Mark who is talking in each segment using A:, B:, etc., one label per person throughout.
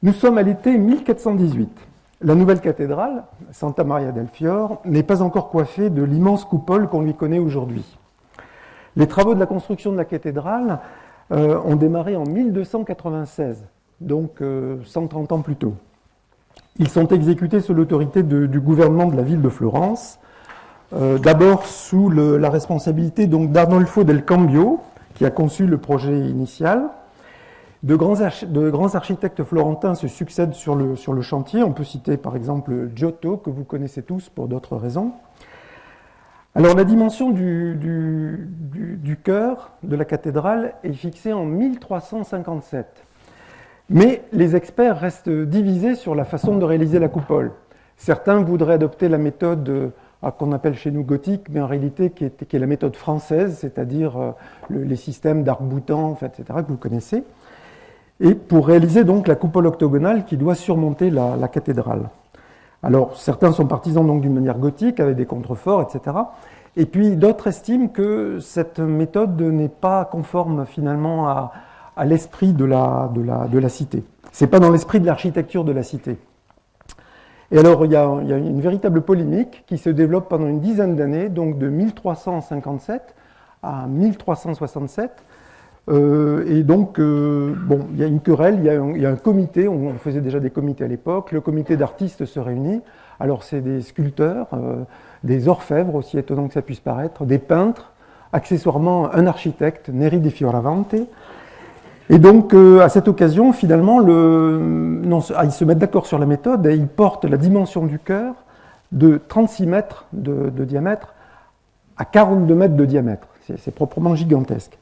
A: Nous sommes à l'été 1418. La nouvelle cathédrale, Santa Maria del Fior, n'est pas encore coiffée de l'immense coupole qu'on lui connaît aujourd'hui. Les travaux de la construction de la cathédrale ont démarré en 1296, donc 130 ans plus tôt. Ils sont exécutés sous l'autorité du gouvernement de la ville de Florence, d'abord sous la responsabilité d'Arnolfo del Cambio, qui a conçu le projet initial. De grands architectes florentins se succèdent sur le chantier. On peut citer par exemple Giotto, que vous connaissez tous pour d'autres raisons. Alors la dimension du chœur de la cathédrale est fixée en 1357. Mais les experts restent divisés sur la façon de réaliser la coupole. Certains voudraient adopter la méthode qu'on appelle chez nous gothique, mais en réalité qui est la méthode française, c'est-à-dire les systèmes d'arc-boutant, etc., que vous connaissez, et pour réaliser donc la coupole octogonale qui doit surmonter la cathédrale. Alors certains sont partisans donc d'une manière gothique, avec des contreforts, etc., et puis d'autres estiment que cette méthode n'est pas conforme finalement à l'esprit de la cité. Ce n'est pas dans l'esprit de l'architecture de la cité. Et alors, il y a une véritable polémique qui se développe pendant une dizaine d'années, donc de 1357 à 1367. Et donc, il y a une querelle, il y a un comité, on faisait déjà des comités à l'époque, le comité d'artistes se réunit. Alors, c'est des sculpteurs, des orfèvres, aussi étonnant que ça puisse paraître, des peintres, accessoirement un architecte, Neri di Fioravanti. Et donc, à cette occasion, finalement, ils se mettent d'accord sur la méthode et ils portent la dimension du chœur de 36 mètres de diamètre à 42 mètres de diamètre. C'est proprement gigantesque.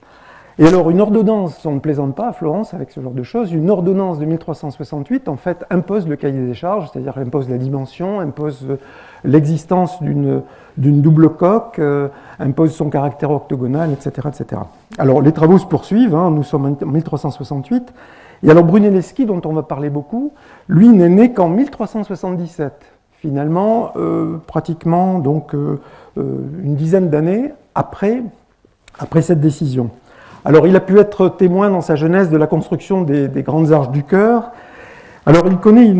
A: Et alors, une ordonnance, on ne plaisante pas à Florence avec ce genre de choses, une ordonnance de 1368, en fait, impose le cahier des charges, c'est-à-dire impose la dimension, impose l'existence d'une double coque, impose son caractère octogonal, etc., etc. Alors, les travaux se poursuivent, nous sommes en 1368, et alors Brunelleschi, dont on va parler beaucoup, lui n'est né qu'en 1377, finalement, pratiquement donc une dizaine d'années après cette décision. Alors, il a pu être témoin dans sa jeunesse de la construction des grandes arches du chœur. Alors, il connaît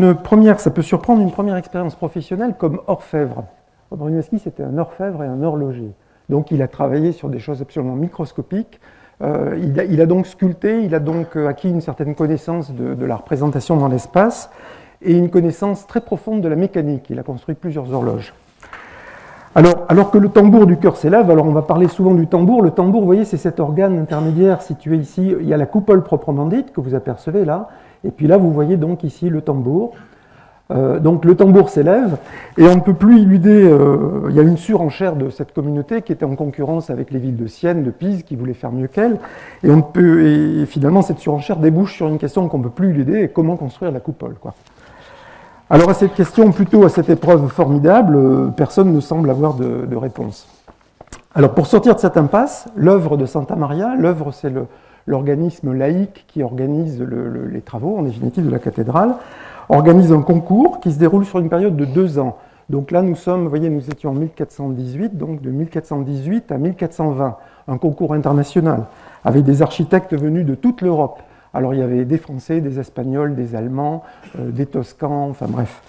A: ça peut surprendre, une première expérience professionnelle comme orfèvre. Brunelleschi, c'était un orfèvre et un horloger. Donc, il a travaillé sur des choses absolument microscopiques. Il a donc sculpté, il a donc acquis une certaine connaissance de la représentation dans l'espace et une connaissance très profonde de la mécanique. Il a construit plusieurs horloges. Alors que le tambour du chœur s'élève, alors on va parler souvent du tambour. Le tambour, vous voyez, c'est cet organe intermédiaire situé ici. Il y a la coupole proprement dite que vous apercevez là, et puis là vous voyez donc ici le tambour. Donc le tambour s'élève, et on ne peut plus éluder. Il y a une surenchère de cette communauté qui était en concurrence avec les villes de Sienne, de Pise, qui voulaient faire mieux qu'elle, et finalement cette surenchère débouche sur une question qu'on ne peut plus éluder, comment construire la coupole, quoi. Alors à cette question, plutôt à cette épreuve formidable, personne ne semble avoir de réponse. Alors pour sortir de cette impasse, l'œuvre de Santa Maria, l'œuvre c'est l'organisme laïque qui organise les travaux, en définitive, de la cathédrale, organise un concours qui se déroule sur une période de 2 ans. Donc là nous étions en 1418, donc de 1418 à 1420, un concours international, avec des architectes venus de toute l'Europe. Alors il y avait des Français, des Espagnols, des Allemands, des Toscans, enfin bref.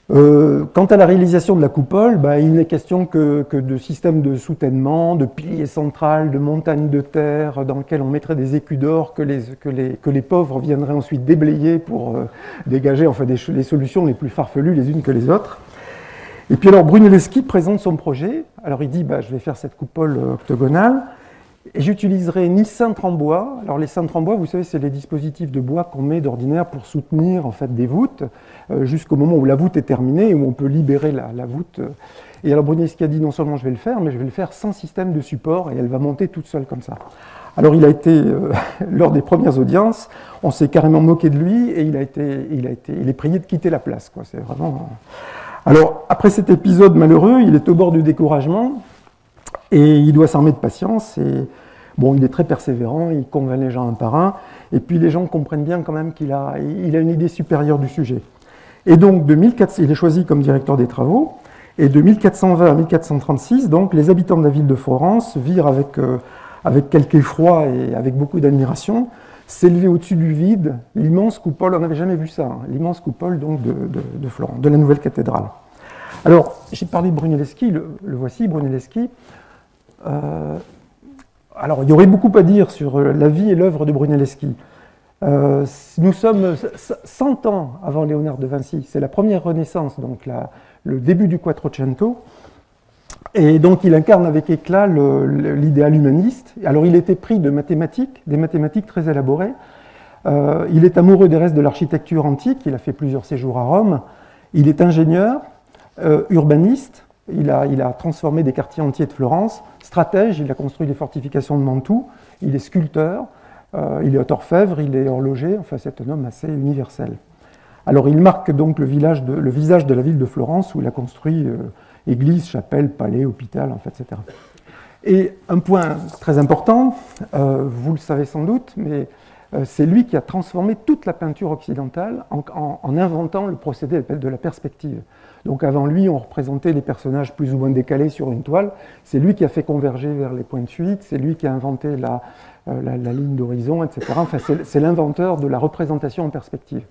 A: Quant à la réalisation de la coupole, il n'est question que de systèmes de soutènement, de piliers centrales, de montagnes de terre dans lesquelles on mettrait des écus d'or que les pauvres viendraient ensuite déblayer pour dégager les solutions les plus farfelues les unes que les autres. Et puis alors Brunelleschi présente son projet. Alors il dit je vais faire cette coupole octogonale. Et j'utiliserai ni cintre en bois. Alors les cintres en bois, vous savez, c'est les dispositifs de bois qu'on met d'ordinaire pour soutenir en fait des voûtes jusqu'au moment où la voûte est terminée et où on peut libérer la voûte. Et alors Brunelleschi a dit non seulement je vais le faire, mais je vais le faire sans système de support et elle va monter toute seule comme ça. Alors il a été lors des premières audiences, on s'est carrément moqué de lui et il est prié de quitter la place, quoi. C'est vraiment. Alors après cet épisode malheureux, il est au bord du découragement. Et il doit s'armer de patience, et il est très persévérant, il convainc les gens un par un, et puis les gens comprennent bien quand même qu'il a une idée supérieure du sujet. Et donc, il est choisi comme directeur des travaux, et de 1420 à 1436, donc, les habitants de la ville de Florence virent avec quelque effroi et avec beaucoup d'admiration s'élevait au-dessus du vide, l'immense coupole, on n'avait jamais vu ça, hein, l'immense coupole donc de Florence, de la nouvelle cathédrale. Alors, j'ai parlé de Brunelleschi, le voici, Brunelleschi. Alors, il y aurait beaucoup à dire sur la vie et l'œuvre de Brunelleschi. Nous sommes 100 ans avant Léonard de Vinci, c'est la première Renaissance, donc le début du Quattrocento, et donc il incarne avec éclat l'idéal humaniste. Alors il était pris de mathématiques, des mathématiques très élaborées, il est amoureux des restes de l'architecture antique, il a fait plusieurs séjours à Rome, il est ingénieur, urbaniste, il a transformé des quartiers entiers de Florence, stratège, il a construit les fortifications de Mantoue, il est sculpteur, il est orfèvre, il est horloger, enfin c'est un homme assez universel. Alors il marque donc le visage de la ville de Florence où il a construit église, chapelle, palais, hôpital, en fait, etc. Et un point très important, vous le savez sans doute, mais c'est lui qui a transformé toute la peinture occidentale en inventant le procédé de la perspective. Donc avant lui, on représentait les personnages plus ou moins décalés sur une toile. C'est lui qui a fait converger vers les points de fuite, c'est lui qui a inventé la ligne d'horizon, etc. Enfin, c'est l'inventeur de la représentation en perspective,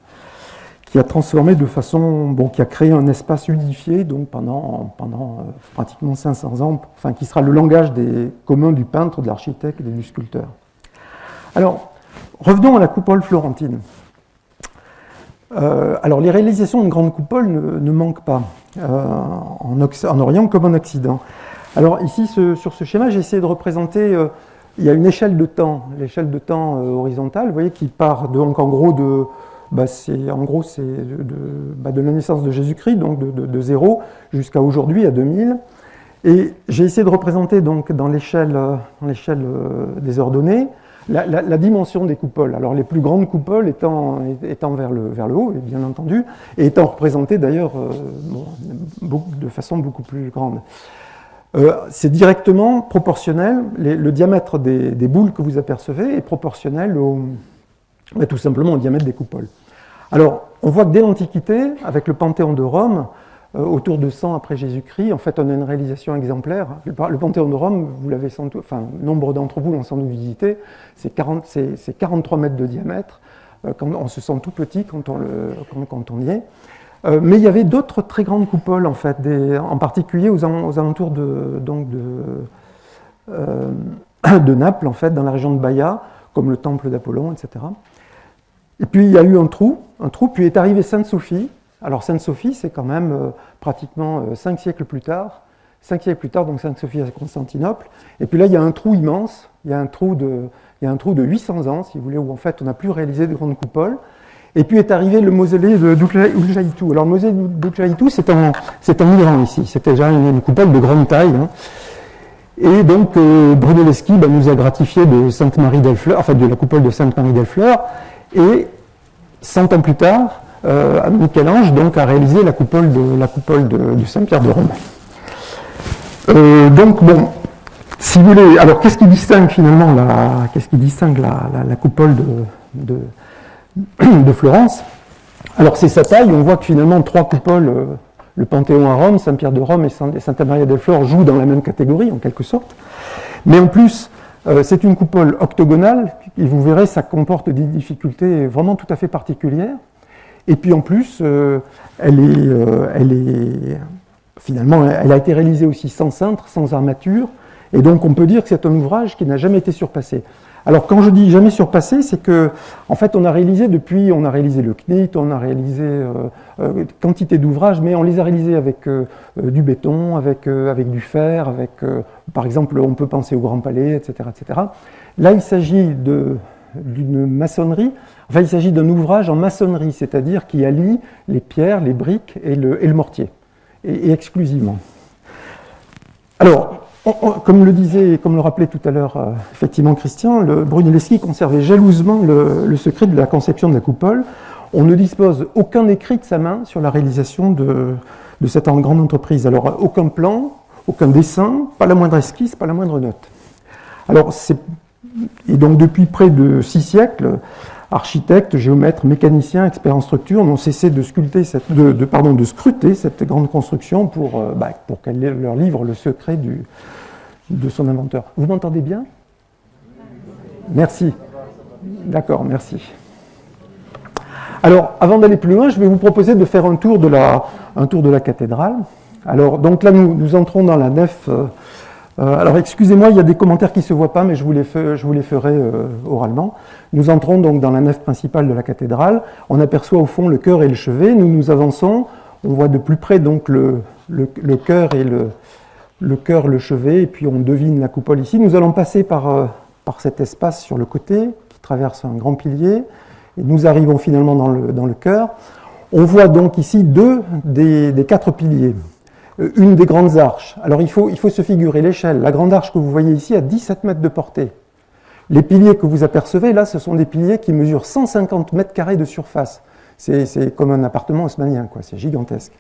A: qui a transformé de façon, qui a créé un espace unifié donc pendant pratiquement 500 ans, enfin qui sera le langage commun du peintre, de l'architecte et du sculpteur. Alors, revenons à la coupole florentine. Alors, les réalisations de grandes coupoles ne manquent pas, en Orient comme en Occident. Alors, ici, sur ce schéma, j'ai essayé de représenter, il y a une échelle de temps, l'échelle de temps horizontale, vous voyez, qui part donc en gros de la naissance de Jésus-Christ, donc de 0 jusqu'à aujourd'hui, à 2000. Et j'ai essayé de représenter donc dans l'échelle des ordonnées la dimension des coupoles. Alors les plus grandes coupoles étant vers le haut, bien entendu, et étant représentées d'ailleurs de façon beaucoup plus grande. C'est directement proportionnel, le diamètre des boules que vous apercevez est proportionnel tout simplement au diamètre des coupoles. Alors, on voit que dès l'Antiquité, avec le Panthéon de Rome, autour de 100 après Jésus-Christ, en fait, on a une réalisation exemplaire. Le Panthéon de Rome, vous l'avez sans doute, enfin, nombre d'entre vous l'ont sans doute visité, c'est 43 mètres de diamètre. On se sent tout petit quand on y est. Mais il y avait d'autres très grandes coupoles, en fait, en particulier aux alentours de Naples, en fait, dans la région de Baïa, comme le temple d'Apollon, etc. Et puis il y a eu un trou, puis est arrivée Sainte-Sophie. Alors Sainte-Sophie, c'est quand même pratiquement 5 siècles plus tard. 5 siècles plus tard, donc Sainte-Sophie à Constantinople. Et puis là, il y a un trou immense, il y a un trou de 800 ans, si vous voulez, où en fait on n'a plus réalisé de grandes coupoles. Et puis est arrivé le mausolée de Ujjayitu. Alors le mausolée d'Ujjayitu, c'est en Iran ici, c'était déjà une coupole de grande taille. Hein. Et donc Brunelleschi nous a gratifié de Sainte-Marie d'Elfleur, enfin de la coupole de Sainte-Marie d'Elfleur. Et 100 ans plus tard, Michel-Ange donc, a réalisé la coupole de Saint-Pierre de Rome. Donc, bon, si vous voulez, alors qu'est-ce qui distingue finalement la coupole de Florence? Alors, c'est sa taille, on voit que finalement, 3 coupoles, le Panthéon à Rome, Saint-Pierre de Rome et Santa Maria del Flore jouent dans la même catégorie, en quelque sorte. Mais en plus, c'est une coupole octogonale, et vous verrez, ça comporte des difficultés vraiment tout à fait particulières. Et puis en plus, elle a été réalisée aussi sans cintre, sans armature, et donc on peut dire que c'est un ouvrage qui n'a jamais été surpassé. Alors quand je dis jamais surpassé, c'est que en fait on a réalisé le CNIT, on a réalisé quantité d'ouvrages, mais on les a réalisés avec du béton, avec du fer, par exemple on peut penser au Grand Palais, etc., etc. Là il s'agit d'une maçonnerie, enfin il s'agit d'un ouvrage en maçonnerie, c'est-à-dire qui allie les pierres, les briques et le mortier, et exclusivement. Alors, comme le rappelait tout à l'heure effectivement Christian, Brunelleschi conservait jalousement le secret de la conception de la coupole. On ne dispose aucun écrit de sa main sur la réalisation de cette grande entreprise. Alors, aucun plan, aucun dessin, pas la moindre esquisse, pas la moindre note. Alors, et donc depuis près de 6 siècles, architectes, géomètres, mécaniciens, experts en structure n'ont cessé de scruter cette grande construction pour qu'elle leur livre le secret de son inventeur. Vous m'entendez bien ? Merci. D'accord, merci. Alors, avant d'aller plus loin, je vais vous proposer de faire un tour de la cathédrale. Alors, donc là, nous entrons dans la nef. Alors, excusez-moi, il y a des commentaires qui ne se voient pas, mais je vous les ferai oralement. Nous entrons donc dans la nef principale de la cathédrale. On aperçoit au fond le chœur et le chevet. Nous avançons. On voit de plus près donc le chœur et le chevet, et puis on devine la coupole ici. Nous allons passer par cet espace sur le côté qui traverse un grand pilier, et nous arrivons finalement dans le chœur. On voit donc ici deux des quatre piliers, une des grandes arches. Alors il faut se figurer l'échelle. La grande arche que vous voyez ici a 17 mètres de portée. Les piliers que vous apercevez là, ce sont des piliers qui mesurent 150 mètres carrés de surface. C'est comme un appartement haussmannien, quoi. C'est gigantesque.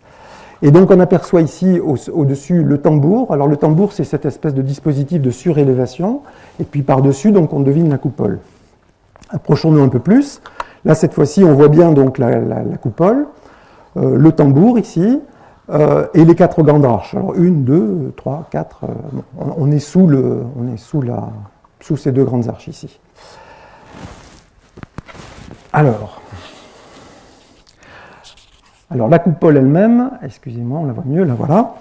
A: Et donc on aperçoit ici au-dessus le tambour. Alors le tambour, c'est cette espèce de dispositif de surélévation. Et puis par-dessus, donc on devine la coupole. Approchons-nous un peu plus. Là, cette fois-ci, on voit bien donc la coupole, le tambour ici, et les quatre grandes arches. Alors 1, 2, 3, 4. On est sous ces deux grandes arches ici. Alors la coupole elle-même, excusez-moi, on la voit mieux, là voilà.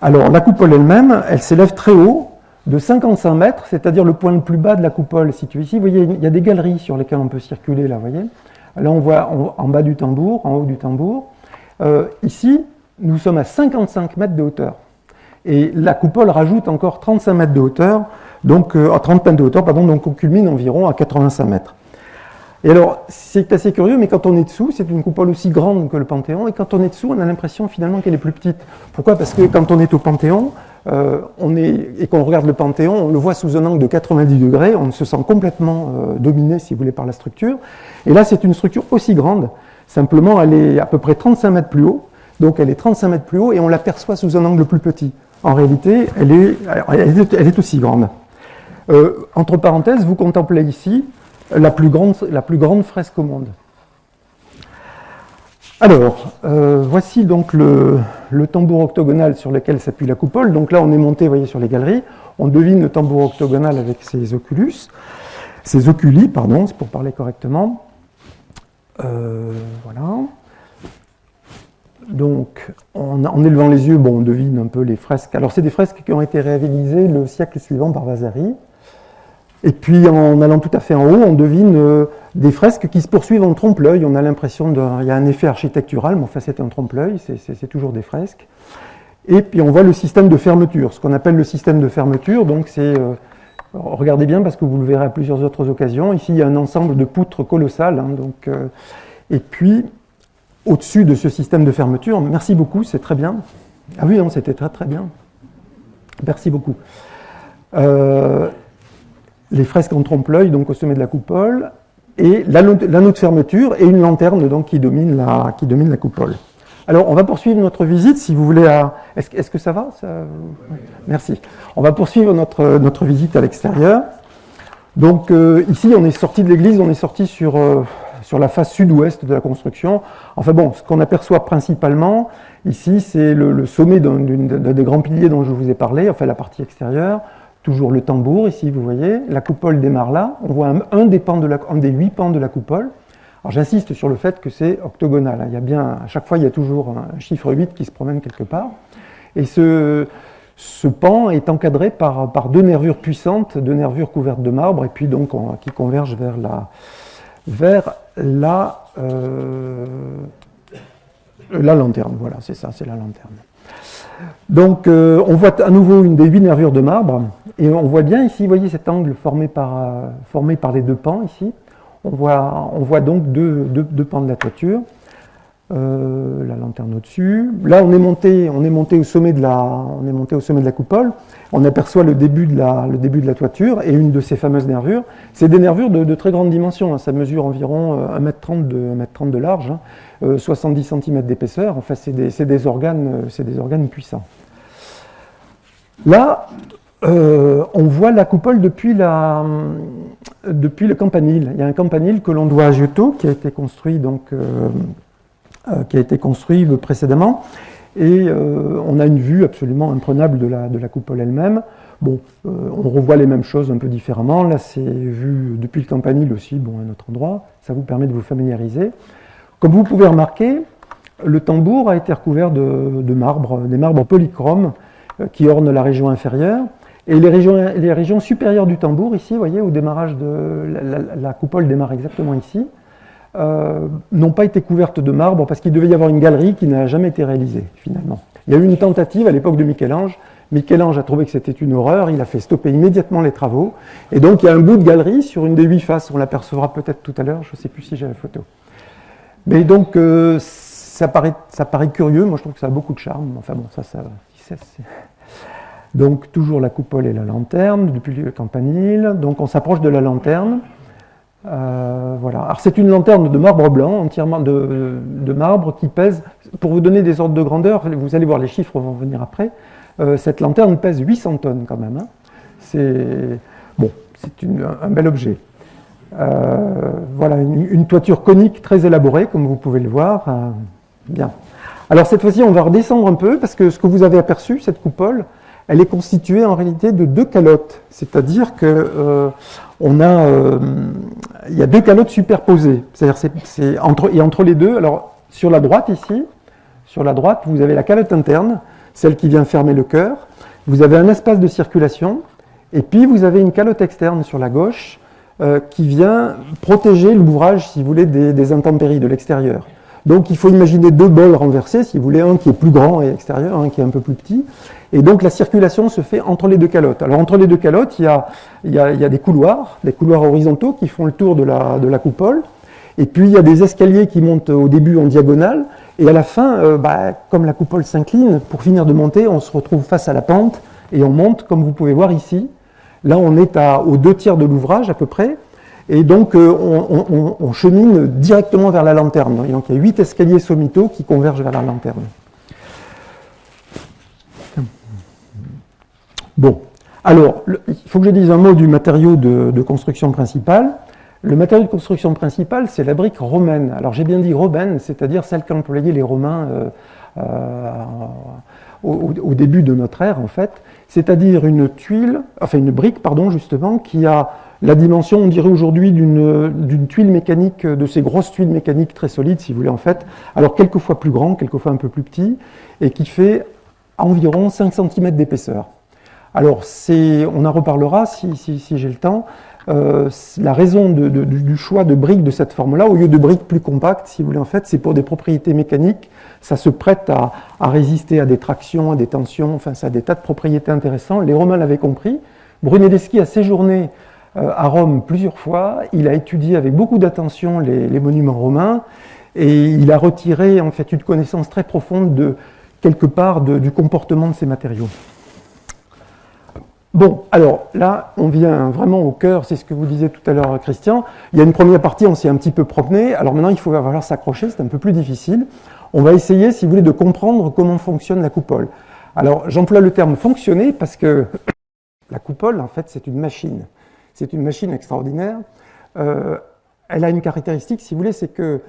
A: Alors la coupole elle-même, elle s'élève très haut, de 55 mètres, c'est-à-dire le point le plus bas de la coupole situé ici. Vous voyez, il y a des galeries sur lesquelles on peut circuler, là, vous voyez. Là, on voit en bas du tambour, en haut du tambour. Ici, nous sommes à 55 mètres de hauteur. Et la coupole rajoute encore 35 mètres de hauteur, donc à 30 mètres de hauteur, pardon, donc on culmine environ à 85 mètres. Et alors, c'est assez curieux, mais quand on est dessous, c'est une coupole aussi grande que le Panthéon, et quand on est dessous, on a l'impression finalement qu'elle est plus petite. Pourquoi ? Parce que quand on est au Panthéon, et qu'on regarde le Panthéon, on le voit sous un angle de 90 degrés, on se sent complètement dominé, si vous voulez, par la structure. Et là, c'est une structure aussi grande, simplement elle est à peu près 35 mètres plus haut, donc elle est 35 mètres plus haut, et on l'aperçoit sous un angle plus petit. En réalité, elle est aussi grande. Entre parenthèses, vous contemplez ici la plus grande fresque au monde. Alors, voici donc le tambour octogonal sur lequel s'appuie la coupole. Donc là, on est monté, vous voyez, sur les galeries. On devine le tambour octogonal avec ses oculi, pardon, c'est pour parler correctement. Voilà. Donc, en élevant les yeux, bon, on devine un peu les fresques. Alors, c'est des fresques qui ont été réalisées le siècle suivant par Vasari. Et puis, en allant tout à fait en haut, on devine des fresques qui se poursuivent en trompe-l'œil. On a l'impression qu'il y a un effet architectural, mais enfin, c'est un trompe-l'œil, c'est toujours des fresques. Et puis, on voit le système de fermeture, ce qu'on appelle le système de fermeture. Donc, c'est... regardez bien, parce que vous le verrez à plusieurs autres occasions. Ici, il y a un ensemble de poutres colossales. Et puis, au-dessus de ce système de fermeture, merci beaucoup, c'est très bien. Ah oui, non, c'était très, très bien. Merci beaucoup. Les fresques en trompe-l'œil, donc au sommet de la coupole, et l'anneau de fermeture et une lanterne donc, qui domine la coupole. Alors, on va poursuivre notre visite, si vous voulez. Est-ce que ça va Merci. On va poursuivre notre visite à l'extérieur. Donc, ici, on est sorti de l'église, on est sorti sur la face sud-ouest de la construction. Enfin bon, ce qu'on aperçoit principalement, ici, c'est le sommet d'un des grands piliers dont je vous ai parlé, enfin la partie extérieure. Toujours le tambour, ici, vous voyez, la coupole démarre là. On voit un des 8 pans de la coupole. Alors j'insiste sur le fait que c'est octogonal. Il y a bien, à chaque fois, il y a toujours un chiffre 8 qui se promène quelque part. Et ce pan est encadré par deux nervures puissantes, deux nervures couvertes de marbre, et puis donc qui convergent vers la lanterne. Voilà, c'est ça, c'est la lanterne. Donc, on voit à nouveau une des 8 nervures de marbre, et on voit bien ici, vous voyez cet angle formé par les deux pans ici. On voit donc deux pans de la toiture, la lanterne au-dessus. Là, on est monté au sommet de la coupole. On aperçoit le début de la toiture et une de ces fameuses nervures. C'est des nervures de très grande dimension. Hein. Ça mesure environ 1,30 m de large. 70 cm d'épaisseur, enfin c'est des organes puissants. Là, on voit la coupole depuis le campanile. Il y a un campanile que l'on doit à Giotto, qui a été construit précédemment, et on a une vue absolument imprenable de la coupole elle-même. Bon, on revoit les mêmes choses un peu différemment. Là, c'est vu depuis le campanile aussi, bon, à un autre endroit. Ça vous permet de vous familiariser. Comme vous pouvez remarquer, le tambour a été recouvert de marbre, des marbres polychromes qui ornent la région inférieure. Et les régions supérieures du tambour, ici, vous voyez, au démarrage de la coupole démarre exactement ici, n'ont pas été couvertes de marbre parce qu'il devait y avoir une galerie qui n'a jamais été réalisée, finalement. Il y a eu une tentative à l'époque de Michel-Ange. Michel-Ange a trouvé que c'était une horreur, il a fait stopper immédiatement les travaux. Et donc, il y a un bout de galerie sur une des 8 faces, on l'apercevra peut-être tout à l'heure, je ne sais plus si j'ai la photo. Mais donc, ça paraît curieux, moi je trouve que ça a beaucoup de charme. Enfin bon, donc, toujours la coupole et la lanterne, depuis le campanile. Donc, on s'approche de la lanterne. Voilà. Alors, c'est une lanterne de marbre blanc, entièrement de marbre, qui pèse, pour vous donner des ordres de grandeur, vous allez voir, les chiffres vont venir après, cette lanterne pèse 800 tonnes quand même. Hein. C'est un bel objet. Voilà, une toiture conique très élaborée, comme vous pouvez le voir. Bien. Alors, cette fois-ci, on va redescendre un peu, parce que ce que vous avez aperçu, cette coupole, elle est constituée en réalité de 2 calottes, c'est-à-dire que il y a 2 calottes superposées. C'est-à-dire entre les deux. Alors sur la droite ici, vous avez la calotte interne, celle qui vient fermer le cœur. Vous avez un espace de circulation, et puis vous avez une calotte externe sur la gauche qui vient protéger l'ouvrage, si vous voulez, des intempéries de l'extérieur. Donc il faut imaginer 2 bols renversés, si vous voulez, un qui est plus grand et extérieur, un qui est un peu plus petit. Et donc la circulation se fait entre les 2 calottes. Alors entre les 2 calottes, il y a des couloirs horizontaux qui font le tour de la coupole. Et puis il y a des escaliers qui montent au début en diagonale. Et à la fin, comme la coupole s'incline, pour finir de monter, on se retrouve face à la pente et on monte, comme vous pouvez voir ici. Là, on est aux 2/3 de l'ouvrage à peu près. Et donc, on chemine directement vers la lanterne. Et donc, il y a 8 escaliers sommitaux qui convergent vers la lanterne. Bon, alors, il faut que je dise un mot du matériau de construction principal. Le matériau de construction principal, c'est la brique romaine. Alors, j'ai bien dit romaine, c'est-à-dire celle qu'employaient les Romains au début de notre ère, en fait. C'est-à-dire une brique, justement, qui a la dimension, on dirait aujourd'hui, d'une tuile mécanique, de ces grosses tuiles mécaniques très solides, si vous voulez, en fait. Alors, quelquefois plus grand, quelquefois un peu plus petit, et qui fait environ 5 cm d'épaisseur. Alors, on en reparlera si j'ai le temps. La raison du choix de briques de cette forme-là, au lieu de briques plus compactes, si vous voulez, en fait, c'est pour des propriétés mécaniques. Ça se prête à résister à des tractions, à des tensions, enfin, ça a des tas de propriétés intéressantes. Les Romains l'avaient compris. Brunelleschi a séjourné à Rome plusieurs fois. Il a étudié avec beaucoup d'attention les monuments romains et il a retiré, en fait, une connaissance très profonde quelque part du comportement de ces matériaux. Bon, alors là, on vient vraiment au cœur, c'est ce que vous disiez tout à l'heure, Christian. Il y a une première partie, on s'est un petit peu promené. Alors maintenant, il faut falloir s'accrocher, c'est un peu plus difficile. On va essayer, si vous voulez, de comprendre comment fonctionne la coupole. Alors, j'emploie le terme fonctionner parce que la coupole, en fait, c'est une machine. C'est une machine extraordinaire. Elle a une caractéristique, si vous voulez, c'est que,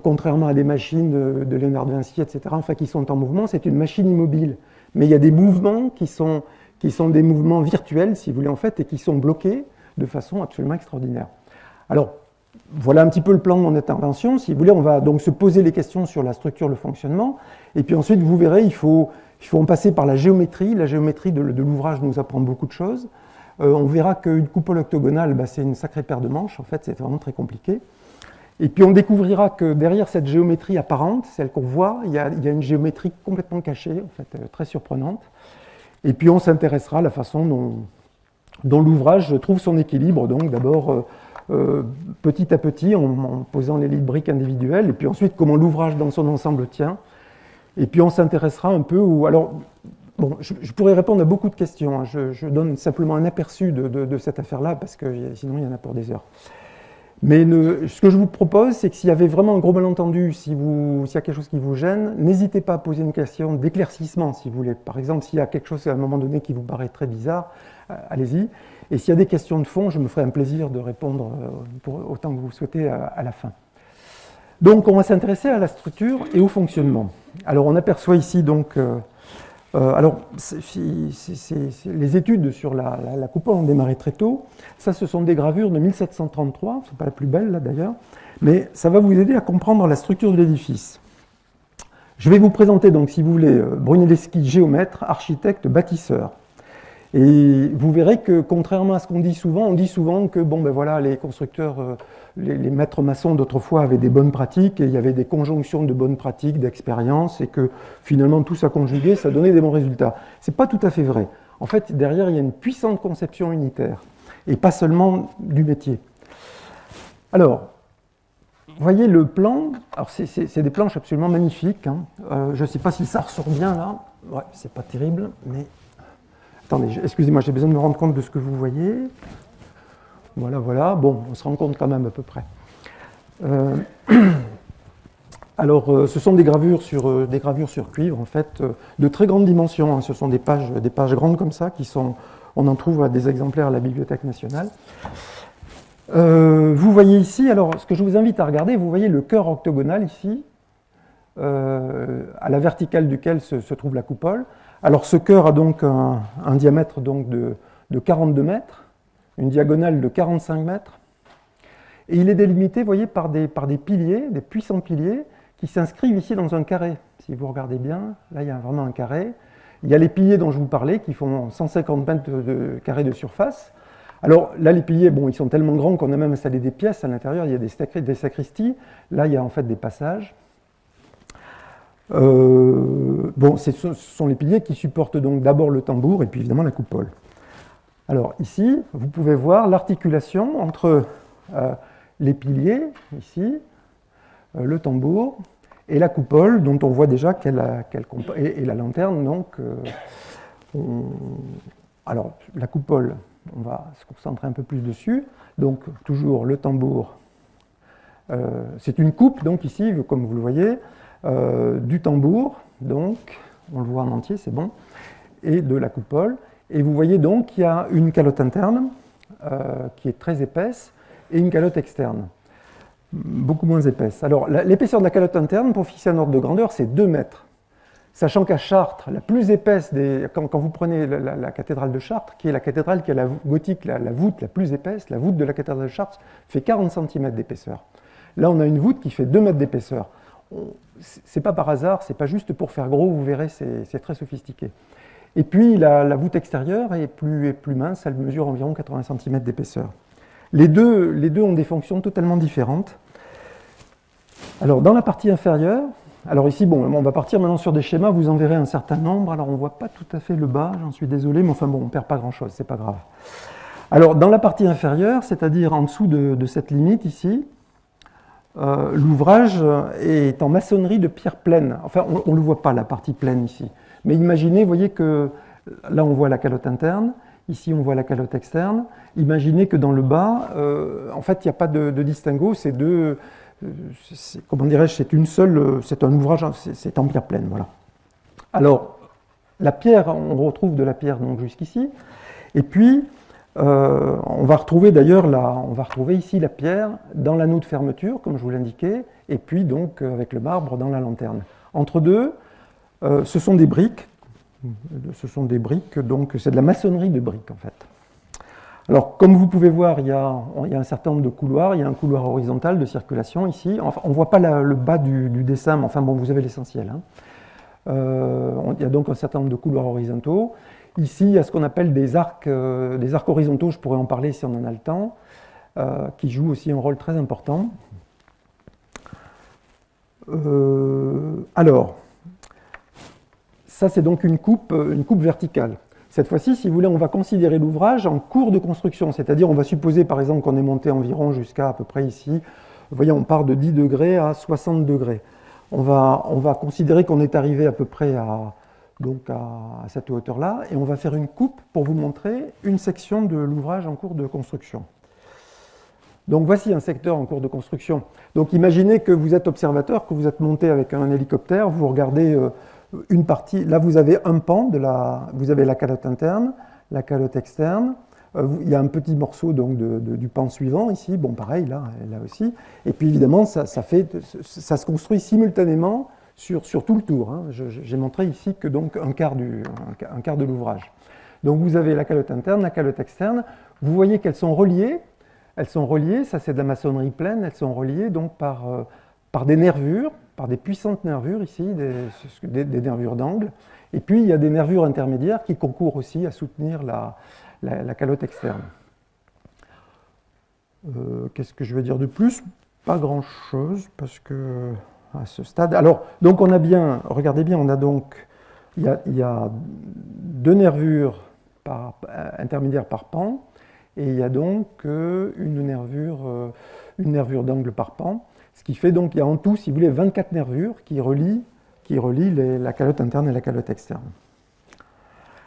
A: contrairement à des machines de Léonard de Vinci, etc., enfin, qui sont en mouvement, c'est une machine immobile. Mais il y a des mouvements qui sont des mouvements virtuels, si vous voulez, en fait, et qui sont bloqués de façon absolument extraordinaire. Alors, voilà un petit peu le plan de mon intervention. Si vous voulez, on va donc se poser les questions sur la structure, le fonctionnement, et puis ensuite, vous verrez, il faut en passer par la géométrie. La géométrie de l'ouvrage nous apprend beaucoup de choses. On verra qu'une coupole octogonale, c'est une sacrée paire de manches, en fait, c'est vraiment très compliqué. Et puis on découvrira que derrière cette géométrie apparente, celle qu'on voit, il y a une géométrie complètement cachée, en fait, très surprenante. Et puis on s'intéressera à la façon dont l'ouvrage trouve son équilibre, donc d'abord petit à petit en posant les lits de briques individuelles, et puis ensuite comment l'ouvrage dans son ensemble tient. Et puis on s'intéressera un peu alors, bon, je pourrais répondre à beaucoup de questions, hein. Je donne simplement un aperçu de cette affaire-là, parce que sinon il y en a pour des heures. Mais ce que je vous propose, c'est que s'il y avait vraiment un gros malentendu, s'il y a quelque chose qui vous gêne, n'hésitez pas à poser une question d'éclaircissement, si vous voulez. Par exemple, s'il y a quelque chose à un moment donné qui vous paraît très bizarre, allez-y. Et s'il y a des questions de fond, je me ferai un plaisir de répondre autant que vous souhaitez à la fin. Donc, on va s'intéresser à la structure et au fonctionnement. Alors, on aperçoit ici donc Alors, les études sur la coupole ont démarré très tôt. Ça, ce sont des gravures de 1733, ce n'est pas la plus belle là d'ailleurs, mais ça va vous aider à comprendre la structure de l'édifice. Je vais vous présenter donc, si vous voulez, Brunelleschi, géomètre, architecte, bâtisseur. Et vous verrez que, contrairement à ce qu'on dit souvent, on dit souvent que bon, ben voilà, les constructeurs, les maîtres maçons d'autrefois avaient des bonnes pratiques et il y avait des conjonctions de bonnes pratiques, d'expérience, et que finalement tout ça conjugué, ça donnait des bons résultats. Ce n'est pas tout à fait vrai. En fait, derrière, il y a une puissante conception unitaire, et pas seulement du métier. Alors, vous voyez le plan, alors c'est des planches absolument magnifiques. Hein. Je ne sais pas si ça ressort bien là. Ouais, c'est pas terrible, mais. Attendez, excusez-moi, j'ai besoin de me rendre compte de ce que vous voyez. Voilà, voilà. Bon, on se rend compte quand même à peu près. Alors, ce sont des gravures sur cuivre, en fait, de très grande dimension. Hein. Ce sont des pages grandes comme ça, on en trouve à des exemplaires à la Bibliothèque nationale. Vous voyez ici, alors ce que je vous invite à regarder, vous voyez le chœur octogonal ici, à la verticale duquel se trouve la coupole. Alors ce chœur a donc un diamètre donc de 42 mètres, une diagonale de 45 mètres, et il est délimité, vous voyez, par des piliers, des puissants piliers, qui s'inscrivent ici dans un carré. Si vous regardez bien, là il y a vraiment un carré. Il y a les piliers dont je vous parlais, qui font 150 mètres de carré de surface. Alors là, les piliers, bon, ils sont tellement grands qu'on a même installé des pièces à l'intérieur, il y a des sacristies, là il y a en fait des passages. Bon, ce sont les piliers qui supportent donc d'abord le tambour et puis évidemment la coupole. Alors ici, vous pouvez voir l'articulation entre les piliers, ici, le tambour, et la coupole, dont on voit déjà et la lanterne. Donc, alors, la coupole, on va se concentrer un peu plus dessus. Donc, toujours le tambour. C'est une coupe, donc ici, comme vous le voyez, du tambour, donc, on le voit en entier, c'est bon, et de la coupole. Et vous voyez donc qu'il y a une calotte interne qui est très épaisse et une calotte externe, beaucoup moins épaisse. Alors, l'épaisseur de la calotte interne, pour fixer un ordre de grandeur, c'est 2 mètres. Sachant qu'à Chartres, la plus épaisse quand vous prenez la cathédrale de Chartres, qui est la cathédrale qui a la gothique, la voûte la plus épaisse, la voûte de la cathédrale de Chartres fait 40 cm d'épaisseur. Là, on a une voûte qui fait 2 mètres d'épaisseur. C'est pas par hasard, c'est pas juste pour faire gros, vous verrez, c'est très sophistiqué. Et puis la voûte extérieure est plus mince, elle mesure environ 80 cm d'épaisseur. Les deux ont des fonctions totalement différentes. Alors dans la partie inférieure, alors ici, bon, on va partir maintenant sur des schémas, vous en verrez un certain nombre. Alors on ne voit pas tout à fait le bas, j'en suis désolé, mais enfin bon, on ne perd pas grand-chose, c'est pas grave. Alors dans la partie inférieure, c'est-à-dire en dessous de cette limite ici, l'ouvrage est en maçonnerie de pierre pleine. Enfin, on ne le voit pas, la partie pleine ici. Mais imaginez, vous voyez que là, on voit la calotte interne. Ici, on voit la calotte externe. Imaginez que dans le bas, en fait, il n'y a pas de distinguo. C'est comment dirais-je, c'est un ouvrage, c'est en pierre pleine. Voilà. Alors, la pierre, on retrouve de la pierre donc jusqu'ici. Et puis, on va retrouver ici la pierre dans l'anneau de fermeture, comme je vous l'indiquais, et puis donc avec le marbre dans la lanterne. Entre deux, ce sont des briques. Donc c'est de la maçonnerie de briques en fait. Alors comme vous pouvez voir, il y a un certain nombre de couloirs. Il y a un couloir horizontal de circulation ici. Enfin, on ne voit pas le bas du dessin, mais enfin bon, vous avez l'essentiel. Hein. Il y a donc un certain nombre de couloirs horizontaux. Ici, il y a ce qu'on appelle des arcs horizontaux, je pourrais en parler si on en a le temps, qui jouent aussi un rôle très important. Alors, ça c'est donc une coupe verticale. Cette fois-ci, si vous voulez, on va considérer l'ouvrage en cours de construction, c'est-à-dire on va supposer par exemple qu'on est monté environ jusqu'à peu près ici. Vous voyez, on part de 10 degrés à 60 degrés. On va considérer qu'on est arrivé à peu près à cette hauteur-là, et on va faire une coupe pour vous montrer une section de l'ouvrage en cours de construction. Donc voici un secteur en cours de construction. Donc imaginez que vous êtes observateur, que vous êtes monté avec un hélicoptère, vous regardez une partie, là vous avez un pan, vous avez la calotte interne, la calotte externe, il y a un petit morceau donc, du pan suivant ici, bon pareil là aussi, et puis évidemment ça se construit simultanément sur tout le tour. Hein. J'ai montré ici que donc un quart de l'ouvrage. Donc vous avez la calotte interne, la calotte externe. Vous voyez qu'elles sont reliées. Elles sont reliées, ça c'est de la maçonnerie pleine, elles sont reliées donc par des nervures, par des puissantes nervures ici, des nervures d'angle. Et puis il y a des nervures intermédiaires qui concourent aussi à soutenir la calotte externe. Qu'est-ce que je vais dire de plus? Pas grand-chose, parce que à ce stade... Alors, donc on a bien, regardez bien, on a donc, il y a deux nervures intermédiaires par pan, et il y a donc une nervure d'angle par pan, ce qui fait donc, il y a en tout, si vous voulez, 24 nervures qui relient la calotte interne et la calotte externe.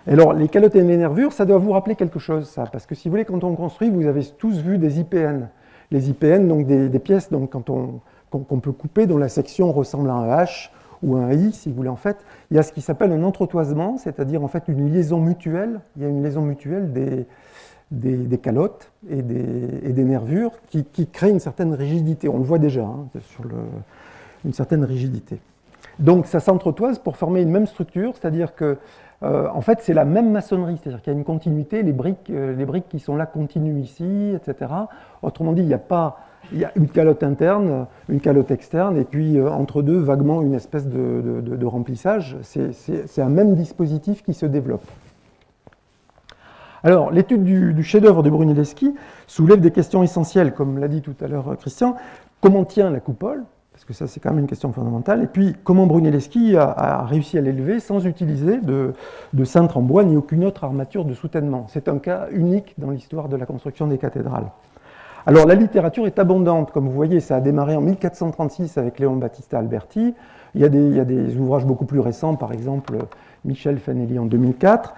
A: Et alors, les calottes et les nervures, ça doit vous rappeler quelque chose, ça, parce que si vous voulez, quand on construit, vous avez tous vu des IPN. Les IPN, donc des pièces qu'on peut couper, dont la section ressemble à un H ou un I, si vous voulez, en fait. Il y a ce qui s'appelle un entretoisement, c'est-à-dire en fait une liaison mutuelle. Il y a une liaison mutuelle des calottes et des nervures qui créent une certaine rigidité. On le voit déjà, hein, une certaine rigidité. Donc ça s'entretoise pour former une même structure, c'est-à-dire que en fait c'est la même maçonnerie, c'est-à-dire qu'il y a une continuité, les briques qui sont là continuent ici, etc. Autrement dit, il y a une calotte interne, une calotte externe, et puis entre deux, vaguement, une espèce de remplissage. C'est un même dispositif qui se développe. Alors, l'étude du chef-d'œuvre de Brunelleschi soulève des questions essentielles, comme l'a dit tout à l'heure Christian. Comment tient la coupole? Parce que ça, c'est quand même une question fondamentale. Et puis, comment Brunelleschi a réussi à l'élever sans utiliser de cintre en bois ni aucune autre armature de soutènement. C'est un cas unique dans l'histoire de la construction des cathédrales. Alors, la littérature est abondante. Comme vous voyez, ça a démarré en 1436 avec Léon Battista Alberti. Il y a des ouvrages beaucoup plus récents, par exemple Michel Fanelli en 2004.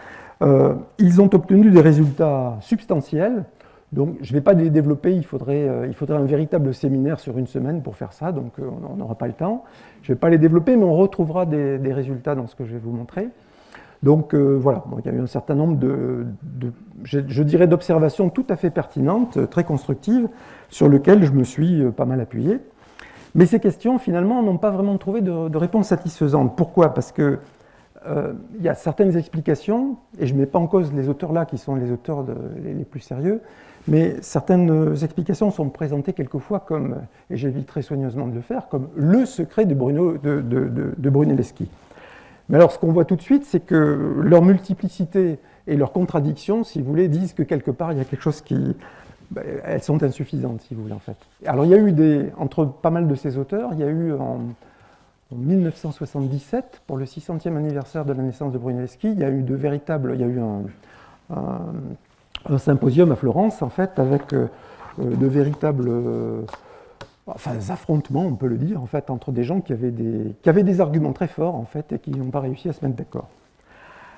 A: Ils ont obtenu des résultats substantiels. Donc, je ne vais pas les développer, il faudrait un véritable séminaire sur une semaine pour faire ça, donc on n'aura pas le temps. Je ne vais pas les développer, mais on retrouvera des résultats dans ce que je vais vous montrer. Donc voilà, bon, il y a eu un certain nombre je dirais, d'observations tout à fait pertinentes, très constructives, sur lesquelles je me suis pas mal appuyé. Mais ces questions, finalement, n'ont pas vraiment trouvé de réponse satisfaisante. Pourquoi? Parce que il y a certaines explications, et je ne mets pas en cause les auteurs là, qui sont les auteurs les plus sérieux, mais certaines explications sont présentées quelquefois comme, et j'éviterai soigneusement de le faire, comme le secret de Brunelleschi. Mais alors, ce qu'on voit tout de suite, c'est que leur multiplicité et leur contradiction, si vous voulez, disent que quelque part, il y a quelque chose qui... elles sont insuffisantes, si vous voulez, en fait. Alors, il y a eu entre pas mal de ces auteurs, il y a eu en 1977, pour le 600e anniversaire de la naissance de Brunelleschi, il y a eu un symposium à Florence, en fait, avec de véritables affrontements, on peut le dire, en fait, entre des gens qui avaient des arguments très forts, en fait, et qui n'ont pas réussi à se mettre d'accord.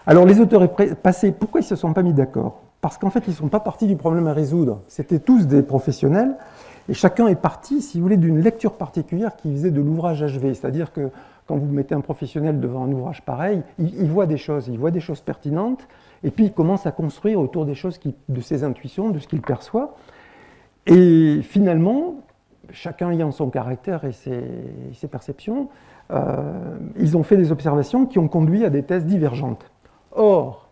A: Alors, les auteurs passés, pourquoi ils ne se sont pas mis d'accord? Parce qu'en fait, ils ne sont pas partis du problème à résoudre. C'était tous des professionnels, et chacun est parti, si vous voulez, d'une lecture particulière qui faisait de l'ouvrage HV. C'est-à-dire que quand vous mettez un professionnel devant un ouvrage pareil, il voit des choses pertinentes, et puis il commence à construire autour des choses, de ses intuitions, de ce qu'il perçoit. Et finalement, chacun ayant son caractère et ses perceptions, ils ont fait des observations qui ont conduit à des thèses divergentes. Or,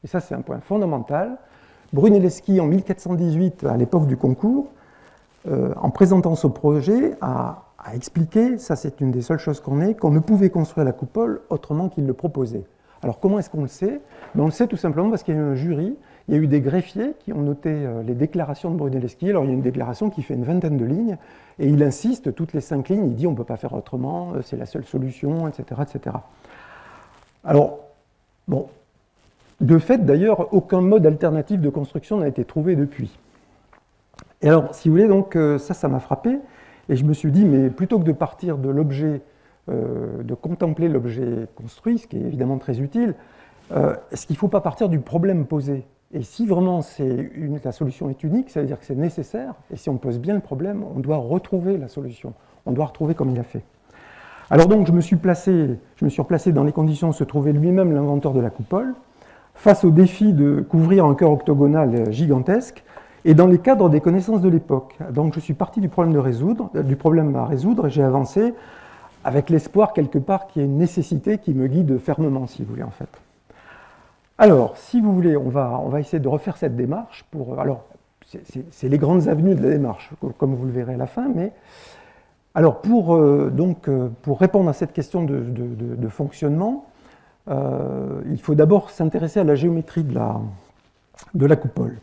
A: et ça c'est un point fondamental, Brunelleschi, en 1418, à l'époque du concours, en présentant ce projet, a expliqué, ça c'est une des seules choses qu'on ne pouvait construire la coupole autrement qu'il le proposait. Alors comment est-ce qu'on le sait? On le sait tout simplement parce qu'il y a eu un jury, il y a eu des greffiers qui ont noté les déclarations de Brunelleschi. Alors il y a une déclaration qui fait une vingtaine de lignes, et il insiste, toutes les 5 lignes, il dit on ne peut pas faire autrement, c'est la seule solution, etc., etc. Alors, bon, de fait d'ailleurs, aucun mode alternatif de construction n'a été trouvé depuis. Et alors, si vous voulez, donc, ça m'a frappé, et je me suis dit, mais plutôt que de partir de l'objet, de contempler l'objet construit, ce qui est évidemment très utile, est-ce qu'il ne faut pas partir du problème posé? Et si vraiment la solution est unique, ça veut dire que c'est nécessaire, et si on pose bien le problème, on doit retrouver la solution, on doit retrouver comme il a fait. Alors donc, je me suis replacé dans les conditions où se trouvait lui-même l'inventeur de la coupole, face au défi de couvrir un chœur octogonal gigantesque, et dans les cadres des connaissances de l'époque. Donc je suis parti du problème à résoudre, et j'ai avancé avec l'espoir quelque part qu'il y ait une nécessité qui me guide fermement, si vous voulez, en fait. Alors, si vous voulez, on va essayer de refaire cette démarche pour... Alors, c'est les grandes avenues de la démarche, comme vous le verrez à la fin, mais... Alors, pour répondre à cette question de fonctionnement, il faut d'abord s'intéresser à la géométrie de la coupole.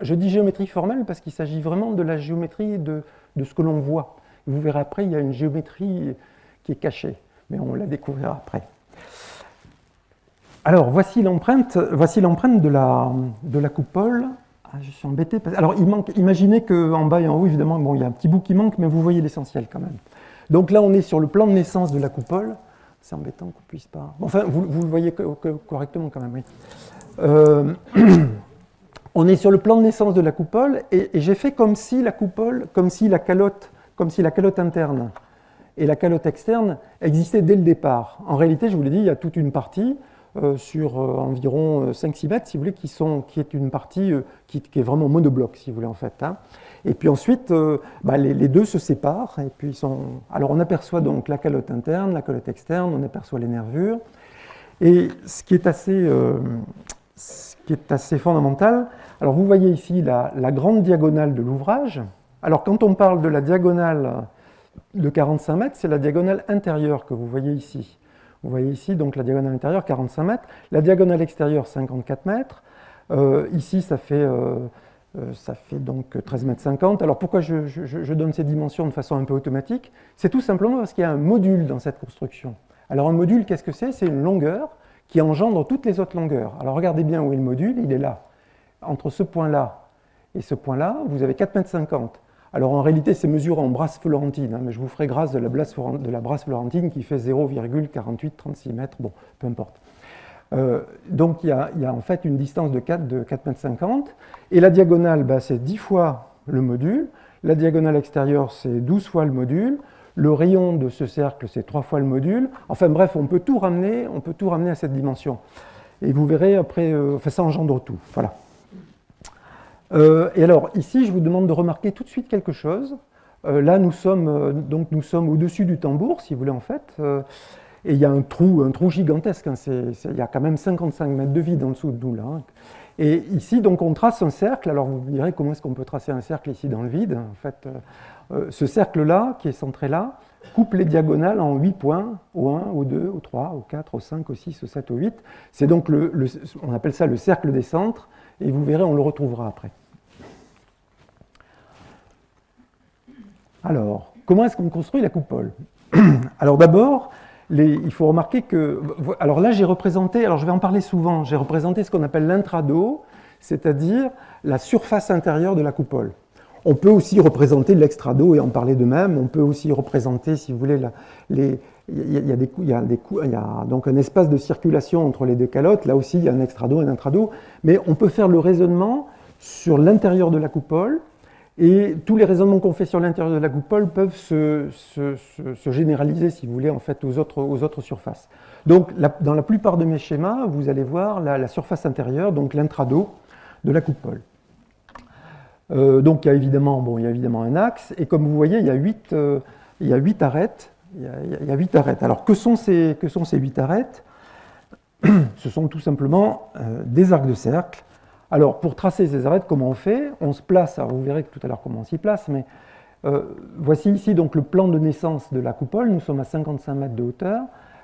A: Je dis géométrie formelle parce qu'il s'agit vraiment de la géométrie de ce que l'on voit. Vous verrez après, il y a une géométrie qui est cachée, mais on la découvrira après. Alors, voici l'empreinte de la coupole. Ah, je suis embêté. Alors, imaginez qu'en bas et en haut, évidemment, bon, il y a un petit bout qui manque, mais vous voyez l'essentiel quand même. Donc là, on est sur le plan de naissance de la coupole. C'est embêtant qu'on ne puisse pas... Bon, enfin, vous le voyez correctement quand même, oui. On est sur le plan de naissance de la coupole, et j'ai fait comme si la calotte interne et la calotte externe existaient dès le départ. En réalité, je vous l'ai dit, il y a toute une partie sur environ 5-6 mètres, si vous voulez, qui est une partie qui est vraiment monobloc, si vous voulez, en fait. Hein. Et puis ensuite, les deux se séparent, et puis alors on aperçoit donc la calotte interne, la calotte externe, on aperçoit les nervures, et ce qui est assez fondamental, alors vous voyez ici la grande diagonale de l'ouvrage. Alors quand on parle de la diagonale de 45 mètres, c'est la diagonale intérieure que vous voyez ici. Vous voyez ici donc la diagonale intérieure 45 mètres, la diagonale extérieure 54 mètres. Ici ça fait donc 13 mètres 50. Alors pourquoi je donne ces dimensions de façon un peu automatique? C'est tout simplement parce qu'il y a un module dans cette construction. Alors un module, qu'est-ce que c'est? C'est une longueur qui engendre toutes les autres longueurs. Alors regardez bien où est le module, il est là. Entre ce point-là et ce point-là, vous avez 4 mètres 50. Alors en réalité, c'est mesuré en brasse florentine, hein, mais je vous ferai grâce de la brasse florentine qui fait 0,4836 mètres, bon, peu importe. Donc il y a en fait une distance de 4 mètres 50, et la diagonale, c'est 10 fois le module, la diagonale extérieure, c'est 12 fois le module, le rayon de ce cercle, c'est 3 fois le module, enfin bref, on peut tout ramener à cette dimension. Et vous verrez après, ça engendre tout, voilà. Et alors, ici, je vous demande de remarquer tout de suite quelque chose. Là, nous sommes au-dessus du tambour, si vous voulez, en fait. Et il y a un trou gigantesque. Hein, il y a quand même 55 mètres de vide en dessous de nous, là. Hein. Et ici, donc, on trace un cercle. Alors, vous me direz, comment est-ce qu'on peut tracer un cercle ici dans le vide? En fait, ce cercle-là, qui est centré là, coupe les diagonales en 8 points, au 1, au 2, au 3, au 4, au 5, au 6, au 7, au 8. C'est donc, on appelle ça le cercle des centres. Et vous verrez, on le retrouvera après. Alors, comment est-ce qu'on construit la coupole? Alors d'abord, il faut remarquer que... Alors là, j'ai représenté, alors je vais en parler souvent, j'ai représenté ce qu'on appelle l'intrado, c'est-à-dire la surface intérieure de la coupole. On peut aussi représenter l'extrado et en parler de même. On peut aussi représenter, si vous voulez, il y a donc un espace de circulation entre les deux calottes. Là aussi, il y a un extrado et un intrado. Mais on peut faire le raisonnement sur l'intérieur de la coupole. Et tous les raisonnements qu'on fait sur l'intérieur de la coupole peuvent se généraliser, si vous voulez, en fait, aux autres surfaces. Donc, dans la plupart de mes schémas, vous allez voir la surface intérieure, donc l'intrado de la coupole. Donc, il y a évidemment un axe, et comme vous voyez, il y a 8 arêtes. Il y a 8 arêtes. Alors, que sont ces 8 arêtes? Ce sont tout simplement des arcs de cercle. Alors, pour tracer ces arêtes, comment on fait? On se place, alors vous verrez tout à l'heure comment on s'y place, mais voici ici donc le plan de naissance de la coupole. Nous sommes à 55 mètres de hauteur.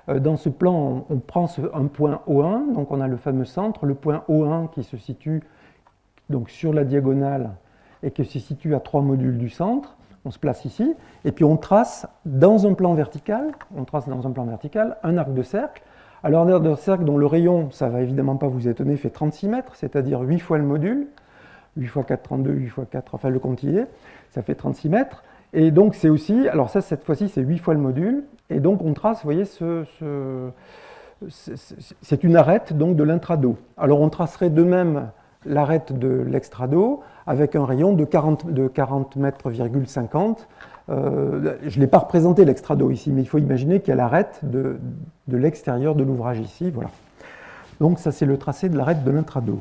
A: Dans ce plan, on prend un point O1, donc on a le fameux centre, le point O1 qui se situe donc sur la diagonale et qui se situe à 3 modules du centre. On se place ici, et puis on trace dans un plan vertical, un arc de cercle. Alors un arc de cercle dont le rayon, ça ne va évidemment pas vous étonner, fait 36 mètres, c'est-à-dire 8 fois le module, 8 fois 4, 32, 8 fois 4, enfin le compte y est, ça fait 36 mètres. Et donc c'est aussi, alors ça cette fois-ci c'est 8 fois le module, et donc on trace, vous voyez, c'est une arête donc de l'intrado. Alors on tracerait de même l'arête de l'extrado avec un rayon de 40 mètres,50. Je ne l'ai pas représenté l'extrado ici, mais il faut imaginer qu'il y a l'arête de l'extérieur de l'ouvrage ici. Voilà. Donc ça c'est le tracé de l'arête de l'intrado.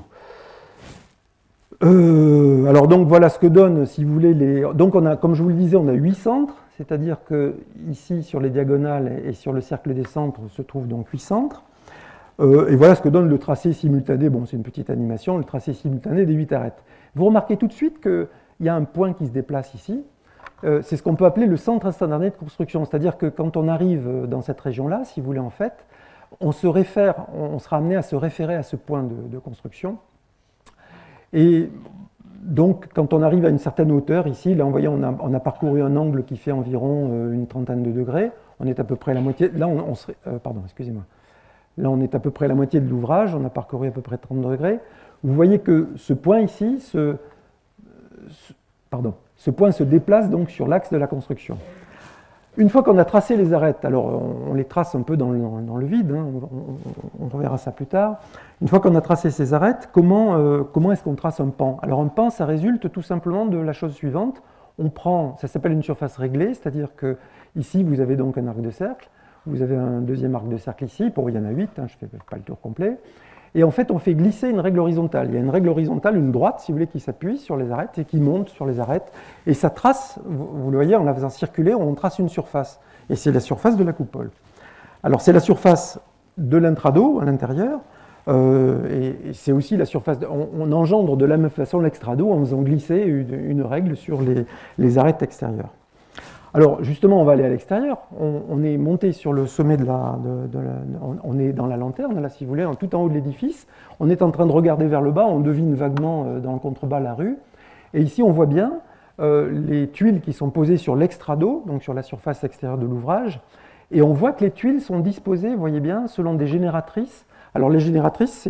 A: Alors donc voilà ce que donne, si vous voulez, donc on a, comme je vous le disais, on a 8 centres. c'est-à-dire que ici, sur les diagonales et sur le cercle des centres, se trouvent donc 8 centres. Et voilà ce que donne le tracé simultané. Bon, c'est une petite animation, le tracé simultané des 8 arêtes. Vous remarquez tout de suite qu'il y a un point qui se déplace ici. C'est ce qu'on peut appeler le centre instantané de construction. C'est-à-dire que quand on arrive dans cette région-là, si vous voulez, en fait, on sera amené à se référer à ce point de construction. Et donc, quand on arrive à une certaine hauteur, ici, là, vous voyez, on a parcouru un angle qui fait environ une trentaine de degrés. On est à peu près à la moitié. Là, pardon, excusez-moi. Là, on est à peu près à la moitié de l'ouvrage, on a parcouru à peu près 30 degrés. Vous voyez que ce point ici, ce point se déplace donc sur l'axe de la construction. Une fois qu'on a tracé les arêtes, alors on les trace un peu dans le vide, hein, on reverra ça plus tard. Une fois qu'on a tracé ces arêtes, comment est-ce qu'on trace un pan? Alors un pan, ça résulte tout simplement de la chose suivante. On prend, ça s'appelle une surface réglée, c'est-à-dire que ici vous avez donc un arc de cercle. Vous avez un deuxième arc de cercle ici, il y en a 8, hein, je ne fais pas le tour complet. Et en fait, on fait glisser une règle horizontale. Il y a une règle horizontale, une droite, si vous voulez, qui s'appuie sur les arêtes et qui monte sur les arêtes. Et ça trace, vous le voyez, en la faisant circuler, on trace une surface. Et c'est la surface de la coupole. Alors, c'est la surface de l'intrado à l'intérieur. Et c'est aussi la surface. On engendre de la même façon l'extrado en faisant glisser une règle sur les arêtes extérieures. Alors justement, on va aller à l'extérieur. On est monté sur le sommet on est dans la lanterne, là, si vous voulez, tout en haut de l'édifice. On est en train de regarder vers le bas, on devine vaguement dans le contrebas la rue. Et ici, on voit bien les tuiles qui sont posées sur l'extrado, donc sur la surface extérieure de l'ouvrage. Et on voit que les tuiles sont disposées, vous voyez bien, selon des génératrices. Alors les génératrices,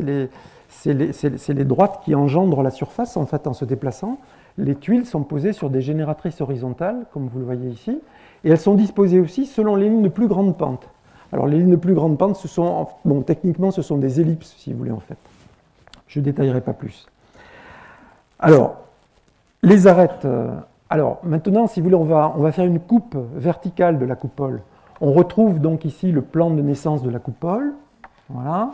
A: c'est les droites qui engendrent la surface, en fait, en se déplaçant. Les tuiles sont posées sur des génératrices horizontales, comme vous le voyez ici, et elles sont disposées aussi selon les lignes de plus grande pente. Alors les lignes de plus grande pente, techniquement, ce sont des ellipses, si vous voulez, en fait. Je ne détaillerai pas plus. Alors, les arêtes. Alors, maintenant, si vous voulez, on va faire une coupe verticale de la coupole. On retrouve donc ici le plan de naissance de la coupole. Voilà.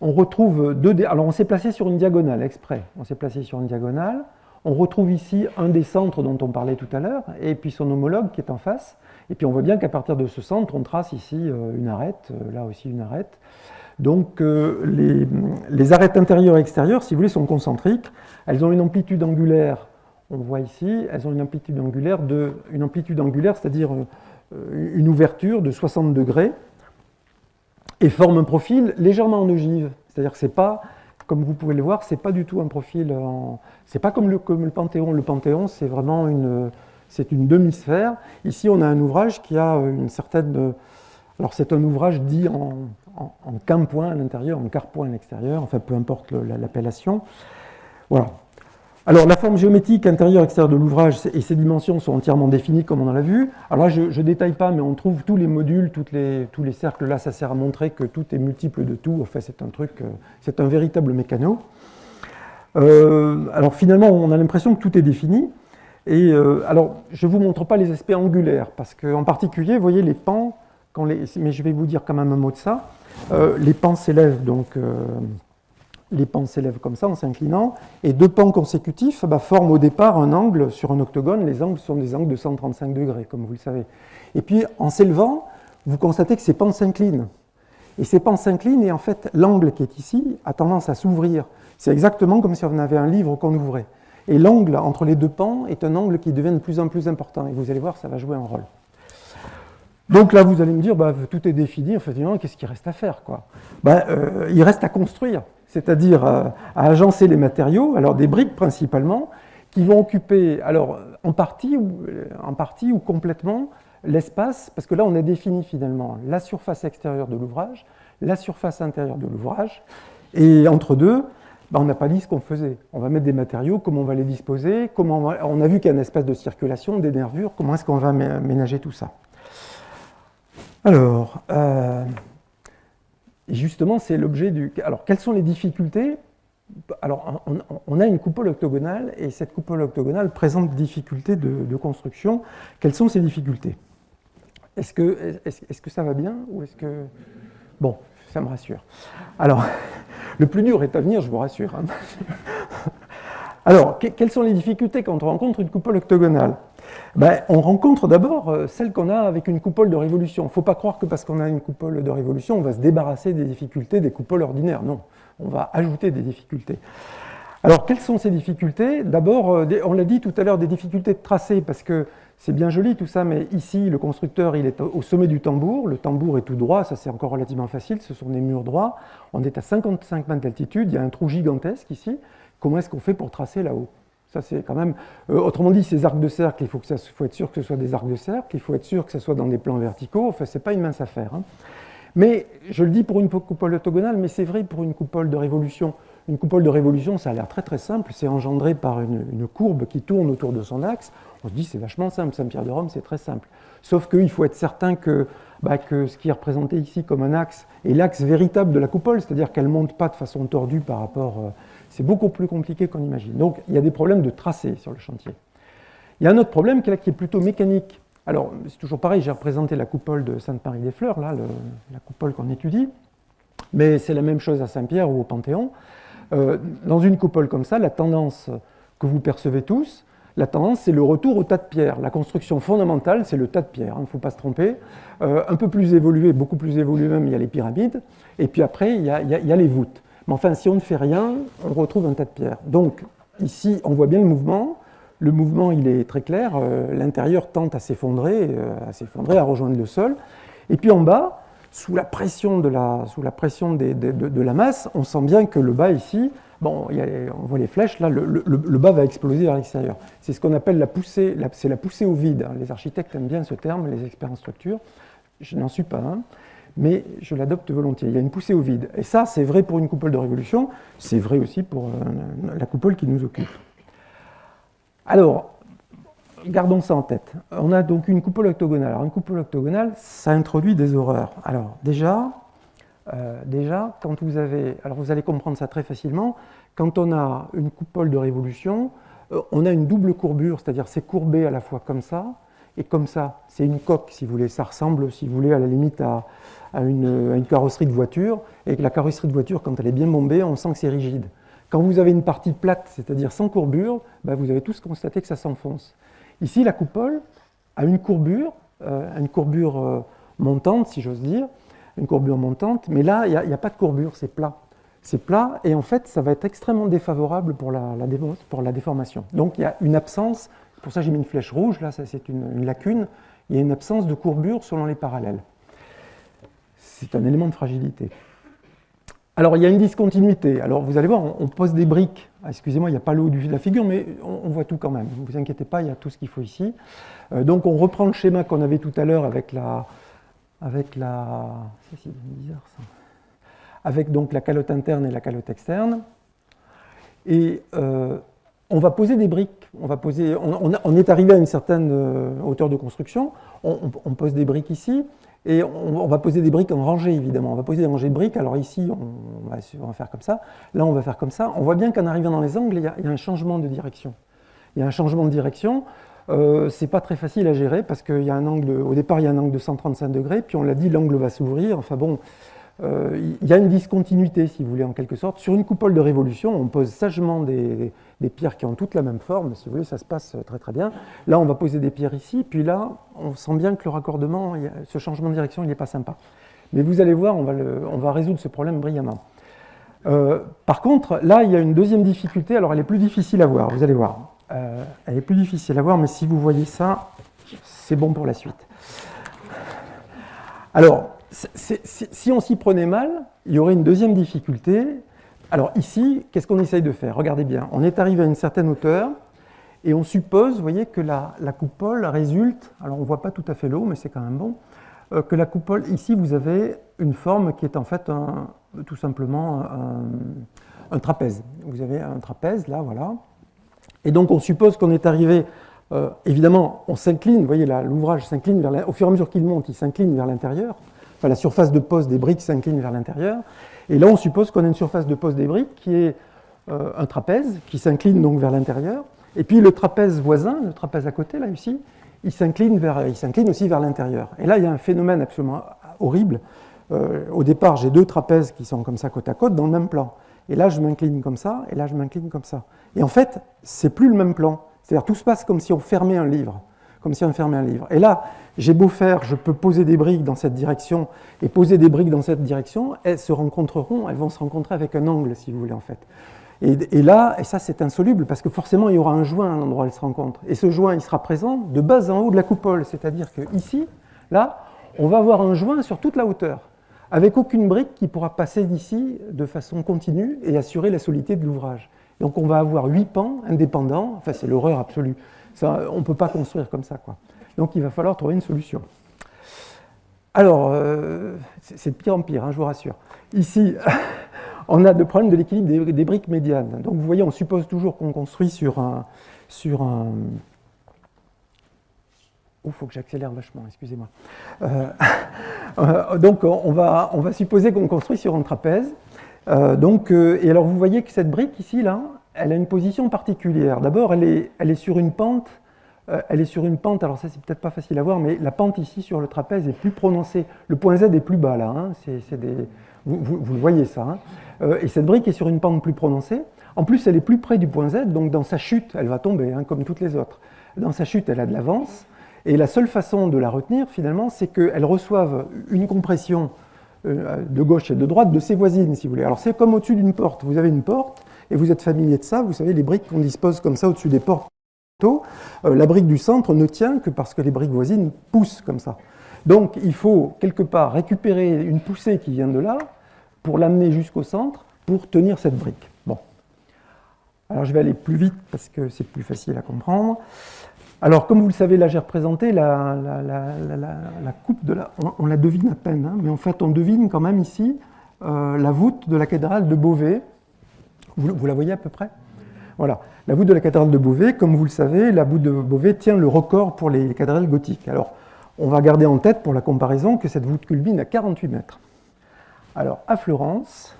A: On retrouve alors, on s'est placé sur une diagonale, exprès. On s'est placé sur une diagonale. On retrouve ici un des centres dont on parlait tout à l'heure, et puis son homologue qui est en face. Et puis on voit bien qu'à partir de ce centre, on trace ici une arête, là aussi une arête. Donc les arêtes intérieures et extérieures, si vous voulez, sont concentriques. Elles ont une amplitude angulaire, on voit ici, elles ont une amplitude angulaire, c'est-à-dire une ouverture de 60 degrés, et forment un profil légèrement en ogive. C'est-à-dire que c'est pas... Comme vous pouvez le voir, ce n'est pas du tout un profil c'est pas comme le Panthéon. Le Panthéon, c'est vraiment une demi-sphère. Ici, on a un ouvrage qui a une certaine... Alors, c'est un ouvrage dit en quint-point à l'intérieur, en quart-point à l'extérieur, enfin, peu importe l'appellation. Voilà. Alors, la forme géométrique intérieure et extérieure de l'ouvrage et ses dimensions sont entièrement définies, comme on en a vu. Alors là, je ne détaille pas, mais on trouve tous les modules, tous les cercles. Là, ça sert à montrer que tout est multiple de tout. Enfin, c'est un véritable mécano. Alors, finalement, on a l'impression que tout est défini. Et alors, je ne vous montre pas les aspects angulaires, parce qu'en particulier, vous voyez les pans, mais je vais vous dire quand même un mot de ça. Les pans s'élèvent donc... Les pans s'élèvent comme ça en s'inclinant, et deux pans consécutifs forment au départ un angle sur un octogone. Les angles sont des angles de 135 degrés, comme vous le savez. Et puis, en s'élevant, vous constatez que ces pans s'inclinent. Et ces pans s'inclinent, et en fait, l'angle qui est ici a tendance à s'ouvrir. C'est exactement comme si on avait un livre qu'on ouvrait. Et l'angle entre les deux pans est un angle qui devient de plus en plus important. Et vous allez voir, ça va jouer un rôle. Donc là, vous allez me dire, tout est défini, effectivement, qu'est-ce qu'il reste à faire, quoi? Il reste à construire, c'est-à-dire à agencer les matériaux, alors des briques principalement, qui vont occuper, alors en partie ou complètement, l'espace, parce que là, on a défini finalement la surface extérieure de l'ouvrage, la surface intérieure de l'ouvrage, et entre deux, on n'a pas dit ce qu'on faisait. On va mettre des matériaux, comment on va les disposer, on a vu qu'il y a un espace de circulation, des nervures, comment est-ce qu'on va ménager tout ça. Alors, justement, c'est l'objet du... Alors, quelles sont les difficultés? Alors, on a une coupole octogonale, et cette coupole octogonale présente des difficultés de construction. Quelles sont ces difficultés? Est-ce que ça va bien, ou est-ce que... Bon, ça me rassure. Alors, le plus dur est à venir, je vous rassure. Alors, quelles sont les difficultés quand on rencontre une coupole octogonale? Ben, on rencontre d'abord celle qu'on a avec une coupole de révolution. Il ne faut pas croire que parce qu'on a une coupole de révolution, on va se débarrasser des difficultés des coupoles ordinaires. Non, on va ajouter des difficultés. Alors, quelles sont ces difficultés? D'abord, on l'a dit tout à l'heure, des difficultés de tracé, parce que c'est bien joli tout ça, mais ici, le constructeur, il est au sommet du tambour. Le tambour est tout droit, ça c'est encore relativement facile, ce sont des murs droits. On est à 55 mètres d'altitude, il y a un trou gigantesque ici. Comment est-ce qu'on fait pour tracer là-haut? Ça, c'est quand même. Autrement dit, ces arcs de cercle, il faut être sûr que ce soit des arcs de cercle, il faut être sûr que ce soit dans des plans verticaux. Enfin, ce n'est pas une mince affaire. Hein. Mais je le dis pour une coupole octogonale, mais c'est vrai pour une coupole de révolution. Une coupole de révolution, ça a l'air très très simple, c'est engendré par une courbe qui tourne autour de son axe. On se dit c'est vachement simple, Saint-Pierre de Rome c'est très simple. Sauf qu'il faut être certain que ce qui est représenté ici comme un axe est l'axe véritable de la coupole, c'est-à-dire qu'elle ne monte pas de façon tordue par rapport... c'est beaucoup plus compliqué qu'on imagine. Donc il y a des problèmes de tracé sur le chantier. Il y a un autre problème qui est plutôt mécanique. Alors c'est toujours pareil, j'ai représenté la coupole de Sainte-Marie-des-Fleurs, là, la coupole qu'on étudie, mais c'est la même chose à Saint-Pierre ou au Panthéon. Dans une coupole comme ça, la tendance que vous percevez tous, la tendance, c'est le retour au tas de pierres. La construction fondamentale, c'est le tas de pierres, il ne faut pas se tromper. Un peu plus évolué, beaucoup plus évolué même, il y a les pyramides. Et puis après, il y a les voûtes. Mais enfin, si on ne fait rien, on retrouve un tas de pierres. Donc, ici, on voit bien le mouvement. Le mouvement, il est très clair. L'intérieur tente à s'effondrer, à rejoindre le sol. Et puis en bas, sous la pression de la masse, on sent bien que le bas ici, bon, on voit les flèches, là, le bas va exploser vers l'extérieur. C'est ce qu'on appelle la poussée, c'est la poussée au vide. Les architectes aiment bien ce terme, les experts en structure. Je n'en suis pas un, mais je l'adopte volontiers. Il y a une poussée au vide. Et ça, c'est vrai pour une coupole de révolution, c'est vrai aussi pour la coupole qui nous occupe. Alors, gardons ça en tête. On a donc une coupole octogonale. Alors, une coupole octogonale, ça introduit des horreurs. Alors, déjà, quand vous avez... Alors, vous allez comprendre ça très facilement. Quand on a une coupole de révolution, on a une double courbure, c'est-à-dire c'est courbé à la fois comme ça et comme ça. C'est une coque, si vous voulez. Ça ressemble, si vous voulez, à la limite à une carrosserie de voiture. Et que la carrosserie de voiture, quand elle est bien bombée, on sent que c'est rigide. Quand vous avez une partie plate, c'est-à-dire sans courbure, vous avez tous constaté que ça s'enfonce. Ici, la coupole a une courbure montante, si j'ose dire, une courbure montante, mais là, il n'y a pas de courbure, c'est plat. C'est plat, et en fait, ça va être extrêmement défavorable pour la déformation. Donc, il y a une absence, c'est pour ça que j'ai mis une flèche rouge, là, c'est une lacune, il y a une absence de courbure selon les parallèles. C'est un élément de fragilité. Alors, il y a une discontinuité. Alors, vous allez voir, on pose des briques. Excusez-moi, il n'y a pas le haut de la figure, mais on voit tout quand même. Ne vous inquiétez pas, il y a tout ce qu'il faut ici. Donc, on reprend le schéma qu'on avait tout à l'heure avec la... C'est bizarre, ça. Avec donc la calotte interne et la calotte externe. Et on va poser des briques. On est arrivé à une certaine hauteur de construction. On pose des briques ici. Et on va poser des briques en rangée, évidemment. On va poser des rangées de briques. Alors ici, on va faire comme ça. Là, on va faire comme ça. On voit bien qu'en arrivant dans les angles, il y a un changement de direction. Il y a un changement de direction. C'est pas très facile à gérer parce qu'il y a un angle, au départ, il y a un angle de 135 degrés. Puis on l'a dit, l'angle va s'ouvrir. Enfin bon, il y a une discontinuité, si vous voulez, en quelque sorte. Sur une coupole de révolution, on pose sagement des pierres qui ont toutes la même forme. Si vous voulez, ça se passe très très bien. Là, on va poser des pierres ici. Puis là, on sent bien que le raccordement, ce changement de direction, il n'est pas sympa. Mais vous allez voir, on va résoudre ce problème brillamment. Par contre, là, il y a une deuxième difficulté. Alors, elle est plus difficile à voir, vous allez voir. Elle est plus difficile à voir, mais si vous voyez ça, c'est bon pour la suite. Alors, si on s'y prenait mal, il y aurait une deuxième difficulté. Alors ici, qu'est-ce qu'on essaye de faire? Regardez bien, on est arrivé à une certaine hauteur et on suppose, vous voyez, que la coupole résulte, alors on ne voit pas tout à fait l'eau, mais c'est quand même bon, que la coupole, ici vous avez une forme qui est en fait tout simplement un trapèze. Vous avez un trapèze là, voilà. Et donc on suppose qu'on est arrivé, évidemment, on s'incline, vous voyez là, l'ouvrage s'incline au fur et à mesure qu'il monte, il s'incline vers l'intérieur. Enfin, la surface de pose des briques s'incline vers l'intérieur. Et là, on suppose qu'on a une surface de pose des briques qui est un trapèze, qui s'incline donc vers l'intérieur. Et puis le trapèze voisin, le trapèze à côté, là, ici, il s'incline aussi vers l'intérieur. Et là, il y a un phénomène absolument horrible. Au départ, j'ai deux trapèzes qui sont comme ça côte à côte dans le même plan. et là je m'incline comme ça, et là je m'incline comme ça. Et en fait, c'est plus le même plan. C'est-à-dire tout se passe comme si on fermait un livre. Comme si on fermait un livre. Et là, j'ai beau faire, je peux poser des briques dans cette direction et poser des briques dans cette direction, elles se rencontreront, elles vont se rencontrer avec un angle, si vous voulez, en fait. Et là, et ça c'est insoluble, parce que forcément il y aura un joint à l'endroit où elles se rencontrent. Et ce joint, il sera présent de bas en haut de la coupole, c'est-à-dire que ici, là, on va avoir un joint sur toute la hauteur, avec aucune brique qui pourra passer d'ici de façon continue et assurer la solidité de l'ouvrage. Donc on va avoir 8 pans indépendants, enfin c'est l'horreur absolue. Ça, on ne peut pas construire comme ça, quoi. Donc il va falloir trouver une solution. Alors, c'est de pire en pire, hein, je vous rassure. Ici, on a le problème de l'équilibre des briques médianes. Donc vous voyez, on suppose toujours qu'on construit sur un... Oh, il faut que j'accélère vachement, excusez-moi. Donc on va supposer qu'on construit sur un trapèze. Et alors vous voyez que cette brique ici, là, elle a une position particulière. D'abord, elle est sur une pente. Alors ça c'est peut-être pas facile à voir, mais la pente ici sur le trapèze est plus prononcée. Le point Z est plus bas là, hein. Vous le voyez ça. Hein. Et cette brique est sur une pente plus prononcée. En plus, elle est plus près du point Z, donc dans sa chute, elle va tomber, hein, comme toutes les autres. Dans sa chute, elle a de l'avance. Et la seule façon de la retenir, finalement, c'est qu'elle reçoive une compression de gauche et de droite de ses voisines, si vous voulez. Alors c'est comme au-dessus d'une porte. Vous avez une porte, et vous êtes familier de ça, vous savez, les briques qu'on dispose comme ça au-dessus des portes. La brique du centre ne tient que parce que les briques voisines poussent comme ça. Donc il faut quelque part récupérer une poussée qui vient de là pour l'amener jusqu'au centre pour tenir cette brique. Bon. Alors je vais aller plus vite parce que c'est plus facile à comprendre. Alors comme vous le savez, là j'ai représenté la coupe de la... On la devine à peine, hein, mais en fait on devine quand même ici la voûte de la cathédrale de Beauvais. Vous la voyez à peu près ? Voilà. La voûte de la cathédrale de Beauvais, comme vous le savez, la voûte de Beauvais tient le record pour les cathédrales gothiques. Alors, on va garder en tête pour la comparaison que cette voûte culmine à 48 mètres. Alors, à Florence,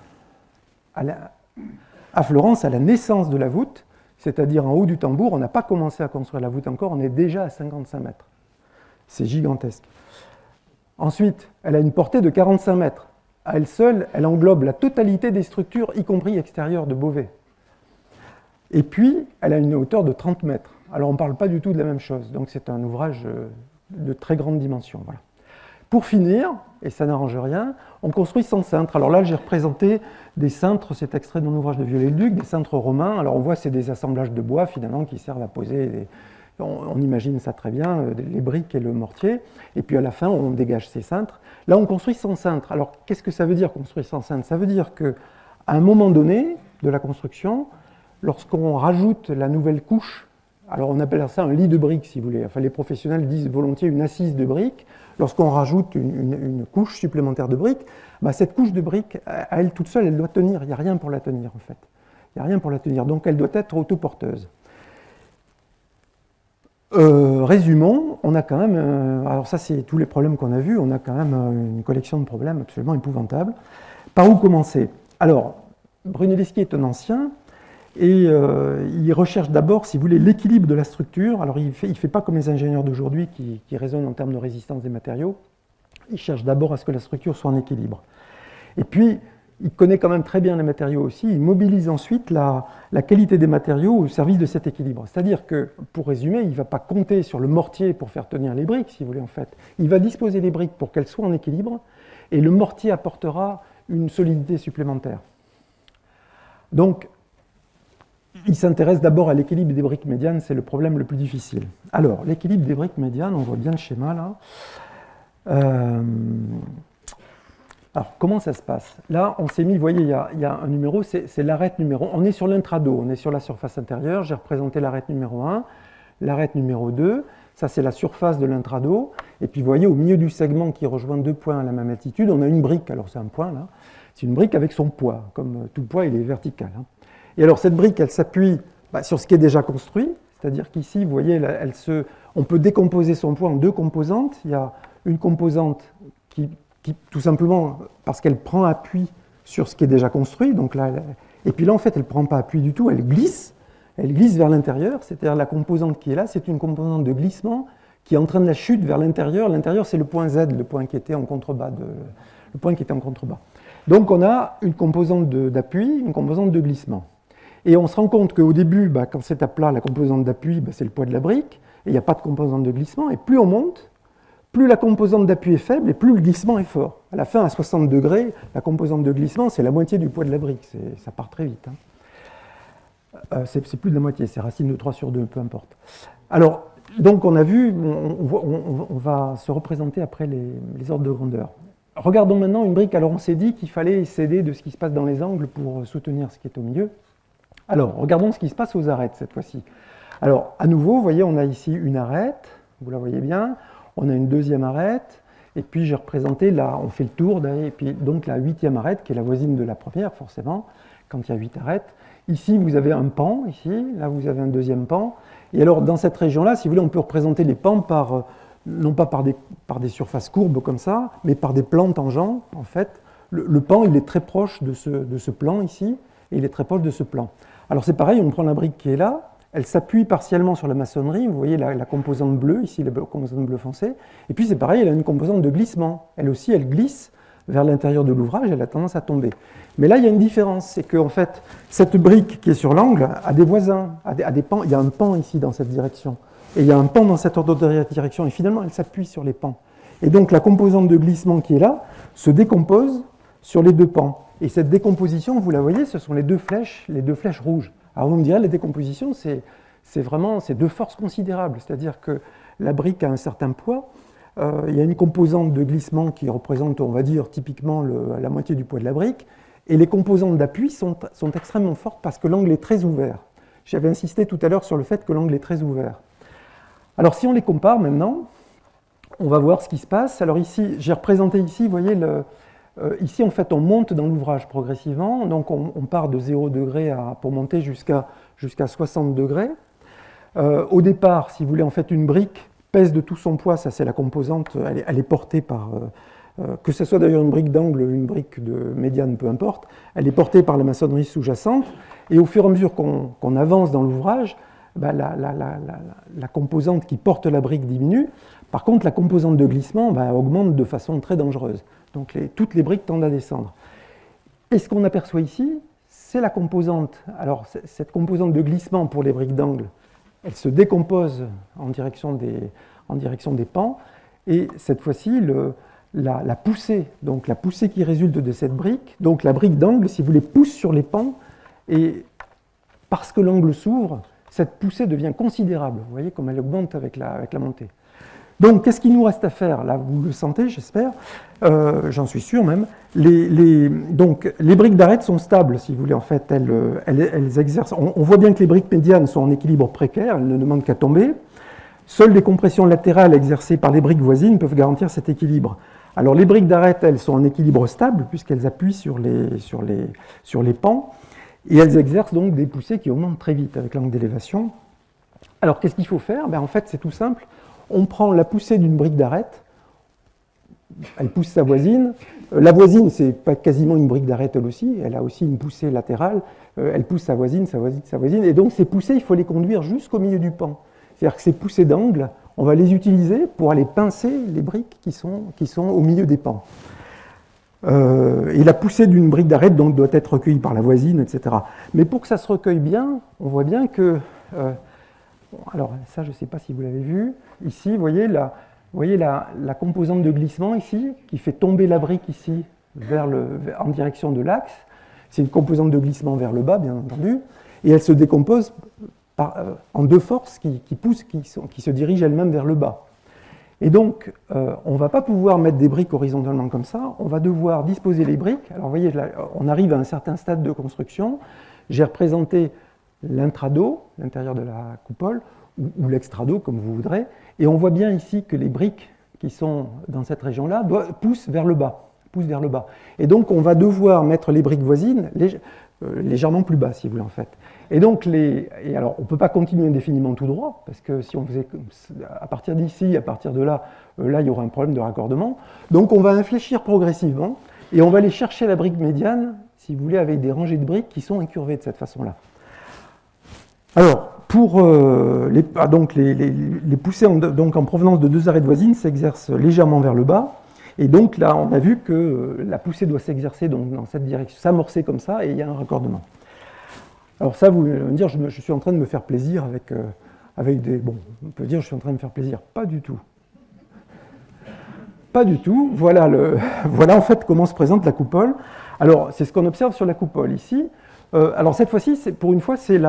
A: à la naissance de la voûte, c'est-à-dire en haut du tambour, on n'a pas commencé à construire la voûte encore, on est déjà à 55 mètres. C'est gigantesque. Ensuite, elle a une portée de 45 mètres. À elle seule, elle englobe la totalité des structures, y compris extérieures de Beauvais. Et puis, elle a une hauteur de 30 mètres. Alors, on ne parle pas du tout de la même chose. Donc, c'est un ouvrage de très grande dimension. Voilà. Pour finir, et ça n'arrange rien, on construit sans cintre. Alors là, j'ai représenté des cintres, c'est extrait de mon ouvrage de Viollet-le-Duc, des cintres romains. Alors, on voit, c'est des assemblages de bois, finalement, qui servent à poser... On imagine ça très bien, les briques et le mortier. Et puis, à la fin, on dégage ces cintres. Là, on construit sans cintre. Alors, qu'est-ce que ça veut dire, construire sans cintre ? Ça veut dire qu'à un moment donné de la construction, lorsqu'on rajoute la nouvelle couche, alors on appelle ça un lit de briques, si vous voulez. Enfin, les professionnels disent volontiers une assise de briques. Lorsqu'on rajoute une couche supplémentaire de briques, bah, cette couche de briques, à elle toute seule, elle doit tenir. Il n'y a rien pour la tenir, en fait. Il n'y a rien pour la tenir. Donc, elle doit être autoporteuse. Résumons, on a quand même... alors ça, c'est tous les problèmes qu'on a vus. On a quand même une collection de problèmes absolument épouvantables. Par où commencer ? Alors, Brunelleschi est un ancien. Et il recherche d'abord, si vous voulez, l'équilibre de la structure. Alors il ne fait pas comme les ingénieurs d'aujourd'hui qui raisonnent en termes de résistance des matériaux. Il cherche d'abord à ce que la structure soit en équilibre. Et puis, il connaît quand même très bien les matériaux aussi. Il mobilise ensuite la qualité des matériaux au service de cet équilibre. C'est-à-dire que, pour résumer, il ne va pas compter sur le mortier pour faire tenir les briques, si vous voulez, en fait. Il va disposer les briques pour qu'elles soient en équilibre, et le mortier apportera une solidité supplémentaire. Donc, il s'intéresse d'abord à l'équilibre des briques médianes, c'est le problème le plus difficile. Alors, l'équilibre des briques médianes, on voit bien le schéma là. Alors, comment ça se passe ? Là, on s'est mis, vous voyez, il y a un numéro, c'est l'arête numéro 1. On est sur l'intrado, on est sur la surface intérieure. J'ai représenté l'arête numéro 1, l'arête numéro 2. Ça, c'est la surface de l'intrado. Et puis, vous voyez, au milieu du segment qui rejoint deux points à la même altitude, on a une brique. Alors, c'est un point là. C'est une brique avec son poids. Comme tout poids, il est vertical. Hein. Et alors, cette brique, elle s'appuie sur ce qui est déjà construit. C'est-à-dire qu'ici, vous voyez, on peut décomposer son poids en deux composantes. Il y a une composante qui tout simplement, parce qu'elle prend appui sur ce qui est déjà construit. Donc là, et puis là, en fait, elle ne prend pas appui du tout. Elle glisse vers l'intérieur. C'est-à-dire la composante qui est là, c'est une composante de glissement qui entraîne la chute vers l'intérieur. L'intérieur, c'est le point Z, le point qui était en contrebas. Donc on a une composante d'appui, une composante de glissement. Et on se rend compte qu'au début, quand c'est à plat, la composante d'appui, c'est le poids de la brique, et il n'y a pas de composante de glissement, et plus on monte, plus la composante d'appui est faible, et plus le glissement est fort. À la fin, à 60 degrés, la composante de glissement, c'est la moitié du poids de la brique, ça part très vite. C'est plus de la moitié, c'est racine de 3 sur 2, peu importe. Alors, donc on a vu, on va se représenter après les ordres de grandeur. Regardons maintenant une brique. Alors on s'est dit qu'il fallait s'aider de ce qui se passe dans les angles pour soutenir ce qui est au milieu. Alors, regardons ce qui se passe aux arêtes cette fois-ci. Alors, à nouveau, vous voyez, on a ici une arête, vous la voyez bien, on a une deuxième arête, et puis j'ai représenté, là, on fait le tour, et puis donc la 8e arête, qui est la voisine de la première, forcément, quand il y a 8 arêtes. Ici, vous avez un pan, ici, là, vous avez un deuxième pan. Et alors, dans cette région-là, si vous voulez, on peut représenter les pans non pas par des surfaces courbes comme ça, mais par des plans tangents, en fait. Le pan, il est très proche de ce plan ici, et il est très proche de ce plan. Alors c'est pareil, on prend la brique qui est là, elle s'appuie partiellement sur la maçonnerie, vous voyez la composante bleue, ici la composante bleu foncé, et puis c'est pareil, elle a une composante de glissement. Elle aussi, elle glisse vers l'intérieur de l'ouvrage, elle a tendance à tomber. Mais là, il y a une différence, c'est qu'en fait, cette brique qui est sur l'angle a des voisins, a des pans. Il y a un pan ici dans cette direction, et il y a un pan dans cette autre direction, et finalement, elle s'appuie sur les pans. Et donc, la composante de glissement qui est là se décompose sur les deux pans. Et cette décomposition, vous la voyez, ce sont les deux flèches rouges. Alors, vous me direz, la décomposition, c'est vraiment deux forces considérables, c'est-à-dire que la brique a un certain poids. Il y a une composante de glissement qui représente, on va dire, typiquement la moitié du poids de la brique, et les composantes d'appui sont extrêmement fortes parce que l'angle est très ouvert. J'avais insisté tout à l'heure sur le fait que l'angle est très ouvert. Alors si on les compare maintenant, on va voir ce qui se passe. Alors ici, j'ai représenté ici, vous voyez, ici en fait on monte dans l'ouvrage progressivement, donc on part de 0 degré pour monter jusqu'à 60 degrés. Au départ, si vous voulez, en fait une brique pèse de tout son poids, ça c'est la composante, elle est portée par, que ce soit d'ailleurs une brique d'angle, une brique de médiane, peu importe, elle est portée par la maçonnerie sous-jacente, et au fur et à mesure qu'on avance dans l'ouvrage, la composante qui porte la brique diminue. Par contre, la composante de glissement augmente de façon très dangereuse. Donc toutes les briques tendent à descendre. Et ce qu'on aperçoit ici, c'est la composante. Alors cette composante de glissement pour les briques d'angle, elle se décompose en direction des pans, et cette fois-ci, la poussée, donc la poussée qui résulte de cette brique, donc la brique d'angle, si vous voulez, pousse sur les pans, et parce que l'angle s'ouvre, cette poussée devient considérable. Vous voyez comme elle augmente avec la montée. Donc, qu'est-ce qu'il nous reste à faire? Là, vous le sentez, j'espère, j'en suis sûr même. Donc, les briques d'arête sont stables, si vous voulez, en fait, elles exercent. On voit bien que les briques médianes sont en équilibre précaire, elles ne demandent qu'à tomber. Seules les compressions latérales exercées par les briques voisines peuvent garantir cet équilibre. Alors, les briques d'arête, elles sont en équilibre stable, puisqu'elles appuient sur les pans, et elles exercent donc des poussées qui augmentent très vite avec l'angle d'élévation. Alors, qu'est-ce qu'il faut faire? En fait, c'est tout simple. On prend la poussée d'une brique d'arête, elle pousse sa voisine. La voisine, c'est pas quasiment une brique d'arête elle aussi, elle a aussi une poussée latérale, elle pousse sa voisine, et donc ces poussées, il faut les conduire jusqu'au milieu du pan. C'est-à-dire que ces poussées d'angle, on va les utiliser pour aller pincer les briques qui sont au milieu des pans. Et la poussée d'une brique d'arête donc doit être recueillie par la voisine, etc. Mais pour que ça se recueille bien, on voit bien que... alors ça, je ne sais pas si vous l'avez vu. Ici, vous voyez la composante de glissement ici, qui fait tomber la brique ici en direction de l'axe. C'est une composante de glissement vers le bas, bien entendu. Et elle se décompose en deux forces qui poussent, qui se dirigent elles-mêmes vers le bas. Et donc, on ne va pas pouvoir mettre des briques horizontalement comme ça, on va devoir disposer les briques. Alors, vous voyez, là, on arrive à un certain stade de construction. J'ai représenté l'intrado, l'intérieur de la coupole, ou l'extrado, comme vous voudrez, et on voit bien ici que les briques qui sont dans cette région-là poussent vers le bas. Et donc, on va devoir mettre les briques voisines légèrement plus bas, si vous voulez, en fait. Et donc, alors, on ne peut pas continuer indéfiniment tout droit, parce que si on faisait à partir d'ici, à partir de là, là, il y aura un problème de raccordement. Donc, on va infléchir progressivement, et on va aller chercher la brique médiane, si vous voulez, avec des rangées de briques qui sont incurvées de cette façon-là. Alors, pour les poussées en provenance de deux arêtes voisines s'exercent légèrement vers le bas, Et donc là, on a vu que la poussée doit s'exercer dans cette direction, s'amorcer comme ça, et il y a un raccordement. Alors ça, vous allez me dire, je suis en train de me faire plaisir avec des... Bon, on peut dire, je suis en train de me faire plaisir. Pas du tout. Pas du tout. Voilà en fait comment se présente la coupole. Alors, c'est ce qu'on observe sur la coupole ici. Alors cette fois-ci, pour une fois, c'est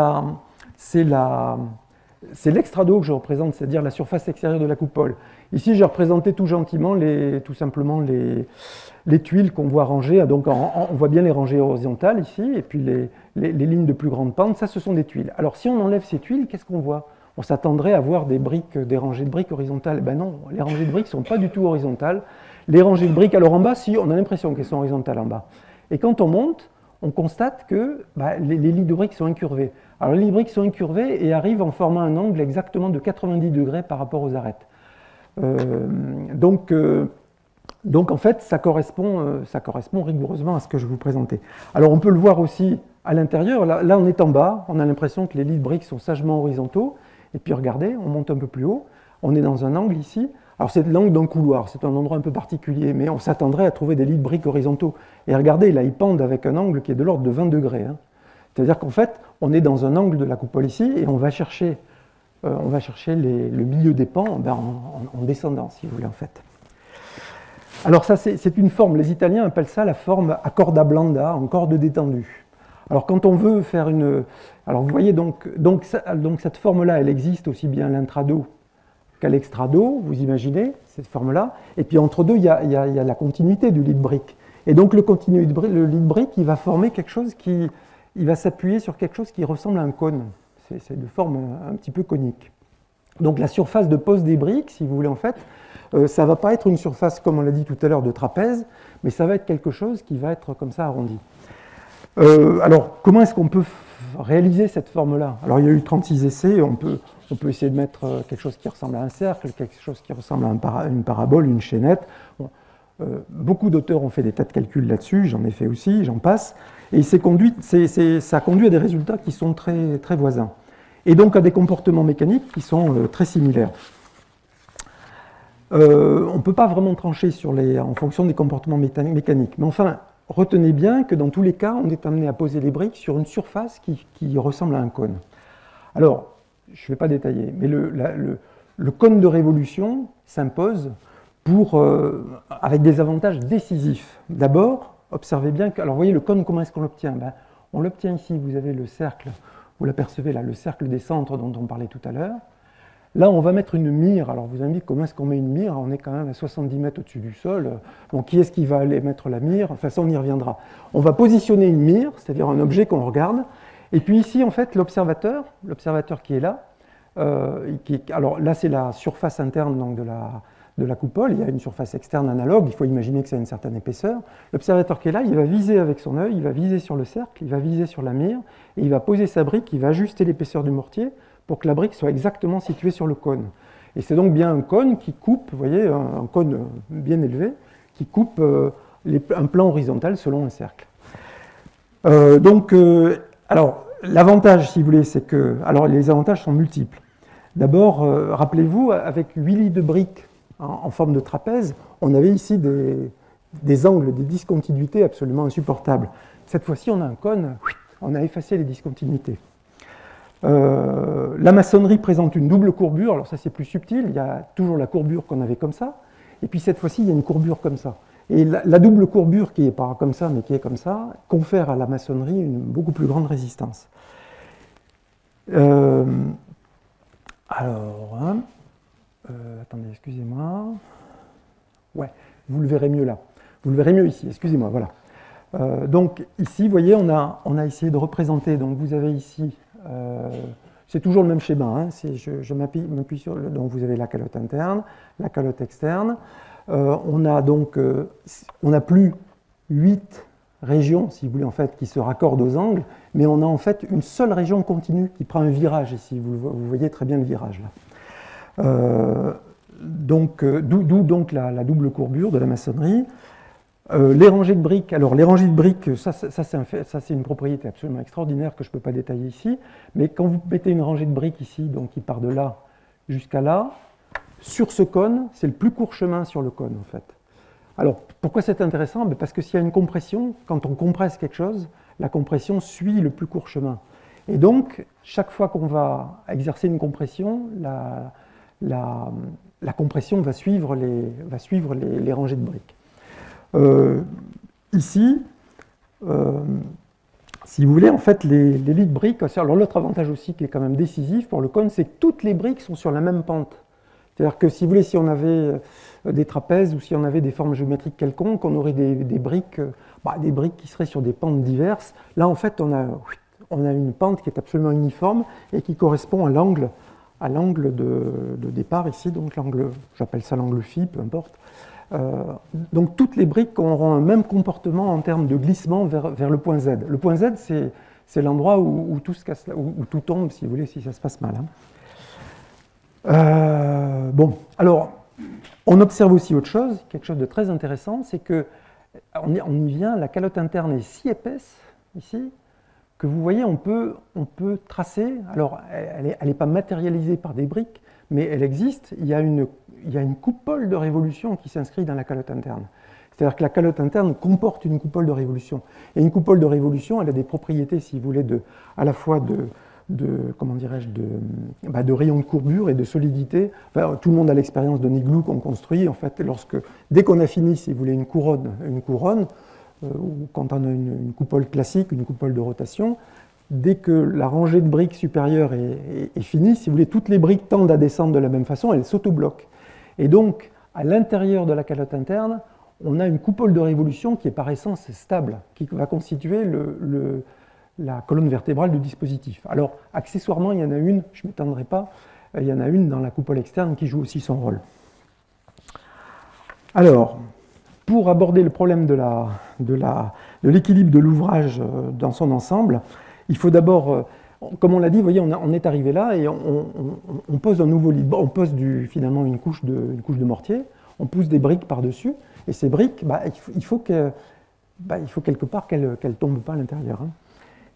A: l'extrado que je représente, c'est-à-dire la surface extérieure de la coupole. Ici, j'ai représenté tout gentiment, tout simplement les tuiles qu'on voit rangées. Donc, on voit bien les rangées horizontales ici, et puis les lignes de plus grande pente, ça, ce sont des tuiles. Alors, si on enlève ces tuiles, qu'est-ce qu'on voit? On s'attendrait à voir des rangées de briques horizontales. Ben non, les rangées de briques ne sont pas du tout horizontales. Les rangées de briques, alors en bas, si, on a l'impression qu'elles sont horizontales en bas. Et quand on monte, on constate que les lignes de briques sont incurvées. Alors les lignes de briques sont incurvées et arrivent en formant un angle exactement de 90 degrés par rapport aux arêtes. Donc en fait, ça correspond rigoureusement à ce que je vous présentais. Alors on peut le voir aussi à l'intérieur. Là, on est en bas, on a l'impression que les lits de briques sont sagement horizontaux. Et puis regardez, on monte un peu plus haut, on est dans un angle ici. Alors c'est l'angle d'un couloir, c'est un endroit un peu particulier, mais on s'attendrait à trouver des lits de briques horizontaux. Et regardez, là, ils pendent avec un angle qui est de l'ordre de 20 degrés. Hein. C'est-à-dire qu'en fait, on est dans un angle de la coupole ici, et on va chercher le milieu des pans en descendant, si vous voulez, en fait. Alors ça, c'est une forme, les Italiens appellent ça la forme a corda blanda, en corde détendue. Alors quand on veut faire une... Alors vous voyez, donc cette forme-là, elle existe aussi bien à l'intrado qu'à l'extrado, vous imaginez, cette forme-là. Et puis entre deux, il y a la continuité du lit de brique. Et donc le lit de brique, il va former quelque chose il va s'appuyer sur quelque chose qui ressemble à un cône. C'est de forme un petit peu conique. Donc la surface de pose des briques, si vous voulez en fait, ça ne va pas être une surface, comme on l'a dit tout à l'heure, de trapèze, mais ça va être quelque chose qui va être comme ça arrondi. Alors, comment est-ce qu'on peut réaliser cette forme-là? Alors, il y a eu 36 essais, on peut essayer de mettre quelque chose qui ressemble à un cercle, quelque chose qui ressemble à une parabole, une chaînette. Bon, beaucoup d'auteurs ont fait des tas de calculs là-dessus, j'en ai fait aussi, j'en passe, et ça a conduit à des résultats qui sont très, très voisins, et donc à des comportements mécaniques qui sont très similaires. On ne peut pas vraiment trancher en fonction des comportements mécaniques, mais enfin, retenez bien que dans tous les cas, on est amené à poser les briques sur une surface qui ressemble à un cône. Alors, je ne vais pas détailler, mais le cône de révolution s'impose avec des avantages décisifs. D'abord, observez bien que, alors vous voyez le cône, comment est-ce qu'on l'obtient? On l'obtient ici, vous avez le cercle, vous l'apercevez là, le cercle des centres dont on parlait tout à l'heure. Là, on va mettre une mire. Alors, vous avez dit comment est-ce qu'on met une mire? On est quand même à 70 mètres au-dessus du sol. Donc, qui est-ce qui va aller mettre la mire? Enfin, ça, on y reviendra. On va positionner une mire, c'est-à-dire un objet qu'on regarde. Et puis ici, en fait, l'observateur qui est là, alors là, c'est la surface interne donc, de la coupole. Il y a une surface externe analogue. Il faut imaginer que ça a une certaine épaisseur. L'observateur qui est là, il va viser avec son œil, il va viser sur le cercle, il va viser sur la mire, et il va poser sa brique, il va ajuster l'épaisseur du mortier pour que la brique soit exactement située sur le cône. Et c'est donc bien un cône qui coupe, vous voyez, un cône bien élevé, qui coupe un plan horizontal selon un cercle. Alors, l'avantage, si vous voulez, c'est que... Alors, les avantages sont multiples. D'abord, rappelez-vous, avec 8 lits de briques en forme de trapèze, on avait ici des angles, des discontinuités absolument insupportables. Cette fois-ci, on a un cône, on a effacé les discontinuités. La maçonnerie présente une double courbure, alors ça c'est plus subtil, il y a toujours la courbure qu'on avait comme ça, et puis cette fois-ci il y a une courbure comme ça. Et la double courbure qui n'est pas comme ça mais qui est comme ça, confère à la maçonnerie une beaucoup plus grande résistance. Attendez, excusez-moi. Ouais, vous le verrez mieux là. Vous le verrez mieux ici, excusez-moi, voilà. Donc ici, vous voyez, on a essayé de représenter, donc vous avez ici... c'est toujours le même schéma, hein. Je m'appuie sur donc vous avez la calotte interne, la calotte externe. On n'a plus 8 régions, si vous voulez, en fait, qui se raccordent aux angles, mais on a en fait une seule région continue qui prend un virage ici. Vous voyez très bien le virage là. D'où donc la double courbure de la maçonnerie. Les rangées de briques, alors les rangées de briques, ça c'est une propriété absolument extraordinaire que je ne peux pas détailler ici, mais quand vous mettez une rangée de briques ici, donc qui part de là jusqu'à là, sur ce cône, c'est le plus court chemin sur le cône en fait. Alors, pourquoi c'est intéressant? Parce que s'il y a une compression, quand on compresse quelque chose, la compression suit le plus court chemin. Et donc, chaque fois qu'on va exercer une compression, la compression va suivre les rangées de briques. Ici, si vous voulez, en fait, les lits de briques, alors l'autre avantage aussi qui est quand même décisif pour le cône, c'est que toutes les briques sont sur la même pente. C'est-à-dire que si vous voulez, si on avait des trapèzes ou si on avait des formes géométriques quelconques, on aurait des briques qui seraient sur des pentes diverses. Là, en fait, on a une pente qui est absolument uniforme et qui correspond à l'angle de départ ici, donc l'angle, j'appelle ça l'angle phi, peu importe. Donc toutes les briques auront un même comportement en termes de glissement vers le point Z. Le point Z, c'est l'endroit où tout se casse, où tout tombe, si vous voulez, si ça se passe mal. Bon, alors, on observe aussi autre chose, quelque chose de très intéressant, c'est que on y vient, la calotte interne est si épaisse, ici, que vous voyez, on peut tracer, alors elle n'est pas matérialisée par des briques, mais elle existe, il y a une coupole de révolution qui s'inscrit dans la calotte interne. C'est-à-dire que la calotte interne comporte une coupole de révolution. Et une coupole de révolution, elle a des propriétés, si vous voulez, à la fois comment dirais-je, de rayon de courbure et de solidité. Enfin, tout le monde a l'expérience d'un igloo qu'on construit. En fait, dès qu'on a fini, si vous voulez, une couronne, ou quand on a une coupole classique, une coupole de rotation, dès que la rangée de briques supérieure est finie, si vous voulez, toutes les briques tendent à descendre de la même façon, elles s'autobloquent. Et donc, à l'intérieur de la calotte interne, on a une coupole de révolution qui est par essence stable, qui va constituer la colonne vertébrale du dispositif. Alors, accessoirement, il y en a une, je ne m'étendrai pas, il y en a une dans la coupole externe qui joue aussi son rôle. Alors, pour aborder le problème de l'équilibre de l'ouvrage dans son ensemble, il faut d'abord, comme on l'a dit, vous voyez, on est arrivé là et on pose un nouveau lit. On pose finalement une couche de mortier, on pousse des briques par-dessus, et ces briques, il faut quelque part qu'elles ne tombent pas à l'intérieur. Hein.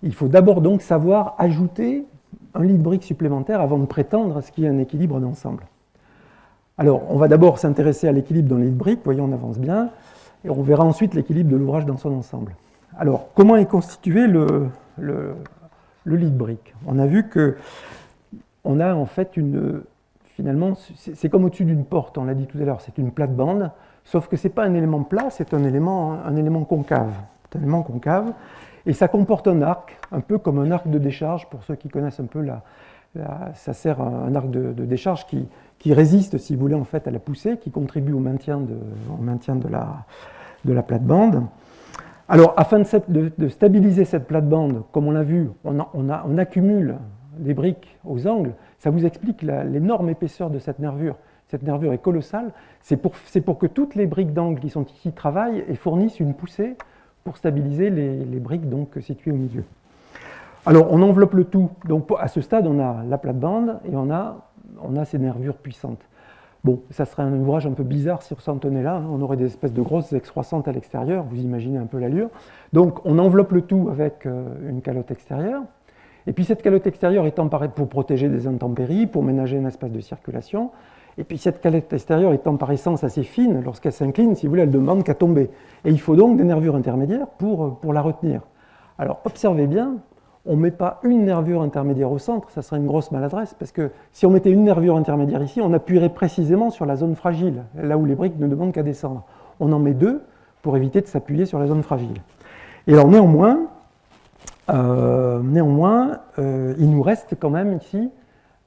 A: Il faut d'abord donc savoir ajouter un lit de briques supplémentaire avant de prétendre à ce qu'il y ait un équilibre d'ensemble. Alors, on va d'abord s'intéresser à l'équilibre dans les lits de briques, voyons, on avance bien, et on verra ensuite l'équilibre de l'ouvrage dans son ensemble. Alors, comment est constitué le lit de briques? On a vu qu'on a en fait finalement, c'est comme au-dessus d'une porte, on l'a dit tout à l'heure, c'est une plate-bande, sauf que ce n'est pas un élément plat, c'est un élément concave. C'est un élément concave, et ça comporte un arc, un peu comme un arc de décharge, pour ceux qui connaissent un peu ça sert à un arc de décharge qui résiste, si vous voulez, en fait, à la poussée, qui contribue au maintien de la plate-bande. Alors, afin de stabiliser cette plate-bande, comme on l'a vu, on accumule des briques aux angles. Ça vous explique l'énorme épaisseur de cette nervure. Cette nervure est colossale. C'est pour que toutes les briques d'angle qui sont ici travaillent et fournissent une poussée pour stabiliser les briques donc, situées au milieu. Alors, on enveloppe le tout. Donc, à ce stade, on a la plate-bande et on a ces nervures puissantes. Bon, ça serait un ouvrage un peu bizarre si on s'en tenait là. Hein. On aurait des espèces de grosses excroissantes à l'extérieur. Vous imaginez un peu l'allure. Donc, on enveloppe le tout avec une calotte extérieure. Et puis, cette calotte extérieure étant pour protéger des intempéries, pour ménager un espace de circulation. Et puis, cette calotte extérieure étant par essence assez fine, lorsqu'elle s'incline, si vous voulez, elle ne demande qu'à tomber. Et il faut donc des nervures intermédiaires pour la retenir. Alors, observez bien, on ne met pas une nervure intermédiaire au centre, ça serait une grosse maladresse, parce que si on mettait une nervure intermédiaire ici, on appuierait précisément sur la zone fragile, là où les briques ne demandent qu'à descendre. On en met deux pour éviter de s'appuyer sur la zone fragile. Et alors néanmoins, il nous reste quand même ici,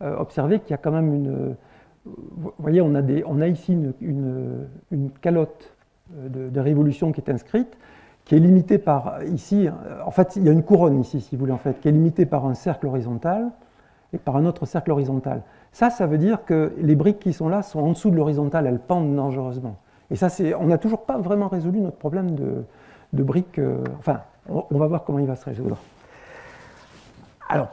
A: observez qu'il y a quand même vous voyez, on a ici une calotte de révolution qui est inscrite, qui est limitée par, ici, en fait, il y a une couronne ici, si vous voulez, en fait, qui est limitée par un cercle horizontal et par un autre cercle horizontal. Ça veut dire que les briques qui sont là sont en dessous de l'horizontale, elles pendent dangereusement. Et ça, on n'a toujours pas vraiment résolu notre problème de briques, enfin, on va voir comment il va se résoudre. Alors,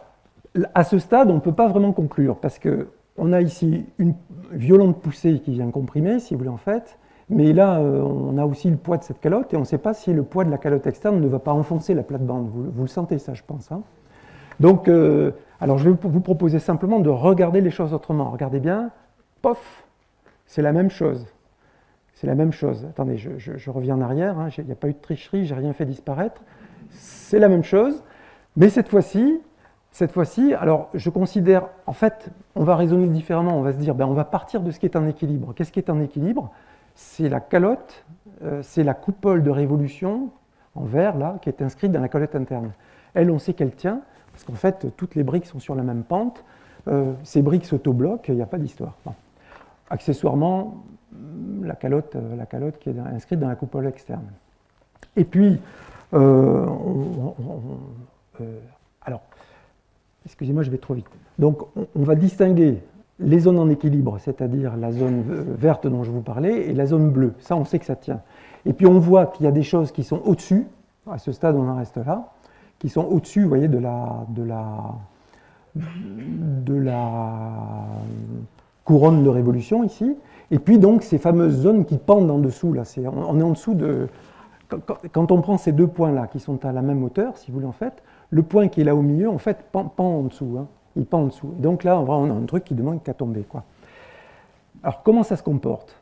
A: à ce stade, on ne peut pas vraiment conclure, parce qu'on a ici une violente poussée qui vient comprimer, si vous voulez, en fait, mais là, on a aussi le poids de cette calotte, et on ne sait pas si le poids de la calotte externe ne va pas enfoncer la plate-bande. Vous le sentez, ça, je pense. Hein. Donc, alors je vais vous proposer simplement de regarder les choses autrement. Regardez bien, pof, c'est la même chose. c'est la même chose. Attendez, je reviens en arrière, hein, il n'y a pas eu de tricherie, j'ai rien fait disparaître. C'est la même chose, mais cette fois-ci, alors je considère, en fait, on va raisonner différemment, on va se dire, ben, on va partir de ce qui est en équilibre. Qu'est-ce qui est en équilibre? C'est la calotte, c'est la coupole de révolution en vert, là, qui est inscrite dans la calotte interne. Elle, on sait qu'elle tient, parce qu'en fait, toutes les briques sont sur la même pente, ces briques s'autobloquent, il n'y a pas d'histoire. Bon. Accessoirement, la calotte qui est inscrite dans la coupole externe. Et puis, alors, excusez-moi, je vais trop vite. Donc, on va distinguer les zones en équilibre, c'est-à-dire la zone verte dont je vous parlais, et la zone bleue. Ça, on sait que ça tient. Et puis, on voit qu'il y a des choses qui sont au-dessus, à ce stade, on en reste là, qui sont au-dessus, vous voyez, de la couronne de révolution, ici. Et puis, donc, ces fameuses zones qui pendent en dessous, là, on est en dessous de... Quand on prend ces deux points-là, qui sont à la même hauteur, si vous voulez, en fait, le point qui est là au milieu, en fait, pend en dessous. Hein. Il pend en dessous. Et donc là, on a un truc qui demande qu'à tomber, quoi. Alors, comment ça se comporte?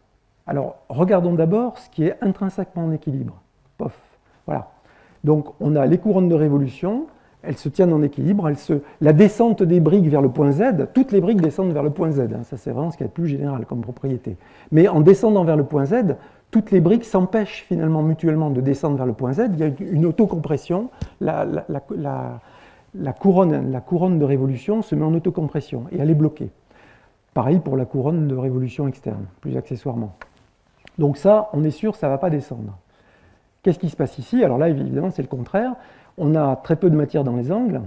A: Alors, regardons d'abord ce qui est intrinsèquement en équilibre. Pof. Voilà. Donc, on a les couronnes de révolution, elles se tiennent en équilibre, la descente des briques vers le point Z, toutes les briques descendent vers le point Z. Hein. Ça, c'est vraiment ce qui est le plus général comme propriété. Mais en descendant vers le point Z, toutes les briques s'empêchent finalement mutuellement de descendre vers le point Z. Il y a une autocompression. La couronne de révolution se met en autocompression et elle est bloquée. Pareil pour la couronne de révolution externe, plus accessoirement. Donc ça, on est sûr, ça ne va pas descendre. Qu'est-ce qui se passe ici? Alors là, évidemment, c'est le contraire. On a très peu de matière dans les angles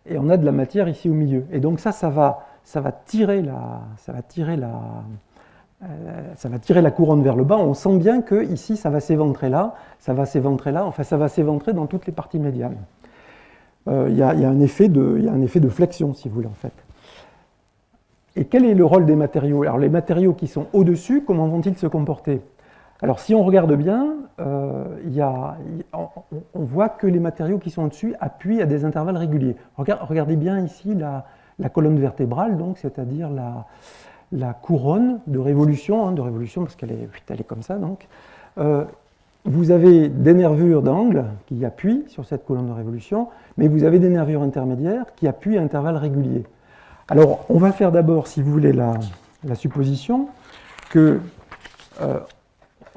A: et on a de la matière ici au milieu. Et donc ça va tirer la couronne vers le bas. On sent bien que ici, ça va s'éventrer là, enfin ça va s'éventrer dans toutes les parties médianes. Il y a un effet de flexion, si vous voulez, en fait. Et quel est le rôle des matériaux? Alors les matériaux qui sont au-dessus, comment vont-ils se comporter? Alors si on regarde bien, on voit que les matériaux qui sont au-dessus appuient à des intervalles réguliers. Regardez bien ici la colonne vertébrale, donc, c'est-à-dire la couronne de révolution parce qu'elle est comme ça, donc. Vous avez des nervures d'angle qui appuient sur cette colonne de révolution, mais vous avez des nervures intermédiaires qui appuient à intervalles réguliers. Alors, on va faire d'abord, si vous voulez, la supposition que...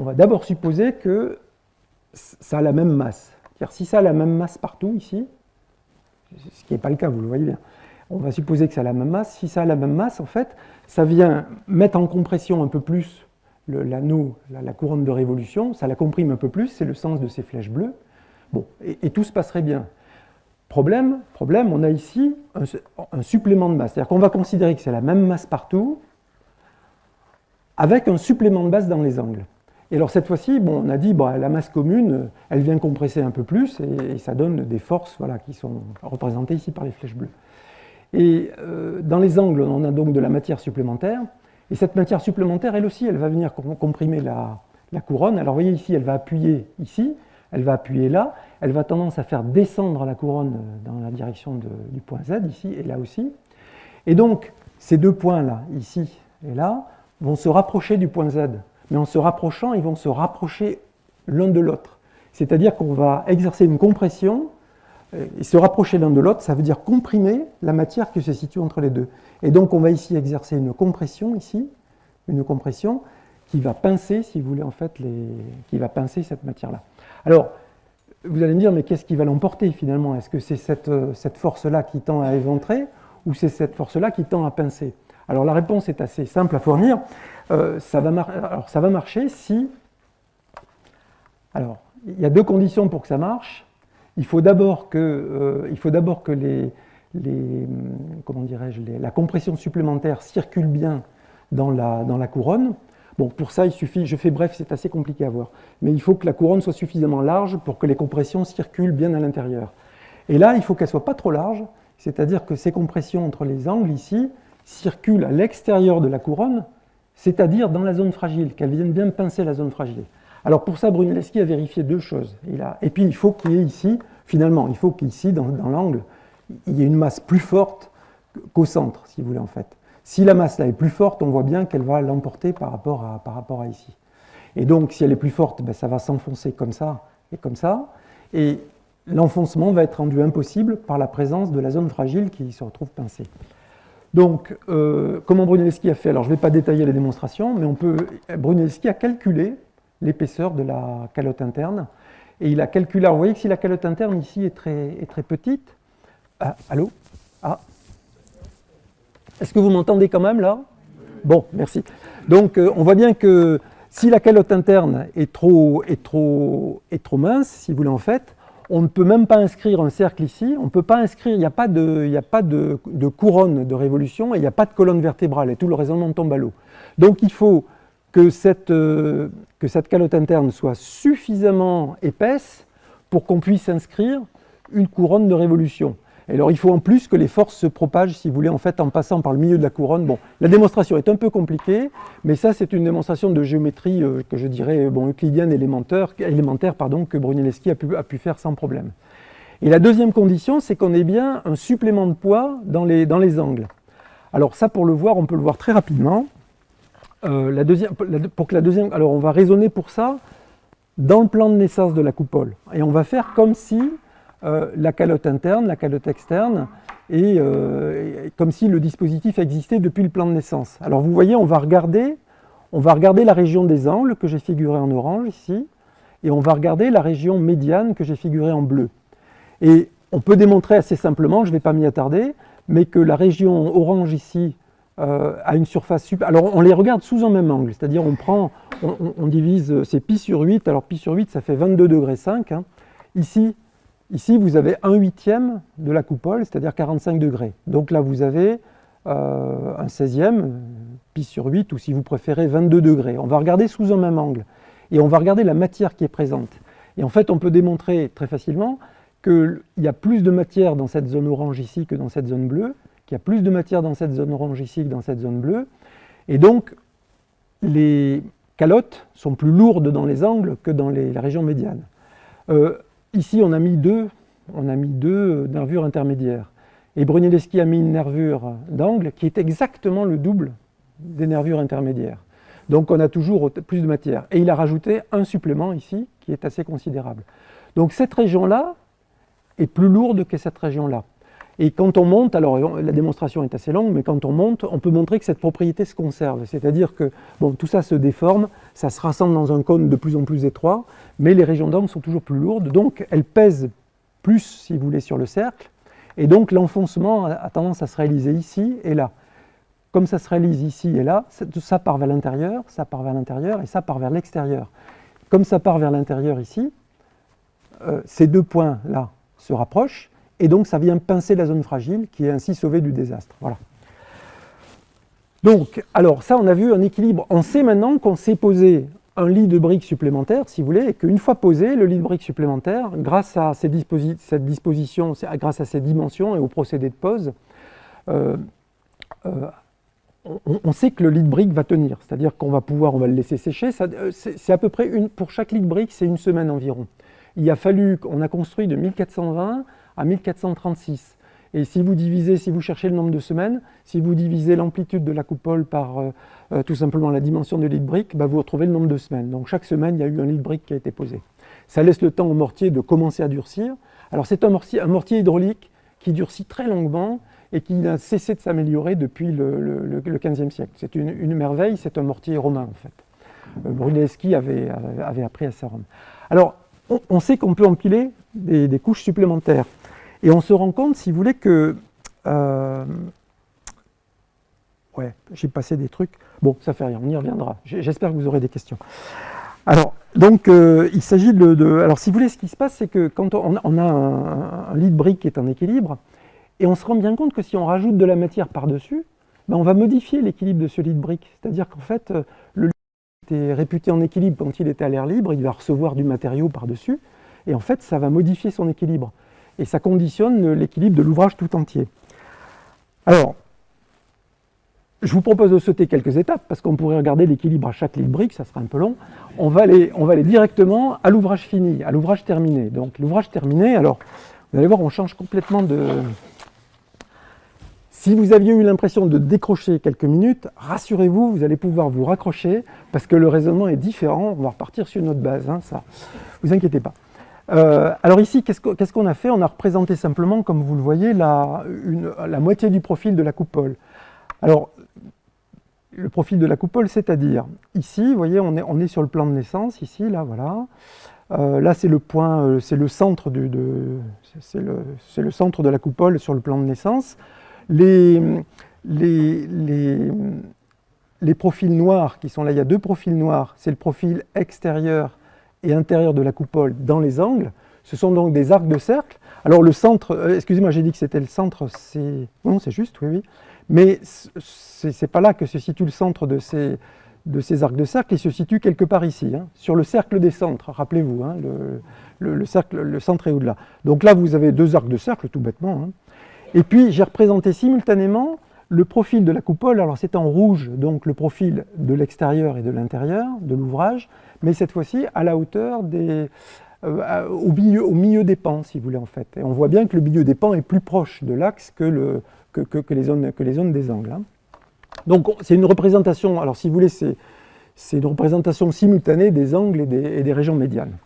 A: on va d'abord supposer que ça a la même masse. C'est-à-dire, si ça a la même masse partout, ici, ce qui n'est pas le cas, vous le voyez bien, on va supposer que ça a la même masse. Si ça a la même masse, en fait, ça vient mettre en compression un peu plus l'anneau, la couronne de révolution, ça la comprime un peu plus, c'est le sens de ces flèches bleues. Bon, et tout se passerait bien. Problème, on a ici un supplément de masse. C'est-à-dire qu'on va considérer que c'est la même masse partout, avec un supplément de masse dans les angles. Et alors cette fois-ci, bon, on a dit la masse commune, elle vient compresser un peu plus, et ça donne des forces voilà, qui sont représentées ici par les flèches bleues. Et dans les angles, on a donc de la matière supplémentaire, et cette matière supplémentaire, elle aussi, elle va venir comprimer la couronne. Alors vous voyez ici, elle va appuyer ici, elle va appuyer là, elle va tendance à faire descendre la couronne dans la direction du point Z, ici et là aussi. Et donc, ces deux points-là, ici et là, vont se rapprocher du point Z. Mais en se rapprochant, ils vont se rapprocher l'un de l'autre. C'est-à-dire qu'on va exercer une compression, et se rapprocher l'un de l'autre, ça veut dire comprimer la matière qui se situe entre les deux. Et donc on va ici exercer une compression, une compression qui va pincer, si vous voulez, en fait, qui va pincer cette matière-là. Alors, vous allez me dire, mais qu'est-ce qui va l'emporter finalement? Est-ce que c'est cette force-là qui tend à éventrer, ou c'est cette force-là qui tend à pincer? Alors la réponse est assez simple à fournir. Ça va marcher si... Alors, il y a deux conditions pour que ça marche. Il faut d'abord que la compression supplémentaire circule bien dans la couronne. Bon, pour ça, il suffit, je fais bref, c'est assez compliqué à voir, mais il faut que la couronne soit suffisamment large pour que les compressions circulent bien à l'intérieur. Et là, il faut qu'elle ne soit pas trop large, c'est-à-dire que ces compressions entre les angles ici circulent à l'extérieur de la couronne, c'est-à-dire dans la zone fragile, qu'elles viennent bien pincer la zone fragile. Alors pour ça, Brunelleschi a vérifié deux choses. Et puis il faut qu'il y ait ici, finalement, il faut qu'ici, dans l'angle, il y ait une masse plus forte qu'au centre, si vous voulez, en fait. Si la masse là est plus forte, on voit bien qu'elle va l'emporter par rapport à ici. Et donc, si elle est plus forte, ben, ça va s'enfoncer comme ça et comme ça. Et l'enfoncement va être rendu impossible par la présence de la zone fragile qui se retrouve pincée. Donc, comment Brunelleschi a fait? Alors, je ne vais pas détailler la démonstration, mais Brunelleschi a calculé l'épaisseur de la calotte interne. Et il a calculé, alors vous voyez que si la calotte interne ici est très petite, allô? Ah. Est-ce que vous m'entendez quand même là? Bon, merci. Donc on voit bien que si la calotte interne est trop mince, si vous voulez en fait, on ne peut même pas inscrire un cercle ici, on ne peut pas inscrire, il n'y a pas de couronne de révolution et il n'y a pas de colonne vertébrale et tout le raisonnement tombe à l'eau. Donc il faut que cette calotte interne soit suffisamment épaisse pour qu'on puisse inscrire une couronne de révolution. Et alors il faut en plus que les forces se propagent, si vous voulez, en fait, en passant par le milieu de la couronne. Bon, la démonstration est un peu compliquée, mais ça c'est une démonstration de géométrie que je dirais euclidienne élémentaire que Brunelleschi a pu faire sans problème. Et la deuxième condition, c'est qu'on ait bien un supplément de poids dans les angles. Alors ça, pour le voir, on peut le voir très rapidement. Alors on va raisonner pour ça dans le plan de naissance de la coupole. Et on va faire comme si la calotte interne, la calotte externe, et comme si le dispositif existait depuis le plan de naissance. Alors vous voyez, on va regarder la région des angles que j'ai figurée en orange ici, et on va regarder la région médiane que j'ai figurée en bleu. Et on peut démontrer assez simplement, je ne vais pas m'y attarder, mais que la région orange ici a une surface supérieure. Alors on les regarde sous un même angle, c'est-à-dire on divise, c'est pi sur 8, alors pi sur 8 ça fait 22 degrés 5. Hein. Ici, vous avez 1/8 de la coupole, c'est-à-dire 45 degrés. Donc là, vous avez un 16e, pi sur 8, ou si vous préférez, 22 degrés. On va regarder sous un même angle. Et on va regarder la matière qui est présente. Et en fait, on peut démontrer très facilement qu'il y a plus de matière dans cette zone orange ici que dans cette zone bleue, qu'il y a plus de matière dans cette zone orange ici que dans cette zone bleue. Et donc, les calottes sont plus lourdes dans les angles que dans la région médiane. Ici, on a mis deux nervures intermédiaires. Et Brunelleschi a mis une nervure d'angle qui est exactement le double des nervures intermédiaires. Donc on a toujours plus de matière. Et il a rajouté un supplément ici qui est assez considérable. Donc cette région-là est plus lourde que cette région-là. Et quand on monte, alors la démonstration est assez longue, mais quand on monte, on peut montrer que cette propriété se conserve. C'est-à-dire que bon, tout ça se déforme, ça se rassemble dans un cône de plus en plus étroit, mais les régions d'angle sont toujours plus lourdes, donc elles pèsent plus, si vous voulez, sur le cercle, et donc l'enfoncement a tendance à se réaliser ici et là. Comme ça se réalise ici et là, ça part vers l'intérieur, ça part vers l'intérieur, et ça part vers l'extérieur. Comme ça part vers l'intérieur ici, ces deux points-là se rapprochent, et donc ça vient pincer la zone fragile qui est ainsi sauvée du désastre. Voilà. Donc, alors ça on a vu un équilibre. On sait maintenant qu'on sait poser un lit de briques supplémentaire, si vous voulez, et qu'une fois posé, le lit de briques supplémentaire, grâce à cette disposition, grâce à ces dimensions et au procédé de pose, on sait que le lit de briques va tenir. C'est-à-dire qu'on va on va le laisser sécher. C'est à peu près pour chaque lit de briques, c'est une semaine environ. Il a fallu, on a construit de 1420 à 1436. Et si vous cherchez le nombre de semaines, si vous divisez l'amplitude de la coupole par tout simplement la dimension de lit de brique, bah, vous retrouvez le nombre de semaines. Donc chaque semaine, il y a eu un lit de brique qui a été posé. Ça laisse le temps au mortier de commencer à durcir. Alors c'est un mortier hydraulique qui durcit très longuement et qui n'a cessé de s'améliorer depuis le XVe siècle. C'est une merveille, c'est un mortier romain en fait. Brunelleschi avait appris à ça à Rome. Alors on sait qu'on peut empiler des couches supplémentaires. Et on se rend compte, si vous voulez, que... ouais, j'ai passé des trucs. Bon, ça fait rien, on y reviendra. J'espère que vous aurez des questions. Alors, donc, il s'agit alors, si vous voulez, ce qui se passe, c'est que quand on a un lit de briques qui est en équilibre, et on se rend bien compte que si on rajoute de la matière par-dessus, ben, on va modifier l'équilibre de ce lit de briques. C'est-à-dire qu'en fait, le lit était réputé en équilibre quand il était à l'air libre, il va recevoir du matériau par-dessus, et en fait, ça va modifier son équilibre. Et ça conditionne l'équilibre de l'ouvrage tout entier. Alors, je vous propose de sauter quelques étapes, parce qu'on pourrait regarder l'équilibre à chaque lit de briques, ça sera un peu long. On va aller directement à l'ouvrage fini, à l'ouvrage terminé. Donc l'ouvrage terminé, alors, vous allez voir, on change complètement de... Si vous aviez eu l'impression de décrocher quelques minutes, rassurez-vous, vous allez pouvoir vous raccrocher parce que le raisonnement est différent. On va repartir sur notre base, hein, ça. Vous inquiétez pas. Alors ici, qu'est-ce qu'on a fait? On a représenté simplement, comme vous le voyez, la moitié du profil de la coupole. Alors, le profil de la coupole, c'est-à-dire, ici, vous voyez, on est sur le plan de naissance, ici, là, voilà. Là, c'est le point, c'est le centre c'est le centre de la coupole sur le plan de naissance. Les profils noirs qui sont là, il y a deux profils noirs, c'est le profil extérieur et intérieur de la coupole dans les angles. Ce sont donc des arcs de cercle. Alors le centre, excusez-moi, j'ai dit que c'était le centre, non, c'est juste, oui, oui. Mais c'est pas là que se situe le centre de ces arcs de cercle, il se situe quelque part ici, hein, sur le cercle des centres, rappelez-vous, hein, le centre est au-delà. Donc là, vous avez deux arcs de cercle, tout bêtement. Hein. Et puis, j'ai représenté simultanément le profil de la coupole. Alors, c'est en rouge, donc le profil de l'extérieur et de l'intérieur de l'ouvrage, mais cette fois-ci à la hauteur au milieu des pans, si vous voulez, en fait. Et on voit bien que le milieu des pans est plus proche de l'axe que les zones des angles. Hein. Donc, c'est une représentation, alors si vous voulez, c'est une représentation simultanée des angles et des régions médianes.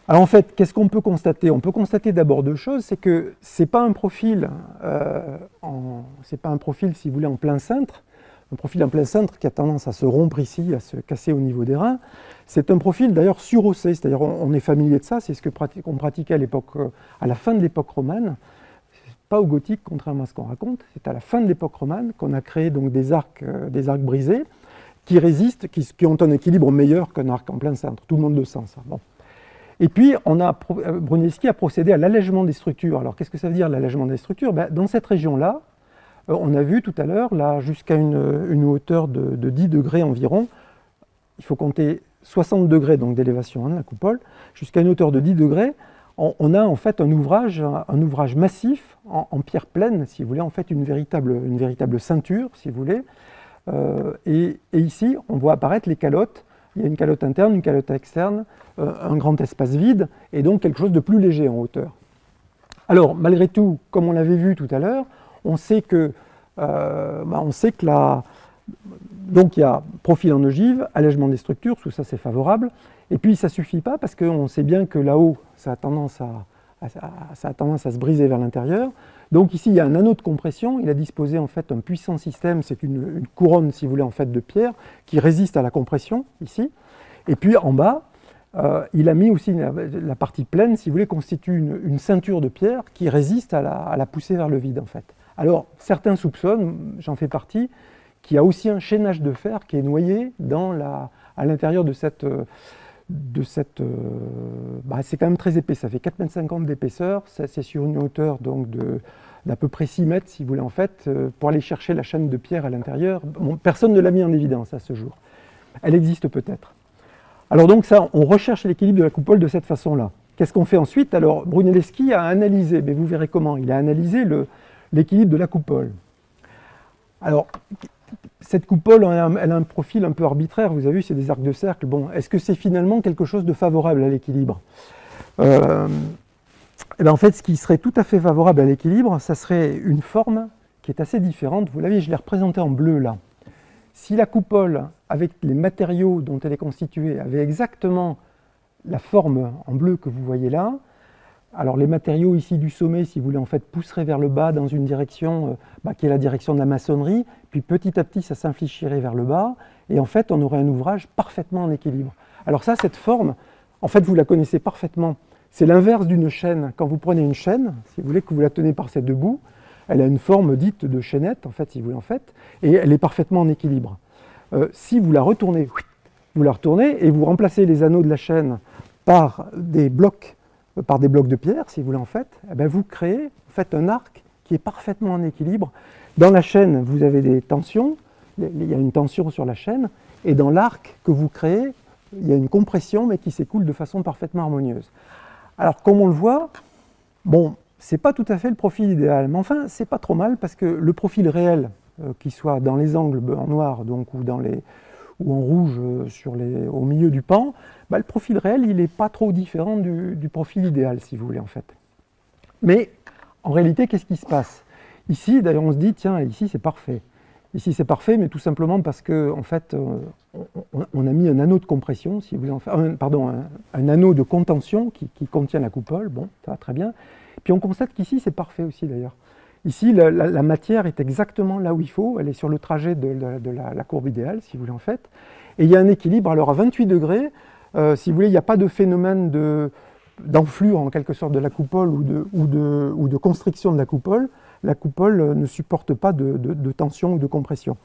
A: Alors en fait, qu'est-ce qu'on peut constater? On peut constater d'abord deux choses, c'est que ce n'est pas un profil, si vous voulez, en plein cintre, un profil en plein cintre qui a tendance à se rompre ici, à se casser au niveau des reins. C'est un profil d'ailleurs surhaussé, c'est-à-dire on est familier de ça, c'est ce qu'on pratiquait à la fin de l'époque romane. Pas au gothique, contrairement à ce qu'on raconte, c'est à la fin de l'époque romane qu'on a créé donc des arcs brisés qui résistent, qui ont un équilibre meilleur qu'un arc en plein cintre. Tout le monde le sent, ça. Bon. Et puis, Brunelleschi a procédé à l'allègement des structures. Alors, qu'est-ce que ça veut dire, l'allègement des structures? Dans cette région-là, on a vu tout à l'heure, là, jusqu'à une hauteur de 10 degrés environ, il faut compter 60 degrés d'élévation de la coupole, jusqu'à une hauteur de 10 degrés, on a en fait un ouvrage massif en pierre pleine, si vous voulez, en fait une véritable ceinture, si vous voulez. Et ici, on voit apparaître les calottes. Il y a une calotte interne, une calotte externe, un grand espace vide, et donc quelque chose de plus léger en hauteur. Alors, malgré tout, comme on l'avait vu tout à l'heure, on sait que donc il y a profil en ogive, allègement des structures, tout ça c'est favorable, et puis ça ne suffit pas parce qu'on sait bien que là-haut, ça a tendance à se briser vers l'intérieur. Donc ici, il y a un anneau de compression, il a disposé en fait un puissant système, c'est une couronne, si vous voulez, en fait de pierre, qui résiste à la compression, ici. Et puis en bas, il a mis aussi la partie pleine, si vous voulez, constitue une ceinture de pierre qui résiste à la poussée vers le vide, en fait. Alors, certains soupçonnent, j'en fais partie, qu'il y a aussi un chaînage de fer qui est noyé à l'intérieur de cette c'est quand même très épais, ça fait 4,50 m d'épaisseur, c'est sur une hauteur donc d'à peu près 6 mètres, si vous voulez, en fait, pour aller chercher la chaîne de pierre à l'intérieur. Bon, personne ne l'a mis en évidence à ce jour. Elle existe peut-être. Alors donc ça, on recherche l'équilibre de la coupole de cette façon-là. Qu'est-ce qu'on fait ensuite? Alors Brunelleschi a analysé, mais vous verrez comment, il a analysé l'équilibre de la coupole. Alors, cette coupole, elle a un profil un peu arbitraire, vous avez vu, c'est des arcs de cercle. Bon, est-ce que c'est finalement quelque chose de favorable à l'équilibre? En fait, ce qui serait tout à fait favorable à l'équilibre, ça serait une forme qui est assez différente. Vous l'avez, je l'ai représentée en bleu là. Si la coupole, avec les matériaux dont elle est constituée, avait exactement la forme en bleu que vous voyez là, alors les matériaux ici du sommet, si vous voulez, en fait, pousseraient vers le bas dans une direction qui est la direction de la maçonnerie, puis petit à petit ça s'infléchirait vers le bas, et en fait on aurait un ouvrage parfaitement en équilibre. Alors ça, cette forme, en fait vous la connaissez parfaitement, c'est l'inverse d'une chaîne. Quand vous prenez une chaîne, si vous voulez, que vous la tenez par ses deux bouts, elle a une forme dite de chaînette, en fait, si vous voulez, en fait, et elle est parfaitement en équilibre. Si vous la retournez et vous remplacez les anneaux de la chaîne par des blocs de pierre, si vous voulez, en fait, vous créez en fait un arc qui est parfaitement en équilibre. Dans la chaîne, vous avez des tensions, il y a une tension sur la chaîne, et dans l'arc que vous créez, il y a une compression, mais qui s'écoule de façon parfaitement harmonieuse. Alors, comme on le voit, bon, c'est pas tout à fait le profil idéal, mais enfin, c'est pas trop mal, parce que le profil réel, qu'il soit dans les angles en noir, donc, ou en rouge au milieu du pan, le profil réel, il n'est pas trop différent du profil idéal, si vous voulez, en fait. Mais, en réalité, qu'est-ce qui se passe? Ici, d'ailleurs, on se dit, tiens, ici, c'est parfait. Ici, c'est parfait, mais tout simplement parce que, en fait, on a mis un anneau de compression, si vous voulez en faire, un anneau de contention qui contient la coupole. Bon, ça va très bien. Puis on constate qu'ici, c'est parfait aussi, d'ailleurs. Ici, la matière est exactement là où il faut. Elle est sur le trajet de la courbe idéale, si vous voulez, en fait. Et il y a un équilibre. Alors, à 28 degrés, si vous voulez, il n'y a pas de phénomène d'enflure, en quelque sorte, de la coupole ou de constriction de la coupole. La coupole ne supporte pas de tension ou de compression.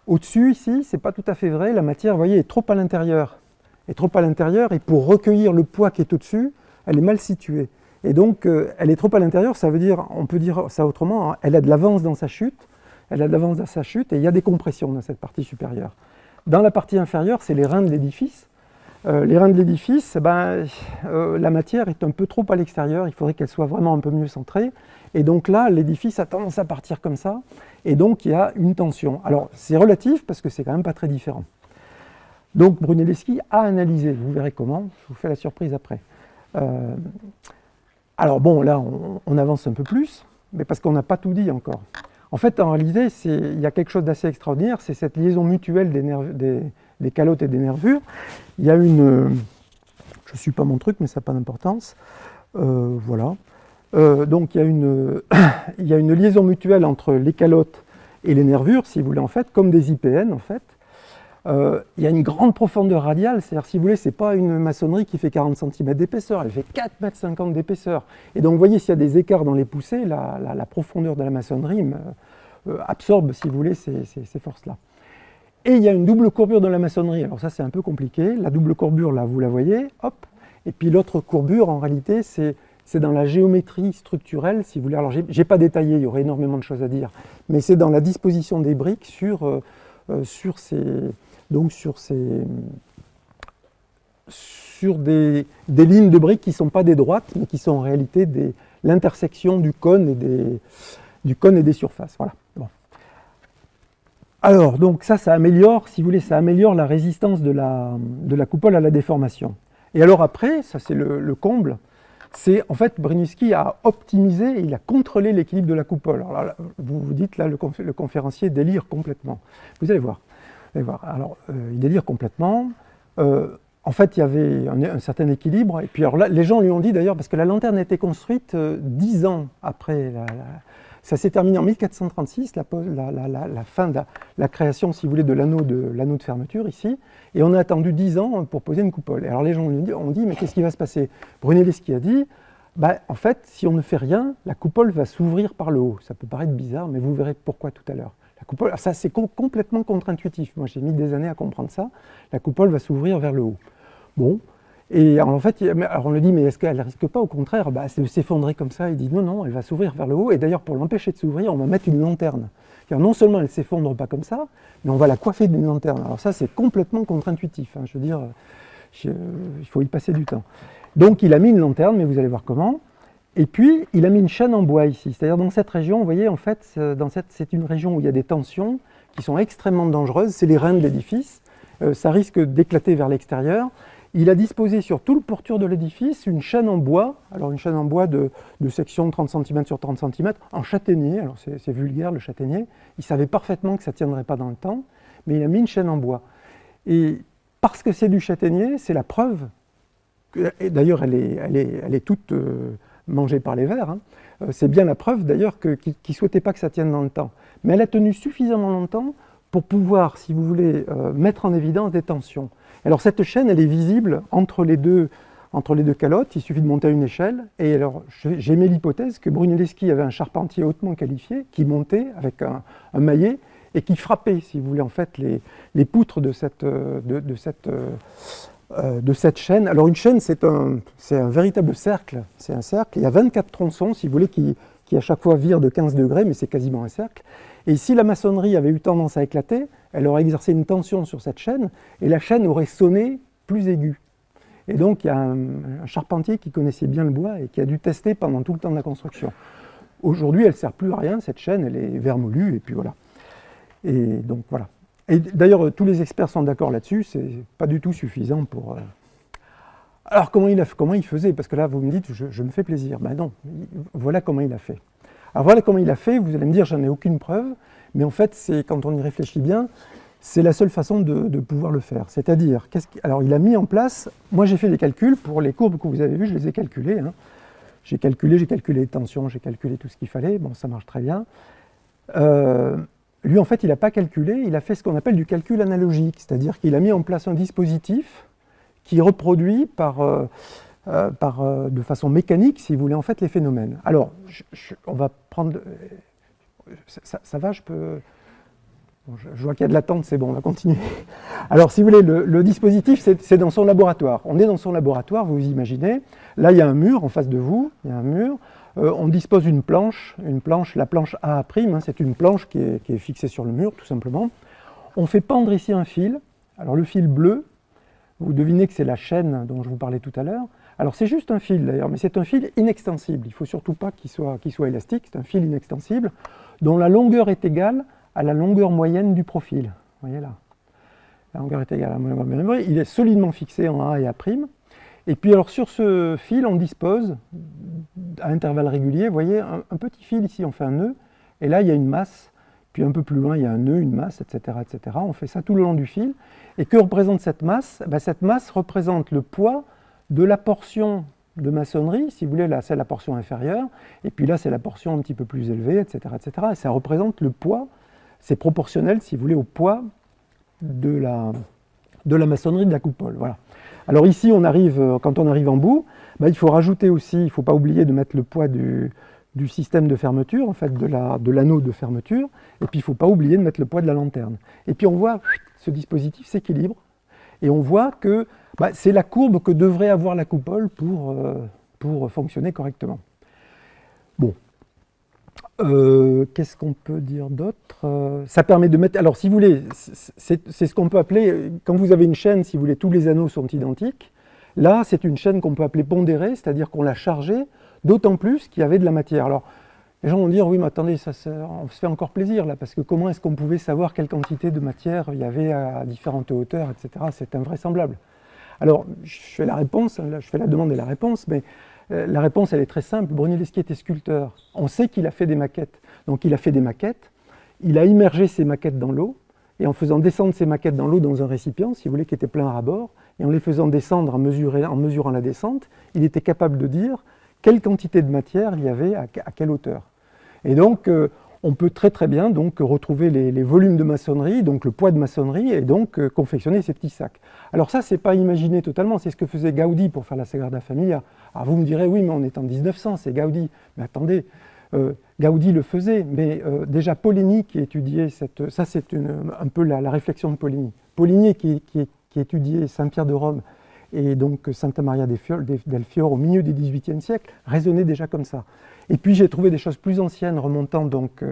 A: Au-dessus, ici, ce n'est pas tout à fait vrai. La matière, vous voyez, est trop à l'intérieur. Et pour recueillir le poids qui est au-dessus, elle est mal située. Et donc, elle est trop à l'intérieur, ça veut dire, on peut dire ça autrement, hein, elle a de l'avance dans sa chute, et il y a des compressions dans cette partie supérieure. Dans la partie inférieure, c'est les reins de l'édifice. Les reins de l'édifice, la matière est un peu trop à l'extérieur, il faudrait qu'elle soit vraiment un peu mieux centrée. Et donc là, l'édifice a tendance à partir comme ça, et donc il y a une tension. Alors c'est relatif parce que c'est quand même pas très différent. Donc Brunelleschi a analysé, vous verrez comment, je vous fais la surprise après. Alors bon, là on avance un peu plus, mais parce qu'on n'a pas tout dit encore. En fait, en réalité, il y a quelque chose d'assez extraordinaire, c'est cette liaison mutuelle des calottes et des nervures. Il y a une... je ne suis pas mon truc, mais ça n'a pas d'importance. Voilà. Donc il y a une liaison mutuelle entre les calottes et les nervures, si vous voulez, en fait, comme des IPN, en fait. Il y a une grande profondeur radiale, c'est-à-dire, si vous voulez, ce n'est pas une maçonnerie qui fait 40 cm d'épaisseur, elle fait 4,50 m d'épaisseur. Et donc, vous voyez, s'il y a des écarts dans les poussées, la profondeur de la maçonnerie absorbe, si vous voulez, ces forces-là. Et il y a une double courbure dans la maçonnerie. Alors ça, c'est un peu compliqué. La double courbure, là, vous la voyez, hop. Et puis l'autre courbure, en réalité, c'est dans la géométrie structurelle, si vous voulez. Alors, je n'ai pas détaillé, il y aurait énormément de choses à dire, mais c'est dans la disposition des briques sur des lignes de briques qui ne sont pas des droites, mais qui sont en réalité l'intersection du cône et des surfaces. Voilà. Bon. Alors, donc ça améliore, si vous voulez, ça améliore la résistance de la coupole à la déformation. Et alors après, ça c'est le comble, c'est en fait Brunelleschi a optimisé, il a contrôlé l'équilibre de la coupole. Alors là, vous vous dites, là, le conférencier délire complètement. Vous allez voir. Alors, il délire complètement. En fait, il y avait un certain équilibre. Et puis, alors là, les gens lui ont dit d'ailleurs, parce que la lanterne a été construite 10 ans après. Ça s'est terminé en 1436, la fin de la création, si vous voulez, de l'anneau de fermeture ici. Et on a attendu 10 ans pour poser une coupole. Et alors, les gens lui ont dit, mais qu'est-ce qui va se passer? Brunelleschi a dit, en fait, si on ne fait rien, la coupole va s'ouvrir par le haut. Ça peut paraître bizarre, mais vous verrez pourquoi tout à l'heure. La coupole, ça c'est complètement contre-intuitif. Moi j'ai mis des années à comprendre ça. La coupole va s'ouvrir vers le haut. Bon, et en fait, alors on lui dit, mais est-ce qu'elle ne risque pas au contraire de s'effondrer comme ça? Il dit non, elle va s'ouvrir vers le haut. Et d'ailleurs, pour l'empêcher de s'ouvrir, on va mettre une lanterne. Car non seulement elle ne s'effondre pas comme ça, mais on va la coiffer d'une lanterne. Alors ça, c'est complètement contre-intuitif. Je veux dire, il faut y passer du temps. Donc il a mis une lanterne, mais vous allez voir comment. Et puis, il a mis une chaîne en bois ici. C'est-à-dire dans cette région, vous voyez, en fait, c'est une région où il y a des tensions qui sont extrêmement dangereuses. C'est les reins de l'édifice. Ça risque d'éclater vers l'extérieur. Il a disposé sur tout le pourtour de l'édifice une chaîne en bois. Alors une chaîne en bois de section de 30 cm sur 30 cm en châtaignier. Alors c'est vulgaire le châtaignier. Il savait parfaitement que ça ne tiendrait pas dans le temps, mais il a mis une chaîne en bois. Et parce que c'est du châtaignier, c'est la preuve. Et d'ailleurs, elle est toute... mangée par les vers, c'est bien la preuve d'ailleurs qu'il ne souhaitait pas que ça tienne dans le temps. Mais elle a tenu suffisamment longtemps pour pouvoir, si vous voulez, mettre en évidence des tensions. Alors cette chaîne, elle est visible entre les deux calottes, il suffit de monter à une échelle, et alors j'ai mis l'hypothèse que Brunelleschi avait un charpentier hautement qualifié qui montait avec un maillet et qui frappait, si vous voulez, en fait, les poutres de cette chaîne. Alors une chaîne, c'est un véritable cercle. C'est un cercle. Il y a 24 tronçons, si vous voulez, qui à chaque fois virent de 15 degrés, mais c'est quasiment un cercle. Et si la maçonnerie avait eu tendance à éclater, elle aurait exercé une tension sur cette chaîne, et la chaîne aurait sonné plus aiguë. Et donc il y a un charpentier qui connaissait bien le bois et qui a dû tester pendant tout le temps de la construction. Aujourd'hui, elle ne sert plus à rien, cette chaîne, elle est vermoulue, et puis voilà. Et donc voilà. Et d'ailleurs, tous les experts sont d'accord là-dessus, c'est pas du tout suffisant pour... Alors, comment il faisait? Parce que là, vous me dites, je me fais plaisir. Ben non, voilà comment il a fait. Alors voilà comment il a fait, vous allez me dire, j'en ai aucune preuve, mais en fait, quand on y réfléchit bien, c'est la seule façon de pouvoir le faire. C'est-à-dire, alors il a mis en place, moi j'ai fait des calculs, pour les courbes que vous avez vues, je les ai calculées. Hein. J'ai calculé les tensions, j'ai calculé tout ce qu'il fallait, bon ça marche très bien. Lui en fait il n'a pas calculé, il a fait ce qu'on appelle du calcul analogique, c'est-à-dire qu'il a mis en place un dispositif qui reproduit de façon mécanique, si vous voulez, en fait, les phénomènes. Alors, on va prendre... Ça va, je peux... Bon, je vois qu'il y a de l'attente, c'est bon, on va continuer. Alors, si vous voulez, le dispositif, c'est dans son laboratoire. On est dans son laboratoire, vous imaginez. Là, il y a un mur en face de vous, il y a un mur. On dispose d'une planche, la planche A', hein, c'est une planche qui est fixée sur le mur, tout simplement. On fait pendre ici un fil. Alors, le fil bleu, vous devinez que c'est la chaîne dont je vous parlais tout à l'heure. Alors c'est juste un fil d'ailleurs, mais c'est un fil inextensible. Il ne faut surtout pas qu'il soit élastique, c'est un fil inextensible dont la longueur est égale à la longueur moyenne du profil. Vous voyez là, la longueur est égale à la longueur moyenne. Il est solidement fixé en A et A'. Et puis alors sur ce fil, on dispose à intervalles réguliers, vous voyez, un petit fil ici, on fait un nœud, et là il y a une masse. Puis un peu plus loin, il y a un nœud, une masse, etc., etc. On fait ça tout le long du fil. Et que représente cette masse? Cette masse représente le poids de la portion de maçonnerie. Si vous voulez, là, c'est la portion inférieure. Et puis là, c'est la portion un petit peu plus élevée, etc., etc. Et ça représente le poids. C'est proportionnel, si vous voulez, au poids de la maçonnerie de la coupole. Voilà. Alors ici, quand on arrive en bout, il faut rajouter aussi, il ne faut pas oublier de mettre le poids du système de fermeture, en fait, de l'anneau de fermeture, et puis il ne faut pas oublier de mettre le poids de la lanterne. Et puis on voit, ce dispositif s'équilibre, et on voit que c'est la courbe que devrait avoir la coupole pour fonctionner correctement. Bon. Qu'est-ce qu'on peut dire d'autre? Ça permet de mettre... Alors si vous voulez, c'est ce qu'on peut appeler, quand vous avez une chaîne, si vous voulez, tous les anneaux sont identiques. Là, c'est une chaîne qu'on peut appeler pondérée, c'est-à-dire qu'on l'a chargée, d'autant plus qu'il y avait de la matière. Alors, les gens vont dire, oui, mais attendez, on se fait encore plaisir, là, parce que comment est-ce qu'on pouvait savoir quelle quantité de matière il y avait à différentes hauteurs, etc. C'est invraisemblable. Alors, je fais la réponse, là, je fais la demande et la réponse, mais la réponse, elle est très simple. Brunelleschi était sculpteur. On sait qu'il a fait des maquettes. Donc, il a fait des maquettes, il a immergé ces maquettes dans l'eau, et en faisant descendre ces maquettes dans l'eau dans un récipient, si vous voulez, qui était plein à bord, et en les faisant descendre en mesurant la descente, il était capable de dire quelle quantité de matière il y avait à quelle hauteur. Et donc, on peut très très bien donc, retrouver les volumes de maçonnerie, donc le poids de maçonnerie, et donc confectionner ces petits sacs. Alors ça, c'est pas imaginé totalement, c'est ce que faisait Gaudi pour faire la Sagrada Familia. Alors vous me direz, oui, mais on est en 1900, c'est Gaudi. Mais attendez, Gaudi le faisait, mais déjà Poligny qui étudiait ça c'est un peu la réflexion de Poligny. Poligny qui étudiait Saint-Pierre de Rome et donc Santa Maria del Fiore au milieu du XVIIIe siècle, raisonnait déjà comme ça. Et puis j'ai trouvé des choses plus anciennes remontant donc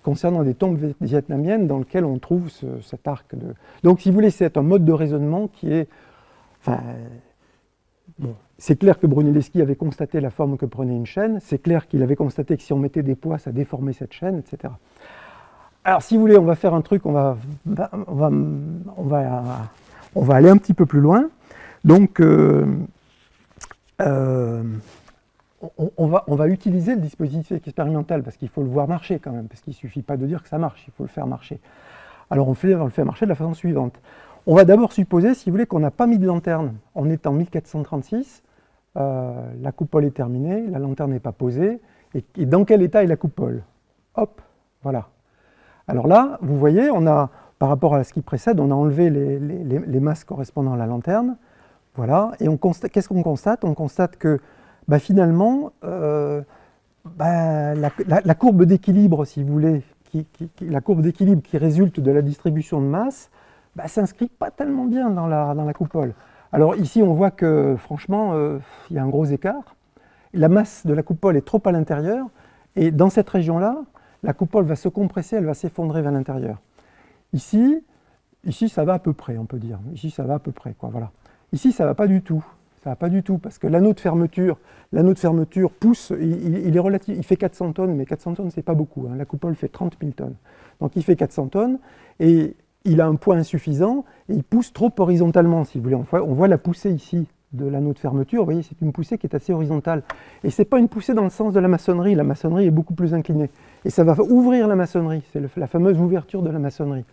A: concernant des tombes vietnamiennes dans lesquelles on trouve cet arc de... Donc si vous voulez, c'est un mode de raisonnement qui est... Enfin, bon, c'est clair que Brunelleschi avait constaté la forme que prenait une chaîne, c'est clair qu'il avait constaté que si on mettait des poids, ça déformait cette chaîne, etc. Alors si vous voulez, on va faire un truc, on va aller un petit peu plus loin. Donc, on va utiliser le dispositif expérimental parce qu'il faut le voir marcher quand même, parce qu'il ne suffit pas de dire que ça marche, il faut le faire marcher. Alors on le fait marcher de la façon suivante. On va d'abord supposer, si vous voulez, qu'on n'a pas mis de lanterne. On est en 1436, la coupole est terminée, la lanterne n'est pas posée, et dans quel état est la coupole? Hop, voilà. Alors là, vous voyez, on a, par rapport à ce qui précède, on a enlevé les masses correspondant à la lanterne, voilà, et qu'est-ce qu'on constate? On constate que finalement, la courbe d'équilibre, si vous voulez, la courbe d'équilibre qui résulte de la distribution de masse, s'inscrit pas tellement bien dans la coupole. Alors ici, on voit que, franchement, il y a un gros écart. La masse de la coupole est trop à l'intérieur, et dans cette région-là, la coupole va se compresser, elle va s'effondrer vers l'intérieur. Ici, ça va à peu près, on peut dire. Ici, ça va à peu près, quoi, voilà. Ici, ça ne va pas du tout. Ça ne va pas du tout, parce que l'anneau de fermeture pousse, il est relatif, il fait 400 tonnes, mais 400 tonnes, ce n'est pas beaucoup. Hein. La coupole fait 30 000 tonnes. Donc il fait 400 tonnes, et il a un poids insuffisant, et il pousse trop horizontalement, si vous voulez. On voit la poussée ici, de l'anneau de fermeture, vous voyez, c'est une poussée qui est assez horizontale. Et ce n'est pas une poussée dans le sens de la maçonnerie est beaucoup plus inclinée. Et ça va ouvrir la maçonnerie, c'est la fameuse ouverture de la maçonnerie.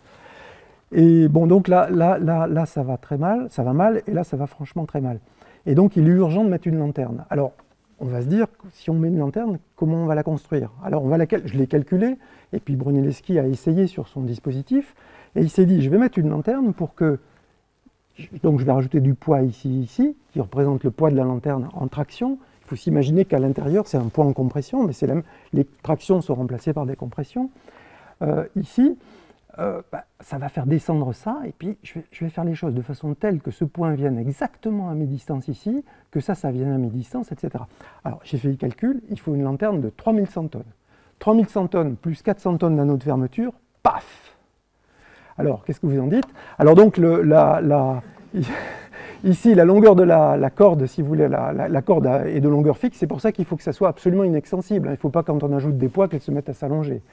A: Et bon, donc là, ça va très mal, ça va mal, et là, ça va franchement très mal. Et donc, il est urgent de mettre une lanterne. Alors, on va se dire, si on met une lanterne, comment on va la construire? Alors, je l'ai calculé, et puis Brunelleschi a essayé sur son dispositif, et il s'est dit, je vais mettre une lanterne pour que... Donc, je vais rajouter du poids ici, qui représente le poids de la lanterne en traction. Il faut s'imaginer qu'à l'intérieur, c'est un poids en compression, mais les tractions sont remplacées par des compressions. Ici, ça va faire descendre ça, et puis je vais faire les choses de façon telle que ce point vienne exactement à mes distances ici, que ça vienne à mes distances, etc. Alors, j'ai fait le calcul, il faut une lanterne de 3100 tonnes. 3100 tonnes plus 400 tonnes d'anneau de fermeture, paf! Alors, qu'est-ce que vous en dites? Alors donc, ici, la longueur de la corde, si vous voulez, la corde est de longueur fixe, c'est pour ça qu'il faut que ça soit absolument inextensible. Il ne faut pas, quand on ajoute des poids, qu'elle se mette à s'allonger.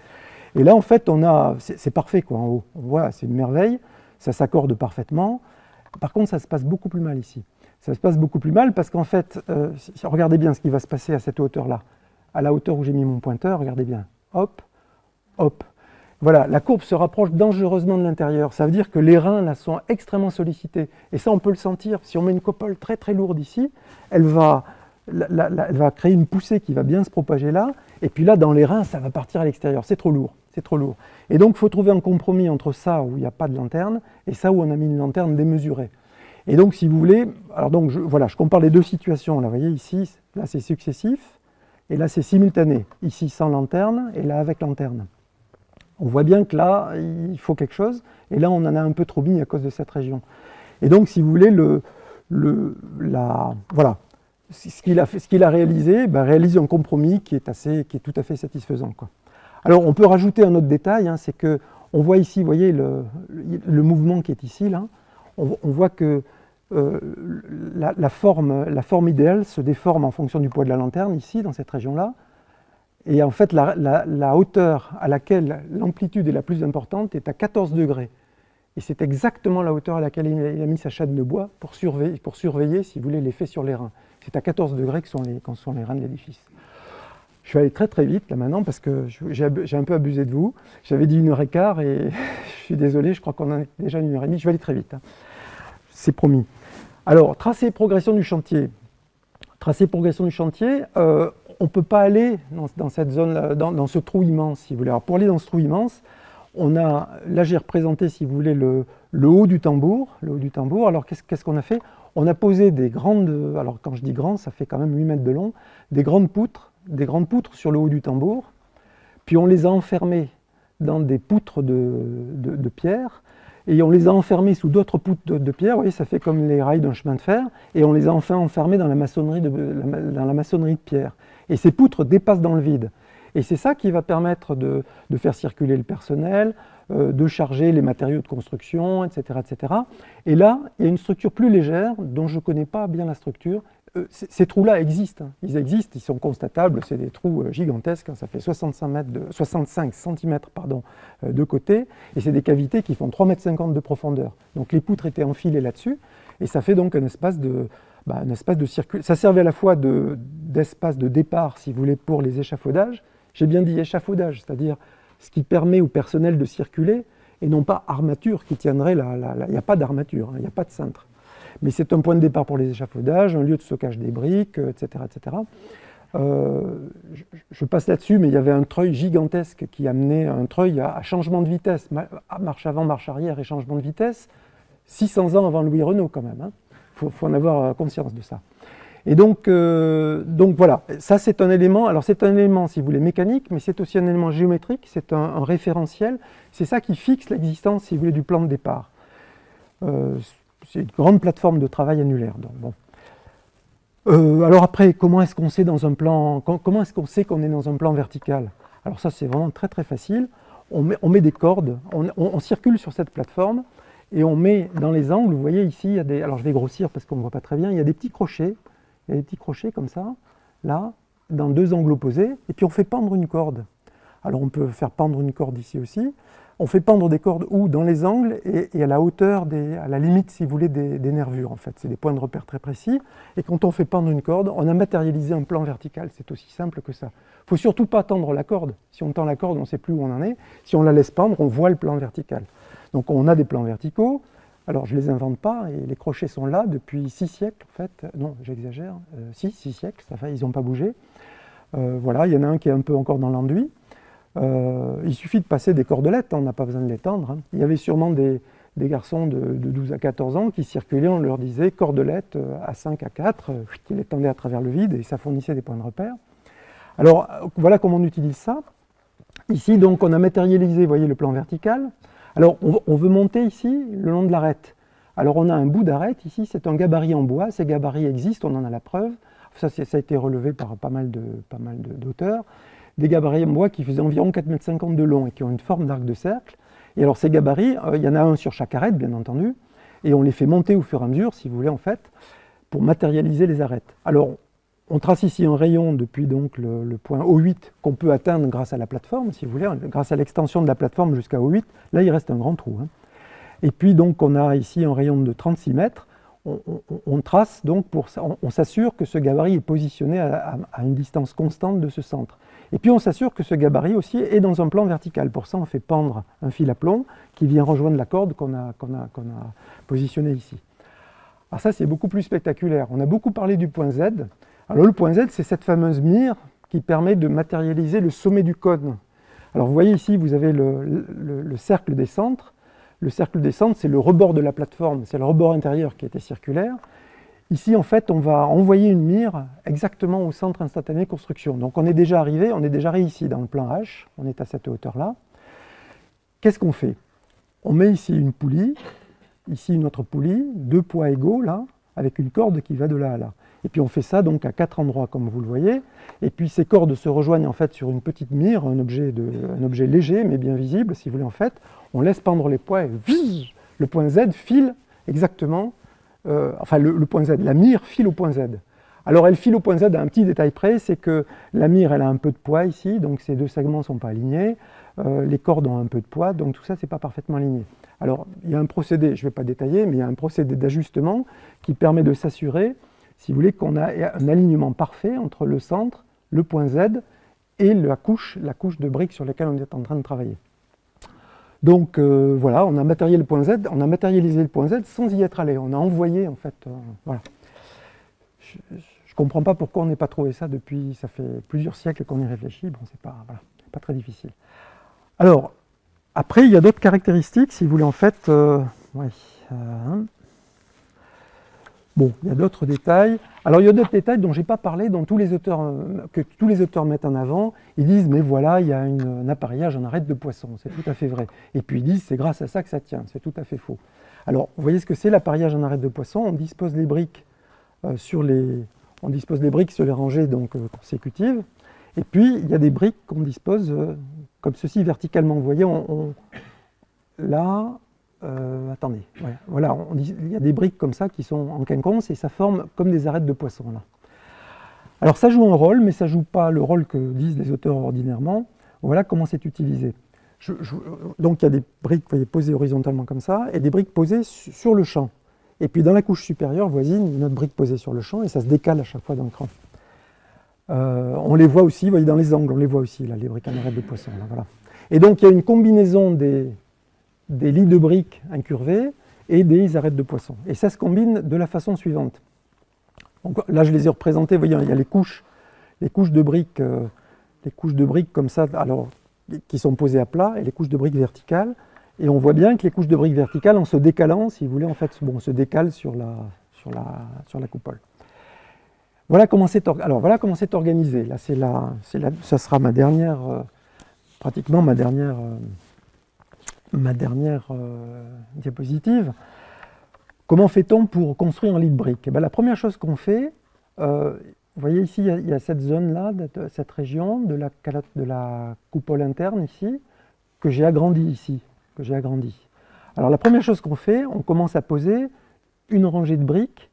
A: Et là, en fait, c'est parfait, quoi, en haut. On voit, c'est une merveille, ça s'accorde parfaitement. Par contre, ça se passe beaucoup plus mal ici. Ça se passe beaucoup plus mal parce qu'en fait, regardez bien ce qui va se passer à cette hauteur-là. À la hauteur où j'ai mis mon pointeur, regardez bien. Hop, hop. Voilà, la courbe se rapproche dangereusement de l'intérieur. Ça veut dire que les reins, là, sont extrêmement sollicités. Et ça, on peut le sentir. Si on met une coupole très, très lourde ici, elle va créer une poussée qui va bien se propager là. Et puis là, dans les reins, ça va partir à l'extérieur. C'est trop lourd. C'est trop lourd. Et donc, il faut trouver un compromis entre ça, où il n'y a pas de lanterne, et ça, où on a mis une lanterne démesurée. Et donc, si vous voulez, alors donc, voilà, je compare les deux situations. Là, vous voyez, ici, là, c'est successif, et là, c'est simultané. Ici, sans lanterne, et là, avec lanterne. On voit bien que là, il faut quelque chose, et là, on en a un peu trop mis à cause de cette région. Et donc, si vous voulez, voilà, ce qu'il a réalisé, réalise un compromis qui est tout à fait satisfaisant, quoi. Alors, on peut rajouter un autre détail, hein, c'est qu'on voit ici, vous voyez, le mouvement qui est ici, là, on voit que la forme idéale se déforme en fonction du poids de la lanterne, ici, dans cette région-là. Et en fait, la hauteur à laquelle l'amplitude est la plus importante est à 14 degrés. Et c'est exactement la hauteur à laquelle il a mis sa chaîne de bois pour surveiller, si vous voulez, l'effet sur les reins. C'est à 14 degrés que sont les reins de l'édifice. Je vais aller très très vite là maintenant parce que j'ai un peu abusé de vous. J'avais dit 1h15 et je suis désolé, je crois qu'on en est déjà 1h30. Je vais aller très vite, hein. C'est promis. Alors, tracé et progression du chantier. Tracé et progression du chantier, on ne peut pas aller dans cette zone, dans ce trou immense, si vous voulez. Alors, pour aller dans ce trou immense, là j'ai représenté, si vous voulez, le haut du tambour. Le haut du tambour. Alors, qu'est-ce qu'on a fait? On a posé des grandes, alors quand je dis grandes, ça fait quand même 8 mètres de long, des grandes poutres sur le haut du tambour, puis on les a enfermées dans des poutres de pierre, et on les a enfermées sous d'autres poutres de pierre, vous voyez, ça fait comme les rails d'un chemin de fer, et on les a enfin enfermées dans la maçonnerie de pierre. Et ces poutres dépassent dans le vide. Et c'est ça qui va permettre de faire circuler le personnel, de charger les matériaux de construction, etc., etc. Et là, il y a une structure plus légère, dont je ne connais pas bien la structure. Ces trous-là existent, ils sont constatables, c'est des trous gigantesques, hein, ça fait 65 cm de côté, et c'est des cavités qui font 3,50 m de profondeur. Donc les poutres étaient enfilées là-dessus, et ça fait donc un espace de circulation. Ça servait à la fois d'espace de départ, si vous voulez, pour les échafaudages. J'ai bien dit échafaudage, c'est-à-dire ce qui permet au personnel de circuler, et non pas armature qui tiendrait il n'y a pas d'armature, hein, il n'y a pas de cintre. Mais c'est un point de départ pour les échafaudages, un lieu de stockage des briques, etc. etc. Je passe là-dessus, mais il y avait un treuil gigantesque qui amenait un treuil à changement de vitesse, marche avant, marche arrière et changement de vitesse, 600 ans avant Louis Renault quand même. Faut en avoir conscience de ça. Et donc voilà, ça c'est un élément, alors c'est un élément, si vous voulez, mécanique, mais c'est aussi un élément géométrique, c'est un référentiel, c'est ça qui fixe l'existence, si vous voulez, du plan de départ. C'est une grande plateforme de travail annulaire. Donc, bon. Alors après, comment est-ce qu'on sait comment est-ce qu'on sait qu'on est dans un plan vertical? Alors ça, c'est vraiment très très facile. On met des cordes, on circule sur cette plateforme et on met dans les angles, vous voyez ici, il y a des, alors je vais grossir parce qu'on ne voit pas très bien, il y a des petits crochets, comme ça, là, dans deux angles opposés, et puis on fait pendre une corde. Alors on peut faire pendre une corde ici aussi. on fait pendre des cordes où dans les angles et à la hauteur, à la limite, si vous voulez, des nervures, en fait. C'est des points de repère très précis. Et quand on fait pendre une corde, on a matérialisé un plan vertical. C'est aussi simple que ça. Il ne faut surtout pas tendre la corde. Si on tend la corde, on ne sait plus où on en est. Si on la laisse pendre, on voit le plan vertical. Donc on a des plans verticaux. Alors je ne les invente pas, et les crochets sont là depuis 6 siècles, en fait. Non, j'exagère. 6 siècles, ça fait, ils n'ont pas bougé. Voilà, il y en a un qui est un peu encore dans l'enduit. Il suffit de passer des cordelettes, on n'a pas besoin de les tendre. Hein. Il y avait sûrement des garçons de 12 à 14 ans qui circulaient, on leur disait cordelettes à 5 à 4, qui les tendaient à travers le vide et ça fournissait des points de repère. Alors voilà comment on utilise ça. Ici donc on a matérialisé, vous voyez, le plan vertical. Alors on veut monter ici le long de l'arête. Alors on a un bout d'arête ici, c'est un gabarit en bois, ces gabarits existent, on en a la preuve. Ça a été relevé par pas mal d'auteurs. Des gabarits en bois qui faisaient environ 4,50 m de long et qui ont une forme d'arc de cercle. Et alors ces gabarits, il y en a un sur chaque arête, bien entendu, et on les fait monter au fur et à mesure, si vous voulez, en fait, pour matérialiser les arêtes. Alors, on trace ici un rayon depuis donc le point O8 qu'on peut atteindre grâce à la plateforme, si vous voulez, grâce à l'extension de la plateforme jusqu'à O8. Là, il reste un grand trou. Hein. Et puis, donc, on a ici un rayon de 36 mètres. On trace, donc, on s'assure que ce gabarit est positionné à une distance constante de ce centre. Et puis on s'assure que ce gabarit aussi est dans un plan vertical. Pour ça, on fait pendre un fil à plomb qui vient rejoindre la corde qu'on a positionnée ici. Alors ça, c'est beaucoup plus spectaculaire. On a beaucoup parlé du point Z. Alors le point Z, c'est cette fameuse mire qui permet de matérialiser le sommet du cône. Alors vous voyez ici, vous avez le cercle des centres. Le cercle des centres, c'est le rebord de la plateforme, c'est le rebord intérieur qui était circulaire. Ici, en fait, on va envoyer une mire exactement au centre instantané construction. Donc on est déjà arrivé ici dans le plan H, on est à cette hauteur-là. Qu'est-ce qu'on fait? On met ici une poulie, ici une autre poulie, 2 poids égaux, là, avec une corde qui va de là à là. Et puis on fait ça donc à 4 endroits, comme vous le voyez. Et puis ces cordes se rejoignent en fait sur une petite mire, un objet léger, mais bien visible, si vous voulez, en fait. On laisse pendre les poids et le point Z file exactement. Le point Z, la mire file au point Z. Alors elle file au point Z à un petit détail près, c'est que la mire elle a un peu de poids ici, donc ces deux segments ne sont pas alignés, les cordes ont un peu de poids, donc tout ça c'est pas parfaitement aligné. Alors il y a un procédé, je ne vais pas détailler, mais il y a un procédé d'ajustement qui permet de s'assurer, si vous voulez, qu'on a un alignement parfait entre le centre, le point Z et la couche de briques sur lesquelles on est en train de travailler. Donc voilà, on a matérialisé le point Z sans y être allé. On a envoyé en fait. Voilà. Je ne comprends pas pourquoi on n'est pas trouvé ça depuis. Ça fait plusieurs siècles qu'on y réfléchit. Bon, c'est pas très difficile. Alors après, il y a d'autres caractéristiques, si vous voulez en fait. Bon, il y a d'autres détails. Alors il y a d'autres détails dont je n'ai pas parlé, que tous les auteurs mettent en avant. Ils disent, mais voilà, il y a un appareillage en arête de poisson, c'est tout à fait vrai. Et puis ils disent, c'est grâce à ça que ça tient, c'est tout à fait faux. Alors, vous voyez ce que c'est l'appareillage en arête de poisson. On dispose les briques sur les rangées donc, consécutives. Et puis, il y a des briques qu'on dispose comme ceci, verticalement. Vous voyez, là... attendez, ouais, voilà, il y a des briques comme ça qui sont en quinconce et ça forme comme des arêtes de poisson là. Alors ça joue un rôle, mais ça ne joue pas le rôle que disent les auteurs ordinairement. Voilà comment c'est utilisé. Donc il y a des briques, vous voyez, posées horizontalement comme ça, et des briques posées sur le champ. Et puis dans la couche supérieure voisine, une autre brique posée sur le champ, et ça se décale à chaque fois d'un cran. On les voit aussi, vous voyez, dans les angles, on les voit aussi, là, les briques en arête de poisson. Là, voilà. Et donc il y a une combinaison des lits de briques incurvés et des arêtes de poisson. Et ça se combine de la façon suivante. Donc, là, je les ai représentés, vous voyez, il y a les couches de briques comme ça, alors, qui sont posées à plat, et les couches de briques verticales. Et on voit bien que les couches de briques verticales, en se décalant, si vous voulez, en fait, bon, se décalent sur la coupole. Voilà comment c'est organisé. Là, ça sera pratiquement ma dernière diapositive. Comment fait-on pour construire un lit de briques? La première chose qu'on fait, vous voyez ici, il y a cette zone-là, cette région de la coupole interne ici, que j'ai agrandie ici, Alors la première chose qu'on fait, on commence à poser une rangée de briques,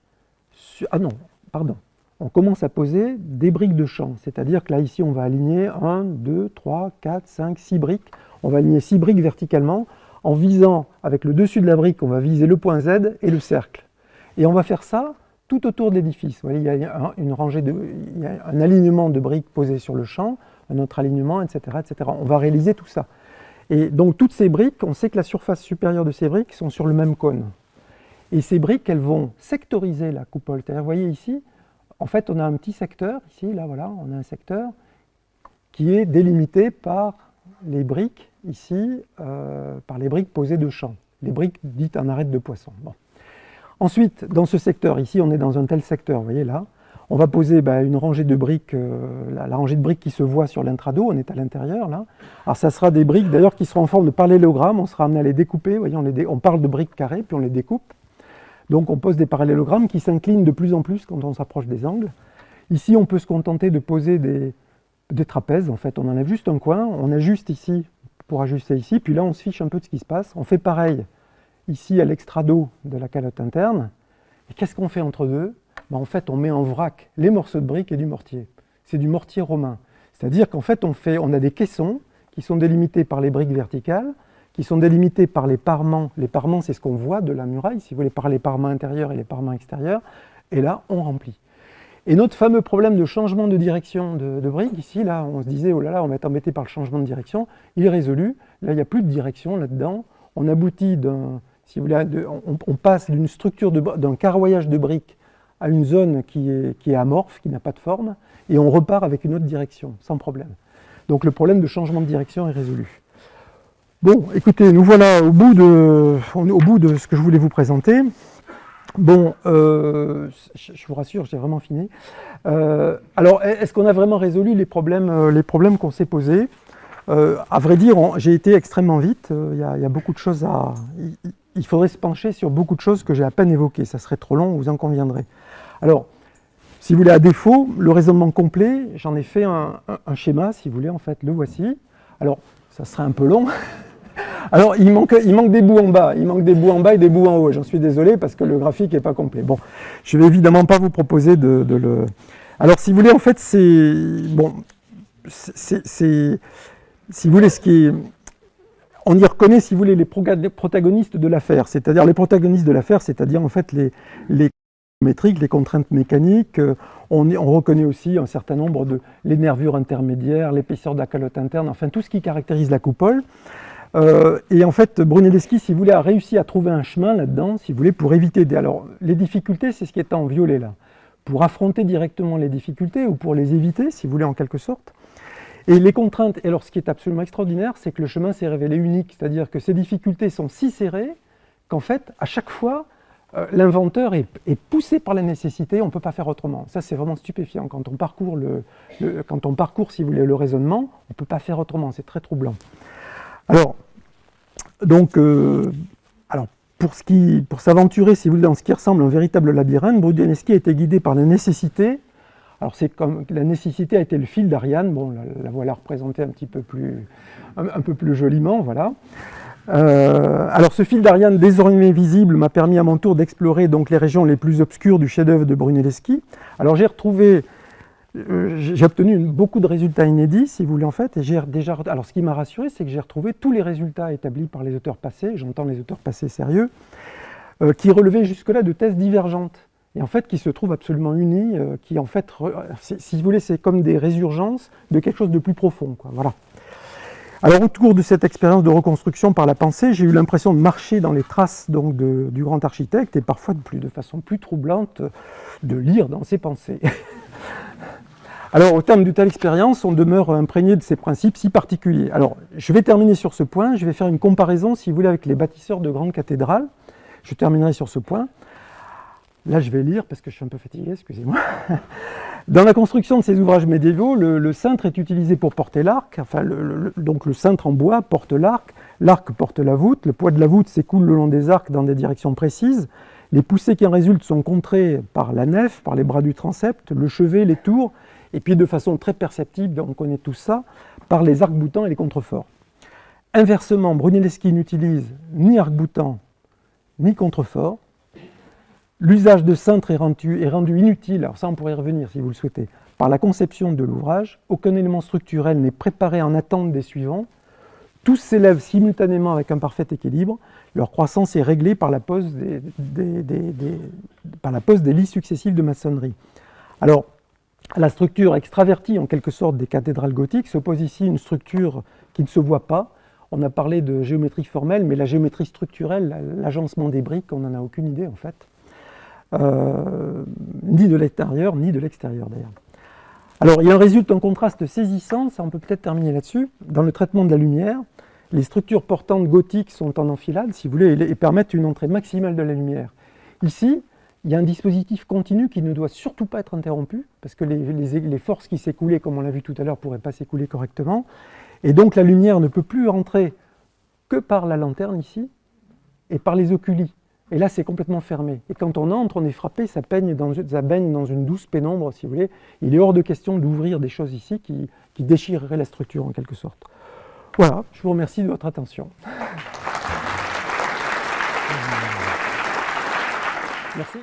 A: on commence à poser des briques de champ, c'est-à-dire que là ici on va aligner 1, 2, 3, 4, 5, 6 briques. On va aligner 6 briques verticalement. En visant, avec le dessus de la brique, on va viser le point Z et le cercle. Et on va faire ça tout autour de l'édifice. Vous voyez, il y a il y a un alignement de briques posées sur le champ, un autre alignement, etc., etc. On va réaliser tout ça. Et donc toutes ces briques, on sait que la surface supérieure de ces briques sont sur le même cône. Et ces briques, elles vont sectoriser la coupole. C'est-à-dire, vous voyez ici, en fait, on a un petit secteur, ici, là, voilà, on a un secteur qui est délimité par les briques, ici, par les briques posées de champ, les briques dites en arête de poisson. Bon. Ensuite, dans ce secteur, ici, on est dans un tel secteur, vous voyez là, on va poser une rangée de briques, la rangée de briques qui se voit sur l'intrado, on est à l'intérieur, là. Alors, ça sera des briques, d'ailleurs, qui seront en forme de parallélogramme, on sera amené à les découper, vous voyez, on parle de briques carrées, puis on les découpe. Donc, on pose des parallélogrammes qui s'inclinent de plus en plus quand on s'approche des angles. Ici, on peut se contenter de poser des trapèzes, en fait, on enlève juste un coin, on ajuste ici pour ajuster ici, puis là on se fiche un peu de ce qui se passe. On fait pareil ici à l'extrado de la calotte interne. Et qu'est-ce qu'on fait entre deux? En fait, on met en vrac les morceaux de briques et du mortier. C'est du mortier romain. C'est-à-dire qu'en fait, on a des caissons qui sont délimités par les briques verticales, qui sont délimités par les parements. Les parements, c'est ce qu'on voit de la muraille, si vous voulez, par les parements intérieurs et les parements extérieurs. Et là, on remplit. Et notre fameux problème de changement de direction de briques, ici, là, on se disait, oh là là, on va être embêté par le changement de direction, il est résolu. Là, il n'y a plus de direction là-dedans. On aboutit si vous voulez, on passe d'une structure, d'un carroyage de briques à une zone qui est amorphe, qui n'a pas de forme, et on repart avec une autre direction, sans problème. Donc le problème de changement de direction est résolu. Bon, écoutez, nous voilà au bout de ce que je voulais vous présenter. Bon, je vous rassure, j'ai vraiment fini. Alors, est-ce qu'on a vraiment résolu les problèmes qu'on s'est posés? À vrai dire, j'ai été extrêmement vite. Il y a beaucoup de choses il faudrait se pencher sur beaucoup de choses que j'ai à peine évoquées. Ça serait trop long, vous en conviendrez. Alors, si vous voulez, à défaut, le raisonnement complet, j'en ai fait un schéma, si vous voulez, en fait, le voici. Alors, ça serait un peu long. Alors, il manque des bouts en bas. Il manque des bouts en bas et des bouts en haut. J'en suis désolé parce que le graphique n'est pas complet. Bon, je ne vais évidemment pas vous proposer de le... Alors, si vous voulez, en fait, c'est... Bon, si vous voulez, ce qui est... On y reconnaît, si vous voulez, les protagonistes de l'affaire. C'est-à-dire les protagonistes de l'affaire, c'est-à-dire, en fait, les métriques, les contraintes mécaniques. On reconnaît aussi un certain nombre les nervures intermédiaires, l'épaisseur de la calotte interne, enfin, tout ce qui caractérise la coupole. Et en fait, Brunelleschi, si vous voulez, a réussi à trouver un chemin là-dedans, si vous voulez, pour éviter Alors, les difficultés, c'est ce qui est en violet là. Pour affronter directement les difficultés ou pour les éviter, si vous voulez, en quelque sorte. Et les contraintes, et alors ce qui est absolument extraordinaire, c'est que le chemin s'est révélé unique, c'est-à-dire que ces difficultés sont si serrées qu'en fait, à chaque fois, l'inventeur est poussé par la nécessité, on ne peut pas faire autrement. Ça, c'est vraiment stupéfiant. Quand on parcourt, si vous voulez, le raisonnement, on ne peut pas faire autrement, c'est très troublant. Alors, donc, pour s'aventurer, si vous voulez, dans ce qui ressemble à un véritable labyrinthe, Brunelleschi a été guidé par la nécessité. Alors, c'est comme la nécessité a été le fil d'Ariane. Bon, la voilà représentée un peu plus joliment, voilà. Alors, ce fil d'Ariane désormais visible m'a permis à mon tour d'explorer donc les régions les plus obscures du chef-d'œuvre de Brunelleschi. Alors, j'ai obtenu beaucoup de résultats inédits, si vous voulez, en fait, et alors ce qui m'a rassuré, c'est que j'ai retrouvé tous les résultats établis par les auteurs passés, j'entends les auteurs passés sérieux, qui relevaient jusque-là de thèses divergentes, et en fait qui se trouvent absolument unies, qui en fait, si vous voulez, c'est comme des résurgences de quelque chose de plus profond, quoi, voilà. Alors, autour de cette expérience de reconstruction par la pensée, j'ai eu l'impression de marcher dans les traces donc, du grand architecte, et parfois de façon plus troublante, de lire dans ses pensées. Alors, au terme de telle expérience, on demeure imprégné de ces principes si particuliers. Alors, je vais terminer sur ce point, je vais faire une comparaison, si vous voulez, avec les bâtisseurs de grandes cathédrales. Je terminerai sur ce point. Là, je vais lire parce que je suis un peu fatigué, excusez-moi. Dans la construction de ces ouvrages médiévaux, le cintre est utilisé pour porter l'arc. Enfin, donc le cintre en bois porte l'arc porte la voûte, le poids de la voûte s'écoule le long des arcs dans des directions précises. Les poussées qui en résultent sont contrées par la nef, par les bras du transept, le chevet, les tours, et puis de façon très perceptible, on connaît tout ça, par les arcs-boutants et les contreforts. Inversement, Brunelleschi n'utilise ni arc-boutant ni contrefort. L'usage de cintre est rendu inutile, alors ça on pourrait y revenir si vous le souhaitez, par la conception de l'ouvrage. Aucun élément structurel n'est préparé en attente des suivants. tous s'élèvent simultanément avec un parfait équilibre. Leur croissance est réglée par la pose des lits successifs de maçonnerie. Alors, à la structure extravertie, en quelque sorte, des cathédrales gothiques, s'oppose ici une structure qui ne se voit pas. On a parlé de géométrie formelle, mais la géométrie structurelle, l'agencement des briques, on n'en a aucune idée, en fait. Ni de l'intérieur, ni de l'extérieur, d'ailleurs. Alors, il en résulte un contraste saisissant, ça on peut peut-être terminer là-dessus, dans le traitement de la lumière. Les structures portantes gothiques sont en enfilade, si vous voulez, et permettent une entrée maximale de la lumière. Ici, il y a un dispositif continu qui ne doit surtout pas être interrompu, parce que les forces qui s'écoulaient, comme on l'a vu tout à l'heure, ne pourraient pas s'écouler correctement. Et donc la lumière ne peut plus entrer que par la lanterne ici, et par les oculi. Et là, c'est complètement fermé. Et quand on entre, on est frappé, ça baigne dans une douce pénombre, si vous voulez. Il est hors de question d'ouvrir des choses ici qui déchireraient la structure, en quelque sorte. Voilà, je vous remercie de votre attention. Merci.